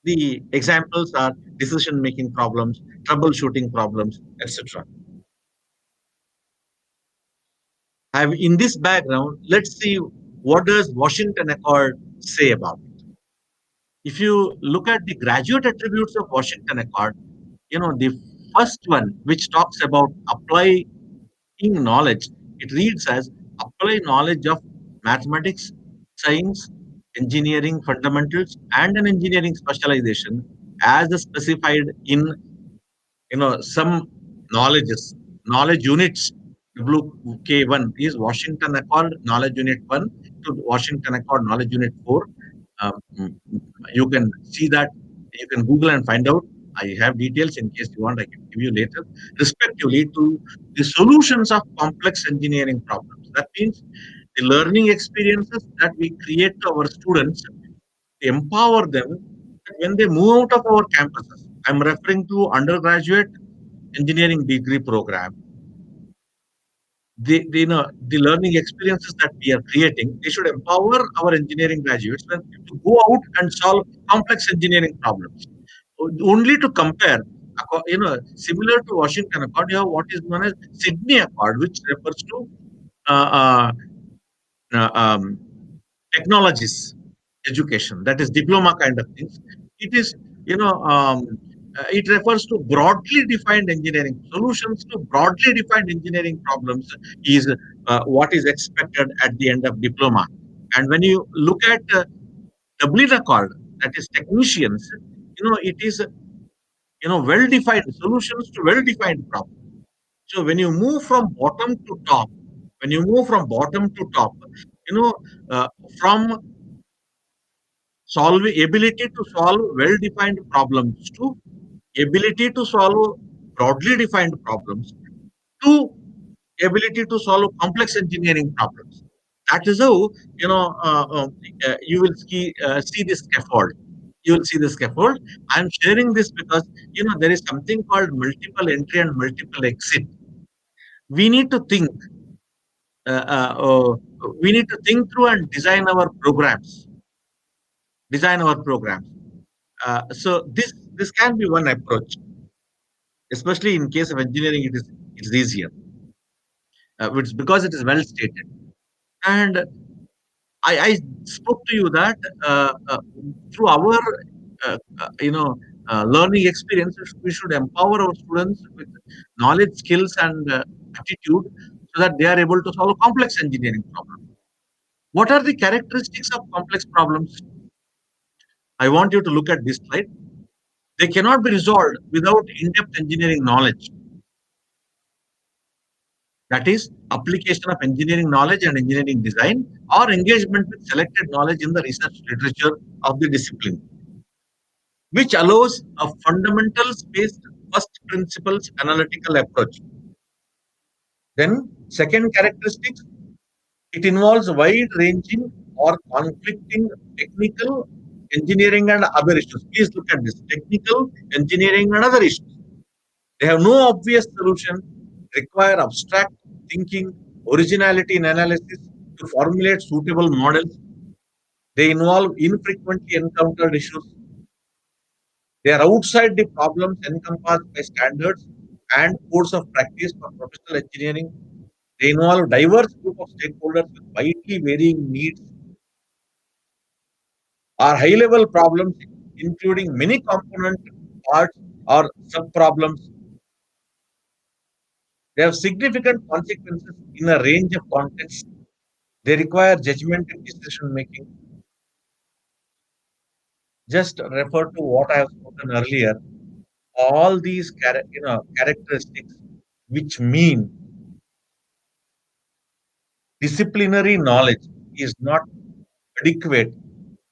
E: The examples are decision-making problems, troubleshooting problems, etc. In this background, let's see what does Washington Accord say about it. If you look at the graduate attributes of Washington Accord, the first one, which talks about applying knowledge, it reads as apply knowledge of mathematics, science, engineering fundamentals, and an engineering specialization as specified in some knowledge units. WK1 is Washington Accord Knowledge Unit 1 to Washington Accord Knowledge Unit 4. You can see that, you can Google and find out. I have details in case you want, I can give you later, respectively to the solutions of complex engineering problems. That means the learning experiences that we create to our students, empower them when they move out of our campuses. I'm referring to undergraduate engineering degree program. the learning experiences that we are creating, they should empower our engineering graduates to go out and solve complex engineering problems. Only to compare, similar to Washington Accord, you have what is known as Sydney Accord, which refers to uh, uh, uh, um, technologies education, that is diploma kind of things. It is, you know, it refers to broadly defined engineering solutions to broadly defined engineering problems is what is expected at the end of diploma. And when you look at Dublin Accord, that is technicians, it is, well-defined solutions to well-defined problems. So when you move from bottom to top, when you move from bottom to top, you know, uh, from solving ability to solve well-defined problems to ability to solve broadly defined problems to ability to solve complex engineering problems. That is how you will see this scaffold. You will see the scaffold. I am sharing this because there is something called multiple entry and multiple exit. We need to think. Uh, uh, uh, we need to think through and design our programs. Design our programs. So this can be one approach, especially in case of engineering. It is easier, it's because it is well stated. And I spoke to you that through our learning experience, we should empower our students with knowledge, skills, and attitude so that they are able to solve complex engineering problems. What are the characteristics of complex problems? I want you to look at this slide. They cannot be resolved without in-depth engineering knowledge. That is, application of engineering knowledge and engineering design or engagement with selected knowledge in the research literature of the discipline, which allows a fundamentals-based first principles analytical approach. Then, second characteristics, it involves wide-ranging or conflicting technical, engineering, and other issues. Please look at this: technical, engineering, and other issues. They have no obvious solution, require abstract thinking, originality in analysis to formulate suitable models. They involve infrequently encountered issues. They are outside the problems encompassed by standards and codes of practice for professional engineering. They involve diverse group of stakeholders with widely varying needs, are high-level problems including many component parts or sub-problems. They have significant consequences in a range of contexts. They require judgment and decision making. Just refer to what I have spoken earlier. All these characteristics, which mean disciplinary knowledge is not adequate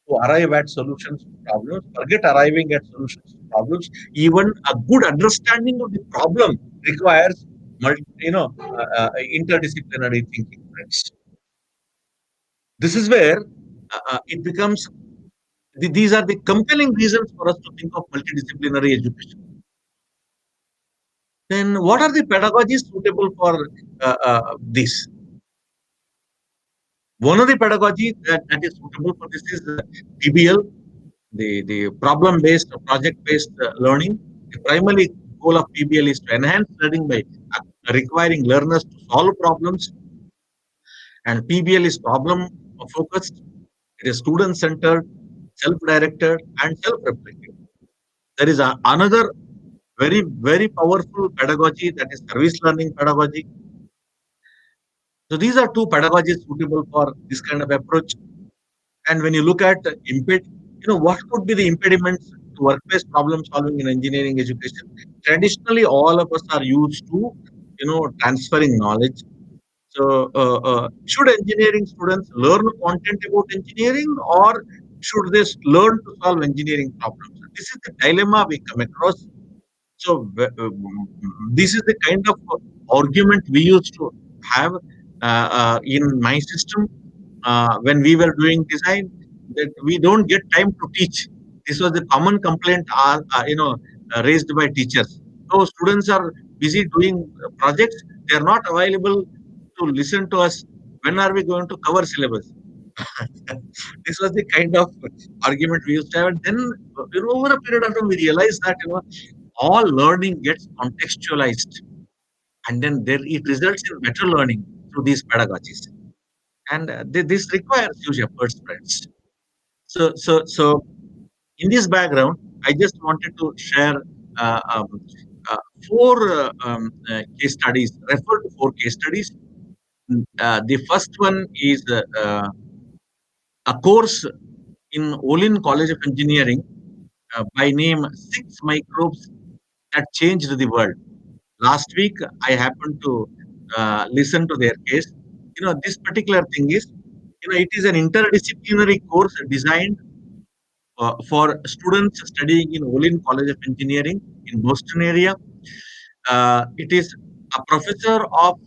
E: to arrive at solutions to problems. Forget arriving at solutions to problems. Even a good understanding of the problem requires interdisciplinary thinking, friends. This is where it becomes. These are the compelling reasons for us to think of multidisciplinary education. Then, what are the pedagogies suitable for this? One of the pedagogy that is suitable for this is PBL, the problem-based, project-based learning. The primary goal of PBL is to enhance learning by requiring learners to solve problems. And PBL is problem-focused. It is student-centered, self-directed, and self-reflective. There is another very, very powerful pedagogy, that is service learning pedagogy. So these are two pedagogies suitable for this kind of approach. And when you look at what could be the impediments to workplace problem solving in engineering education? Traditionally, all of us are used to, transferring knowledge. So, should engineering students learn content about engineering, or should they learn to solve engineering problems? This is the dilemma we come across. So, this is the kind of argument we used to have in my system when we were doing design, that we don't get time to teach. This was the common complaint raised by teachers. So students are busy doing projects. They are not available to listen to us. When are we going to cover syllabus? This was the kind of argument we used to have. And then, over a period of time, we realized that, all learning gets contextualized. And then it results in better learning through these pedagogies. And this requires huge efforts, friends. So, in this background, I just wanted to share uh, um, four case studies, refer to four case studies. The first one is a course in Olin College of Engineering by name Six Microbes That Changed the World. Last week, I happened to listen to their case. This particular thing is, it is an interdisciplinary course designed for students studying in Olin College of Engineering in Boston area. It is a professor of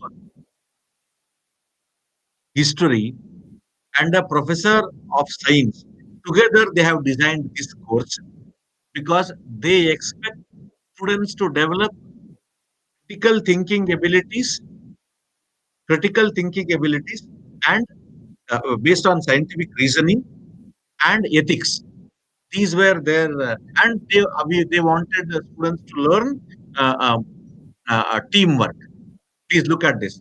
E: history and a professor of science. Together, they have designed this course because they expect students to develop critical thinking abilities, critical thinking abilities, and based on scientific reasoning and ethics. These were their, and they wanted the students to learn uh, um, teamwork. Please look at this: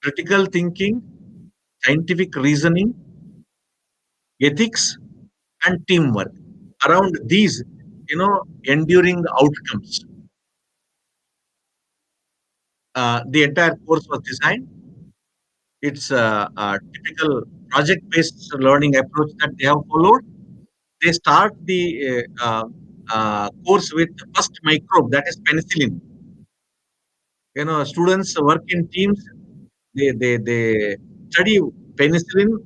E: critical thinking, scientific reasoning, ethics, and teamwork. Around these, enduring outcomes. The entire course was designed. It's a typical project-based learning approach that they have followed. They start the course with first microbe, that is penicillin. Students work in teams. They study penicillin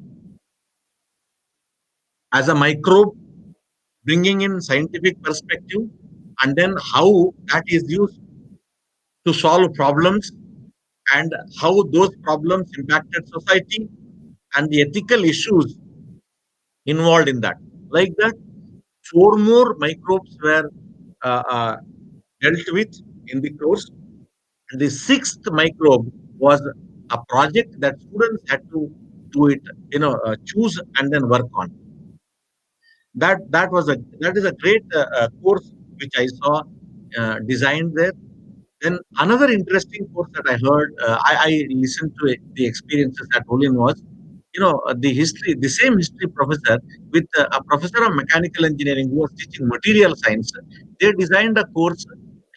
E: as a microbe, bringing in scientific perspective, and then how that is used to solve problems and how those problems impacted society and the ethical issues involved in that. Like that, four more microbes were dealt with in the course. And the sixth microbe was a project that students had to do it, choose and then work on. That is a great course which I saw designed there. Then another interesting course that I heard, I listened to the experiences at Olin was, the same history professor with a professor of mechanical engineering who was teaching material science. They designed a course,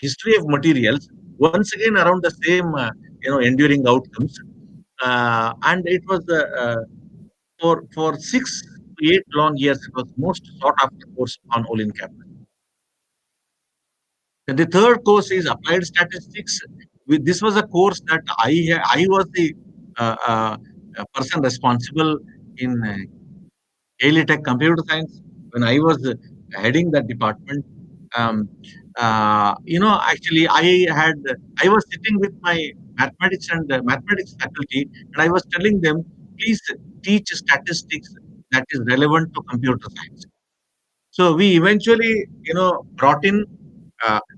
E: history of materials, once again around the same, enduring outcomes. And it was for 6 to 8 long years, it was most sought after course on Olin campus. Then the third course is applied statistics. This was a course that I was the person responsible in Daily Tech Computer Science when I was heading that department. Um, Actually, I was sitting with my mathematics and mathematics faculty, and I was telling them, please teach statistics that is relevant to computer science. So we eventually, brought in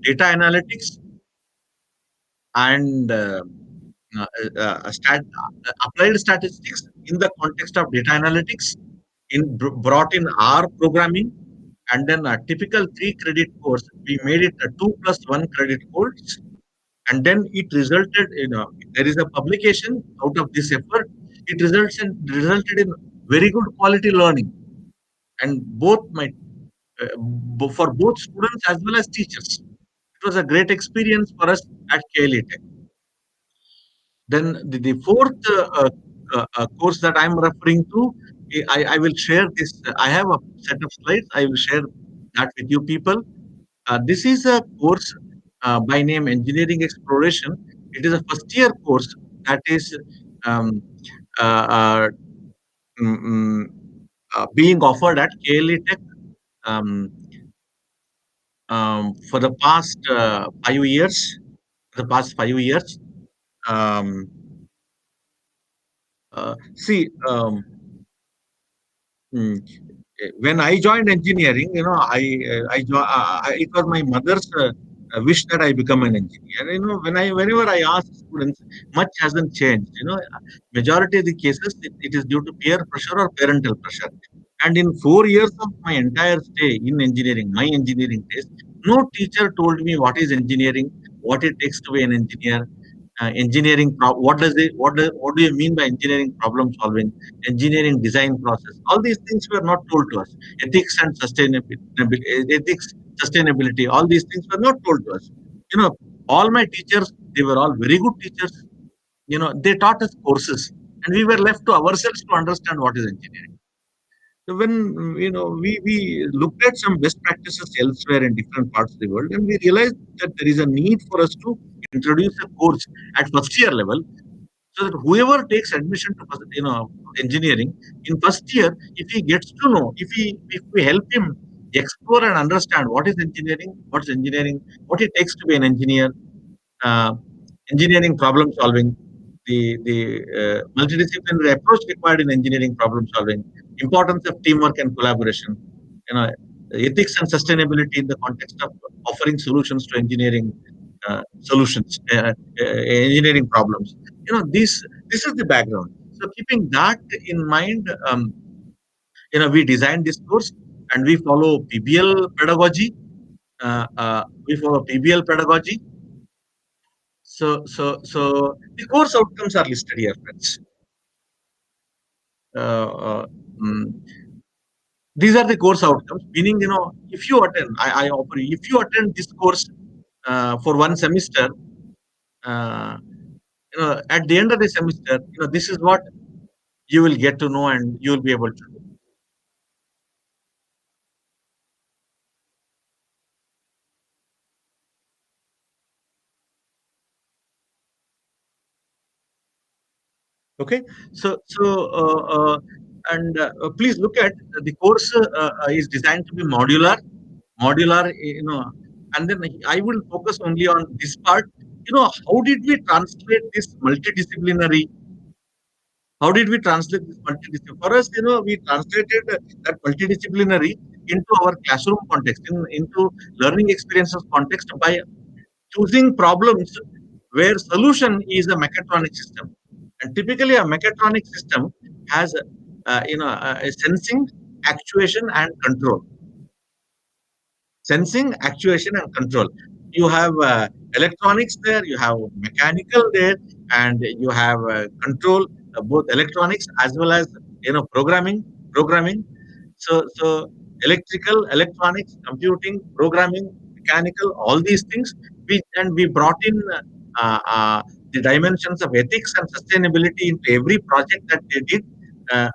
E: data analytics and applied statistics in the context of data analytics, brought in R programming, and then a typical 3 credit course. We made it a 2+1 credit course, and then it resulted in there is a publication out of this effort. It resulted in very good quality learning, and for both students as well as teachers. It was a great experience for us at KLA Tech. Then the fourth course that I'm referring to, I will share this. I have a set of slides. I will share that with you people. This is a course by name Engineering Exploration. It is a first year course that is um, uh, uh, mm, mm, being offered at KLA Tech um, for the past 5 years. For the past 5 years. Um, See, mm, when I joined engineering, it was my mother's wish that I become an engineer. Whenever I ask students, much hasn't changed. Majority of the cases, it is due to peer pressure or parental pressure. And in 4 years of my entire stay in engineering, my engineering days, no teacher told me what is engineering, what it takes to be an engineer, what do you mean by engineering problem solving, engineering design process. All these things were not told to us. Ethics, sustainability, all these things were not told to us. All my teachers, they were all very good teachers. They taught us courses, and we were left to ourselves to understand what is engineering. So when we looked at some best practices elsewhere in different parts of the world, and we realized that there is a need for us to introduce a course at first year level, so that whoever takes admission to engineering in first year, if he gets to know, if we help him explore and understand what is engineering, what it takes to be an engineer, uh, engineering problem solving, the multidisciplinary approach required in engineering problem solving, importance of teamwork and collaboration, you know, ethics and sustainability in the context of offering solutions to engineering problems. This is the background. So keeping that in mind, we designed this course, and we follow PBL pedagogy. So the course outcomes are listed here, friends. Uh, uh, mm, these are the course outcomes. Meaning, if you attend, I offer you, if you attend this course for one semester, uh, at the end of the semester, this is what you will get to know, and you will be able to do. Okay, so please look at the course is designed to be modular, and then I will focus only on this part. How did we translate this multidisciplinary? How did we translate this multidisciplinary? For us, we translated that multidisciplinary into our classroom context, into learning experiences context by choosing problems where solution is a mechatronic system. And typically, a mechatronic system has, a sensing, actuation, and control. Sensing, actuation, and control. You have electronics there, you have mechanical there, and you have control, both electronics as well as programming. So electrical, electronics, computing, programming, mechanical, all these things. We brought in the dimensions of ethics and sustainability into every project that they did,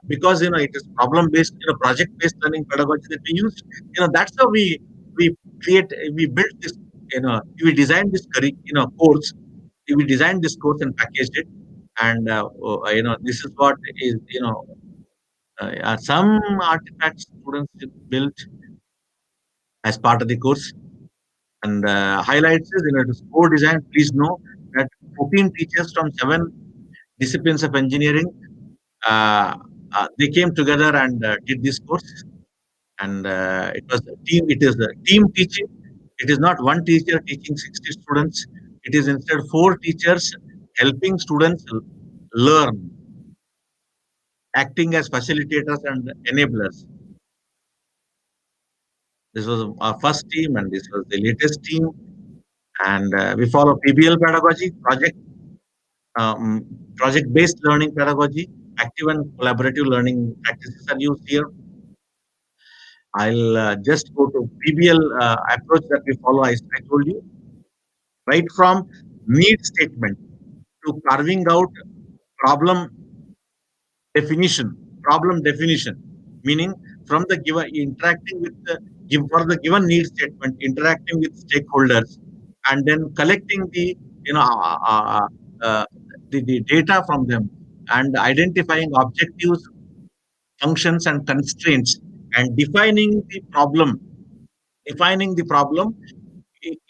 E: because it is problem based, project based learning pedagogy that we used. That's how we we built this, we designed this course. We designed this course and packaged it, and this is what is, some artifacts students built as part of the course. And highlights is, it is core design. Please know that 14 teachers from 7 disciplines of engineering, they came together and did this course. And it was a team. It is a team teaching. It is not one teacher teaching 60 students. It is instead 4 teachers helping students learn, acting as facilitators and enablers. This was our first team, and this was the latest team. And we follow PBL pedagogy, project-based learning pedagogy. Active and collaborative learning practices are used here. I'll just go to PBL approach that we follow. I told you, right from need statement to carving out problem definition, meaning from the given interacting with for the given need statement, interacting with stakeholders, and then collecting the the data from them, and identifying objectives, functions, and constraints, and defining the problem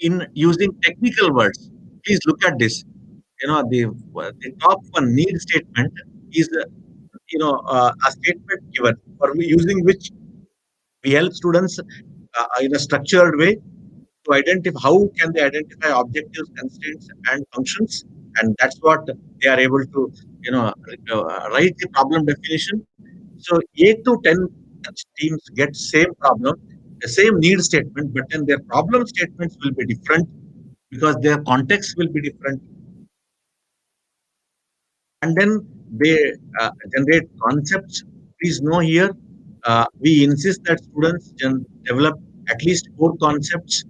E: in using technical words. Please look at this. The top one need statement is a statement given for using which we help students in a structured way to identify how can they identify objectives, constraints, and functions, and that's what they are able to write the problem definition. So 8 to 10 teams get same problem, the same need statement, but then their problem statements will be different because their context will be different, and then they generate concepts. Please know here, we insist that students develop at least 4 concepts,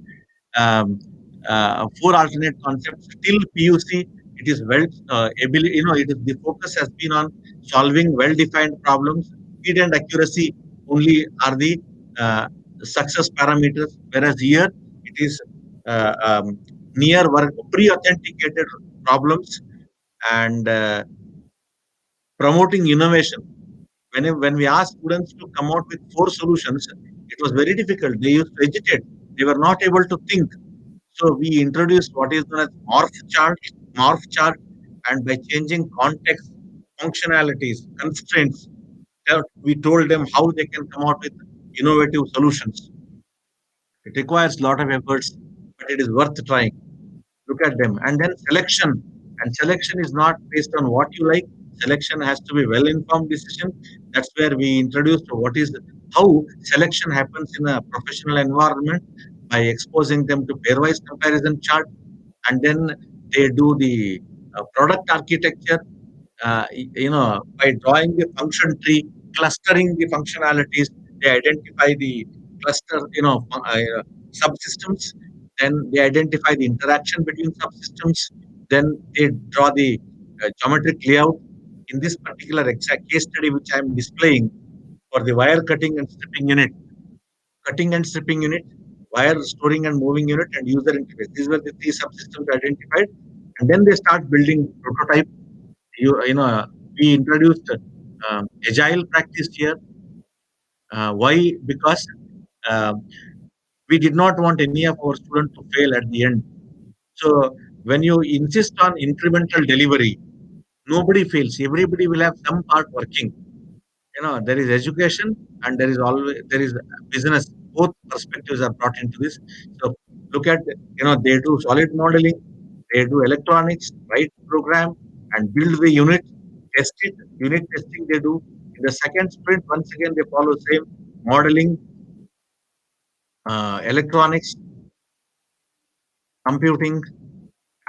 E: um, 4 alternate concepts till PUC. It is well ability. It is the focus has been on solving well-defined problems. Speed and accuracy only are the success parameters, whereas here it is near work pre-authenticated problems and promoting innovation. When we asked students to come out with 4 solutions, it was very difficult. They used to agitate. They were not able to think. So we introduced what is known as morph chart, and by changing context, functionalities, constraints, we told them how they can come out with innovative solutions. It requires a lot of efforts, but it is worth trying. Look at them. And then selection. And selection is not based on what you like. Selection has to be well-informed decision. That's where we introduced how selection happens in a professional environment by exposing them to pairwise comparison chart, and then they do the product architecture, by drawing the function tree, clustering the functionalities, they identify the cluster, subsystems. Then they identify the interaction between subsystems. Then they draw the geometric layout. In this particular exact case study, which I am displaying for the wire cutting and stripping unit, wire storing and moving unit, and user interface. These were the 3 subsystems identified, and then they start building prototype. We introduced agile practice here. Why? Because uh, we did not want any of our students to fail at the end. So when you insist on incremental delivery, nobody fails. Everybody will have some part working. There is education and there is business. Both perspectives are brought into this. So look at, they do solid modeling, they do electronics, write program and build the unit, test it. Unit testing they do. In the second sprint, once again they follow same modeling, electronics, computing,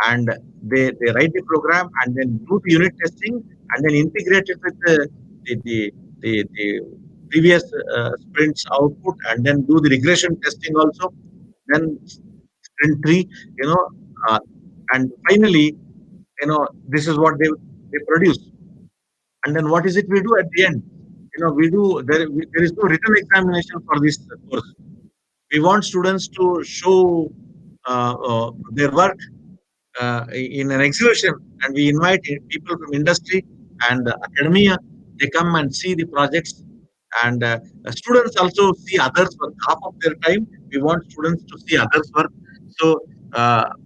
E: and they write the program and then do the unit testing and then integrate it with the previous sprints output, and then do the regression testing also. Then sprint 3, and finally, this is what they produce. And then what is it we do at the end? There is no written examination for this course. We want students to show their work in an exhibition, and we invite people from industry and academia. They come and see the projects, and students also see others work. Half of their time, we want students to see others work. So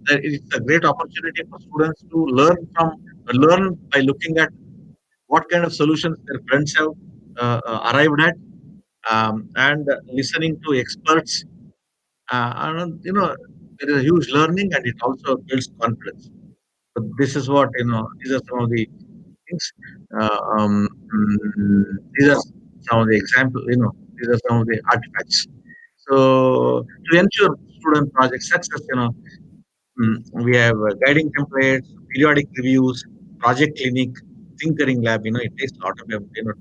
E: it's a great opportunity for students to learn by looking at what kind of solutions their friends have arrived at, and listening to experts. And there is a huge learning, and it also builds confidence. So this is what these are some of the things. These are some of the examples. These are some of the artifacts. So to ensure student project success, we have guiding templates, periodic reviews, project clinic, tinkering lab. It takes a lot of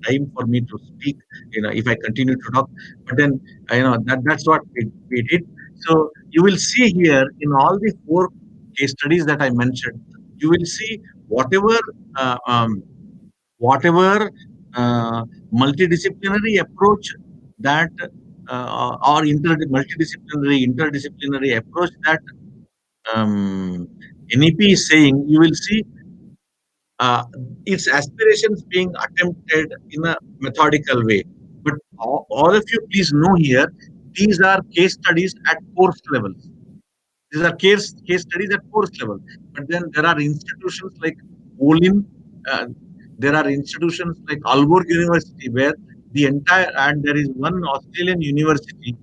E: time for me to speak. If I continue to talk, but then that's what we did. So you will see here in all the 4 case studies that I mentioned, you will see whatever whatever multidisciplinary approach that or interdisciplinary approach that NEP is saying, you will see its aspirations being attempted in a methodical way. But all of you please know here, these are case studies at course level. These are case studies at course level. But then there are institutions like Olin, there are institutions like Aalborg University, where and there is one Australian university,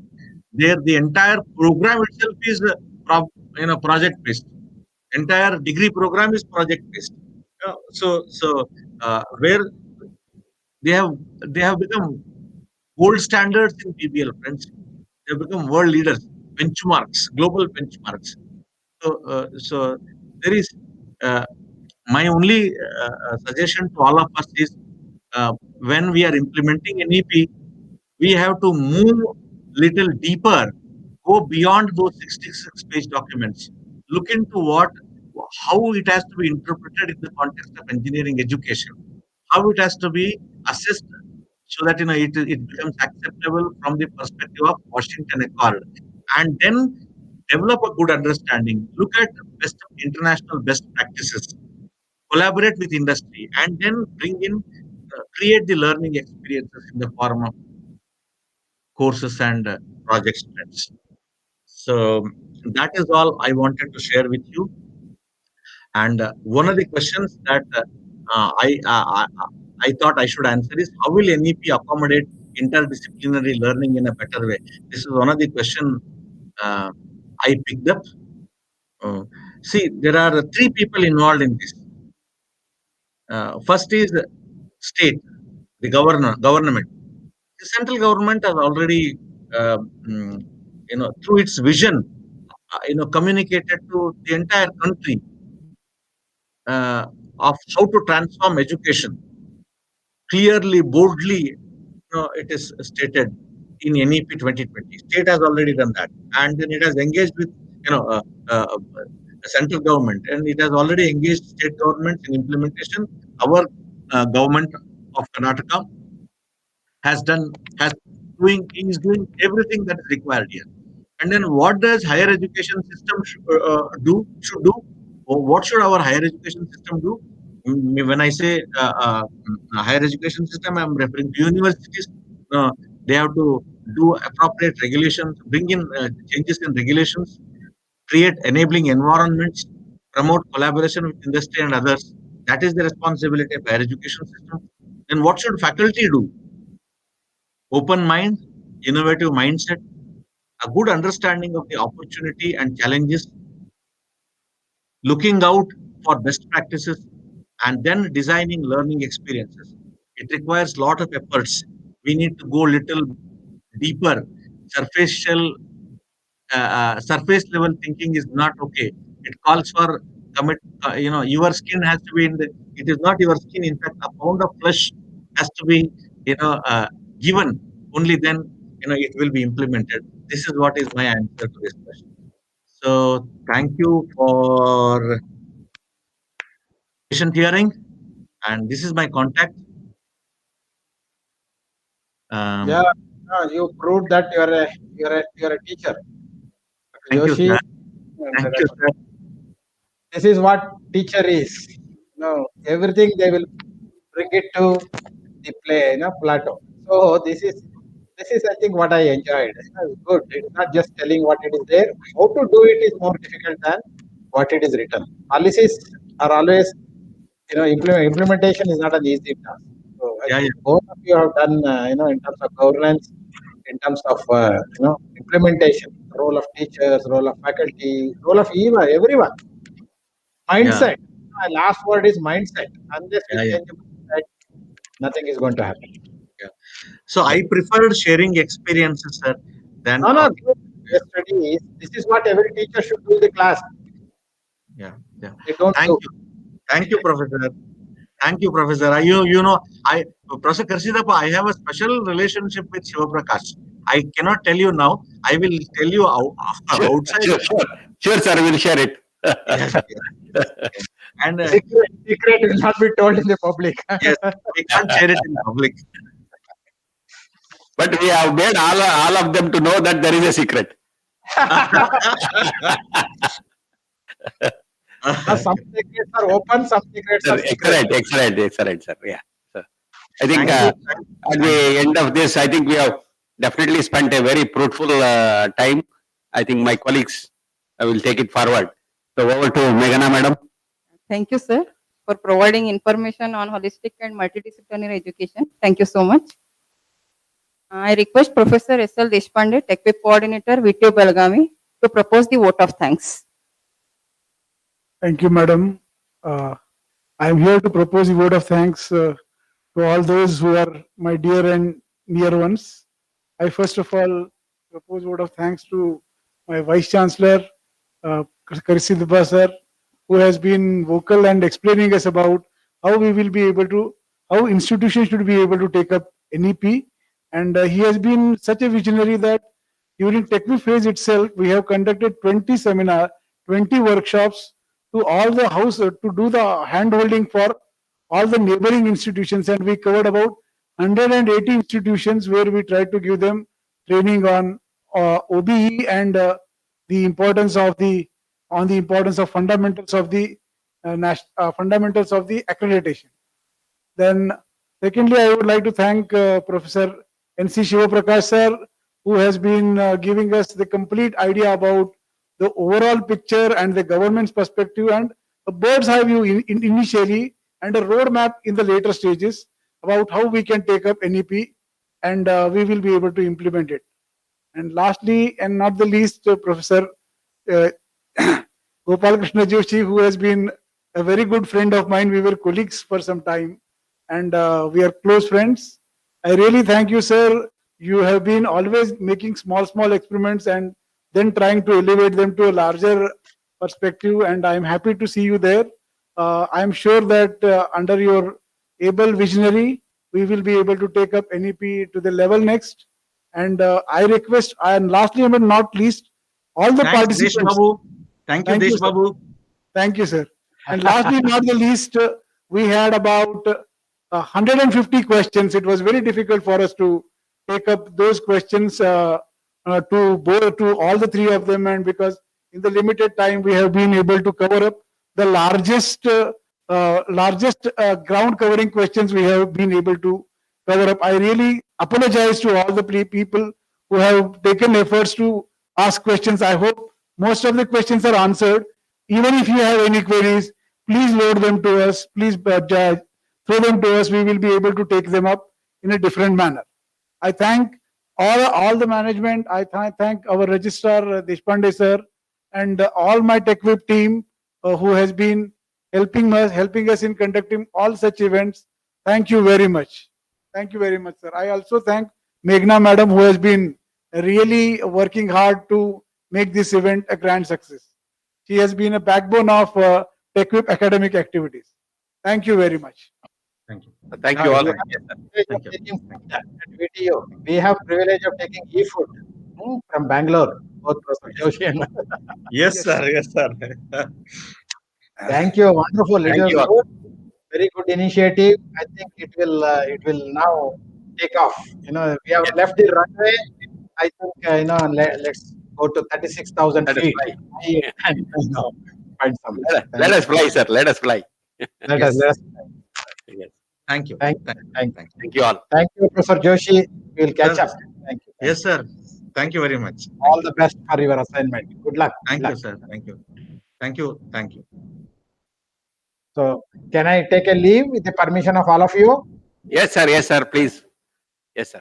E: there the entire program itself is project based. Entire degree program is project based. Where they have become gold standards in PBL, friends. They have become world leaders, benchmarks, global benchmarks. So there is my only suggestion to all of us is when we are implementing NEP, we have to move little deeper, go beyond those 66-page documents, look into how it has to be interpreted in the context of engineering education, how it has to be assessed so that it becomes acceptable from the perspective of Washington Accord, and then develop a good understanding. Look at international best practices, collaborate with industry, and then create the learning experiences in the form of courses and project sprints. So that is all I wanted to share with you. And one of the questions that I thought I should answer is, how will NEP accommodate interdisciplinary learning in a better way? This is one of the questions I picked up. See, there are three people involved in this. First is state, the government. The central government has already, through its vision, communicated to the entire country of how to transform education. Clearly, boldly, it is stated in NEP 2020. State has already done that, and then it has engaged with, the central government, and it has already engaged state governments in implementation. Our government of Karnataka is doing everything that is required here. And then what does higher education system should do? Or what should our higher education system do? When I say higher education system, I'm referring to universities. They have to do appropriate regulations, bring in changes in regulations, create enabling environments, promote collaboration with industry and others. That is the responsibility of higher education system. Then what should faculty do? Open mind, innovative mindset, a good understanding of the opportunity and challenges, looking out for best practices, and then designing learning experiences. It requires a lot of efforts. We need to go little deeper. Surface level thinking is not okay. It calls for commit. Your skin has to be in the. It is not your skin. In fact, a pound of flesh has to be given. Only then it will be implemented. This is what is my answer to this question. So thank you for patient hearing, and this is my contact.
B: Yeah, you proved that you're a teacher.
E: Thank you,
B: Joshi,
E: sir. Thank you, sir.
B: this is what teacher is. Everything they will bring it to the play, plateau. So this is I think what I enjoyed. Good. It's not just telling what it is there. How to do it is more difficult than what it is written. Policies are always, implementation is not an easy task. So I think both of you have done, in terms of governance, in terms of, implementation, role of teachers, role of faculty, role of everyone. Mindset. Last word is mindset. Unless we change the mindset, nothing is going to happen.
E: So I preferred sharing experiences, sir, than
B: Case studies. This is what every teacher should do in the class.
E: Yeah.
B: They don't do.
E: Thank you, Professor. Thank you, Professor. Professor Karsidappa, I have a special relationship with Shiva Prakash. I cannot tell you now. I will tell you outside.
A: Sure, sir. We'll share it.
E: Yes. And
B: secret will not be told in the public.
E: Yes, we can't share it in public.
A: But we have made all of them to know that there is a secret.
B: Some secrets are open, some secrets are secret.
A: Excellent, sir. Yeah. So I think at the end of this, I think we have definitely spent a very fruitful time. I think my colleagues will take it forward. So over to Meghana, madam.
D: Thank you, sir, for providing information on holistic and multidisciplinary education. Thank you so much. I request Professor S.L. Deshpande, Tech Web Coordinator, VTU Belgavi, to propose the vote of thanks.
F: Thank you, Madam. I am here to propose a vote of thanks to all those who are my dear and near ones. I first of all propose vote of thanks to my Vice Chancellor, Karisidba sir, who has been vocal and explaining us about how we will be able to, how institutions should be able to take up NEP. And he has been such a visionary that during TechView phase itself, we have conducted 20 seminars, 20 workshops to all the house to do the hand holding for all the neighboring institutions, and we covered about 180 institutions where we tried to give them training on OBE and the importance of the importance of fundamentals of the fundamentals of the accreditation. Then, secondly, I would like to thank Professor N.C. Shivaprakash sir, who has been giving us the complete idea about the overall picture and the government's perspective and a bird's eye view initially and a roadmap in the later stages about how we can take up NEP and we will be able to implement it. And lastly, and not the least, Professor Gopal Krishna Joshi, who has been a very good friend of mine. We were colleagues for some time and we are close friends. I really thank you, sir. You have been always making small experiments and then trying to elevate them to a larger perspective. And I'm happy to see you there. I'm sure that under your able visionary, we will be able to take up NEP to the level next. And I request, and lastly but not least, all the
E: Thanks, Desh
F: participants.
E: Babu. Thank you,
F: Thank you,
E: Desh
F: sir.
E: Babu.
F: Thank you, sir. And lastly, not the least, we had about 150 questions. It was very difficult for us to take up those questions to all the three of them, and because in the limited time we have been able to cover up the largest ground covering questions we have been able to cover up. I really apologize to all the people who have taken efforts to ask questions. I hope most of the questions are answered. Even if you have any queries, please load them to us. Please throw them to us. We will be able to take them up in a different manner. I thank all the management. I thank our registrar Deshpande sir and all my TechWhip team who has been helping us in conducting all such events. Thank you very much. Thank you very much, sir. I also thank Meghna madam, who has been really working hard to make this event a grand success. She has been a backbone of TechWhip academic activities. Thank you very much.
E: Thank you.
A: Thank you all.
E: Thank you.
B: Video. We have privilege of taking e-food from Bangalore, both Professor Joshi and
E: Yes, sir. Yes, sir.
B: thank you. Wonderful. It
A: Thank
B: was
A: you all.
B: good. Very good initiative. I think it will now take off. You know, we have left the runway. I think let's go to 36,000
A: Let us
B: feet.
A: fly.
B: And, find some.
A: Let us fly, sir. Let us fly.
B: Let us.
A: Yes.
E: Thank you.
B: Thank
E: Thank you.
A: Thank you all.
B: Thank you, Professor Joshi. We will catch
E: Sir.
B: up. Thank you.
E: Yes, sir. Thank you very much.
B: All the best for your assignment. Good luck.
E: Thank
B: Good
E: you,
B: luck.
E: sir. Thank you. Thank you. Thank you.
B: So, can I take a leave with the permission of all of you?
A: Yes, sir. Yes, sir. Please. Yes, sir.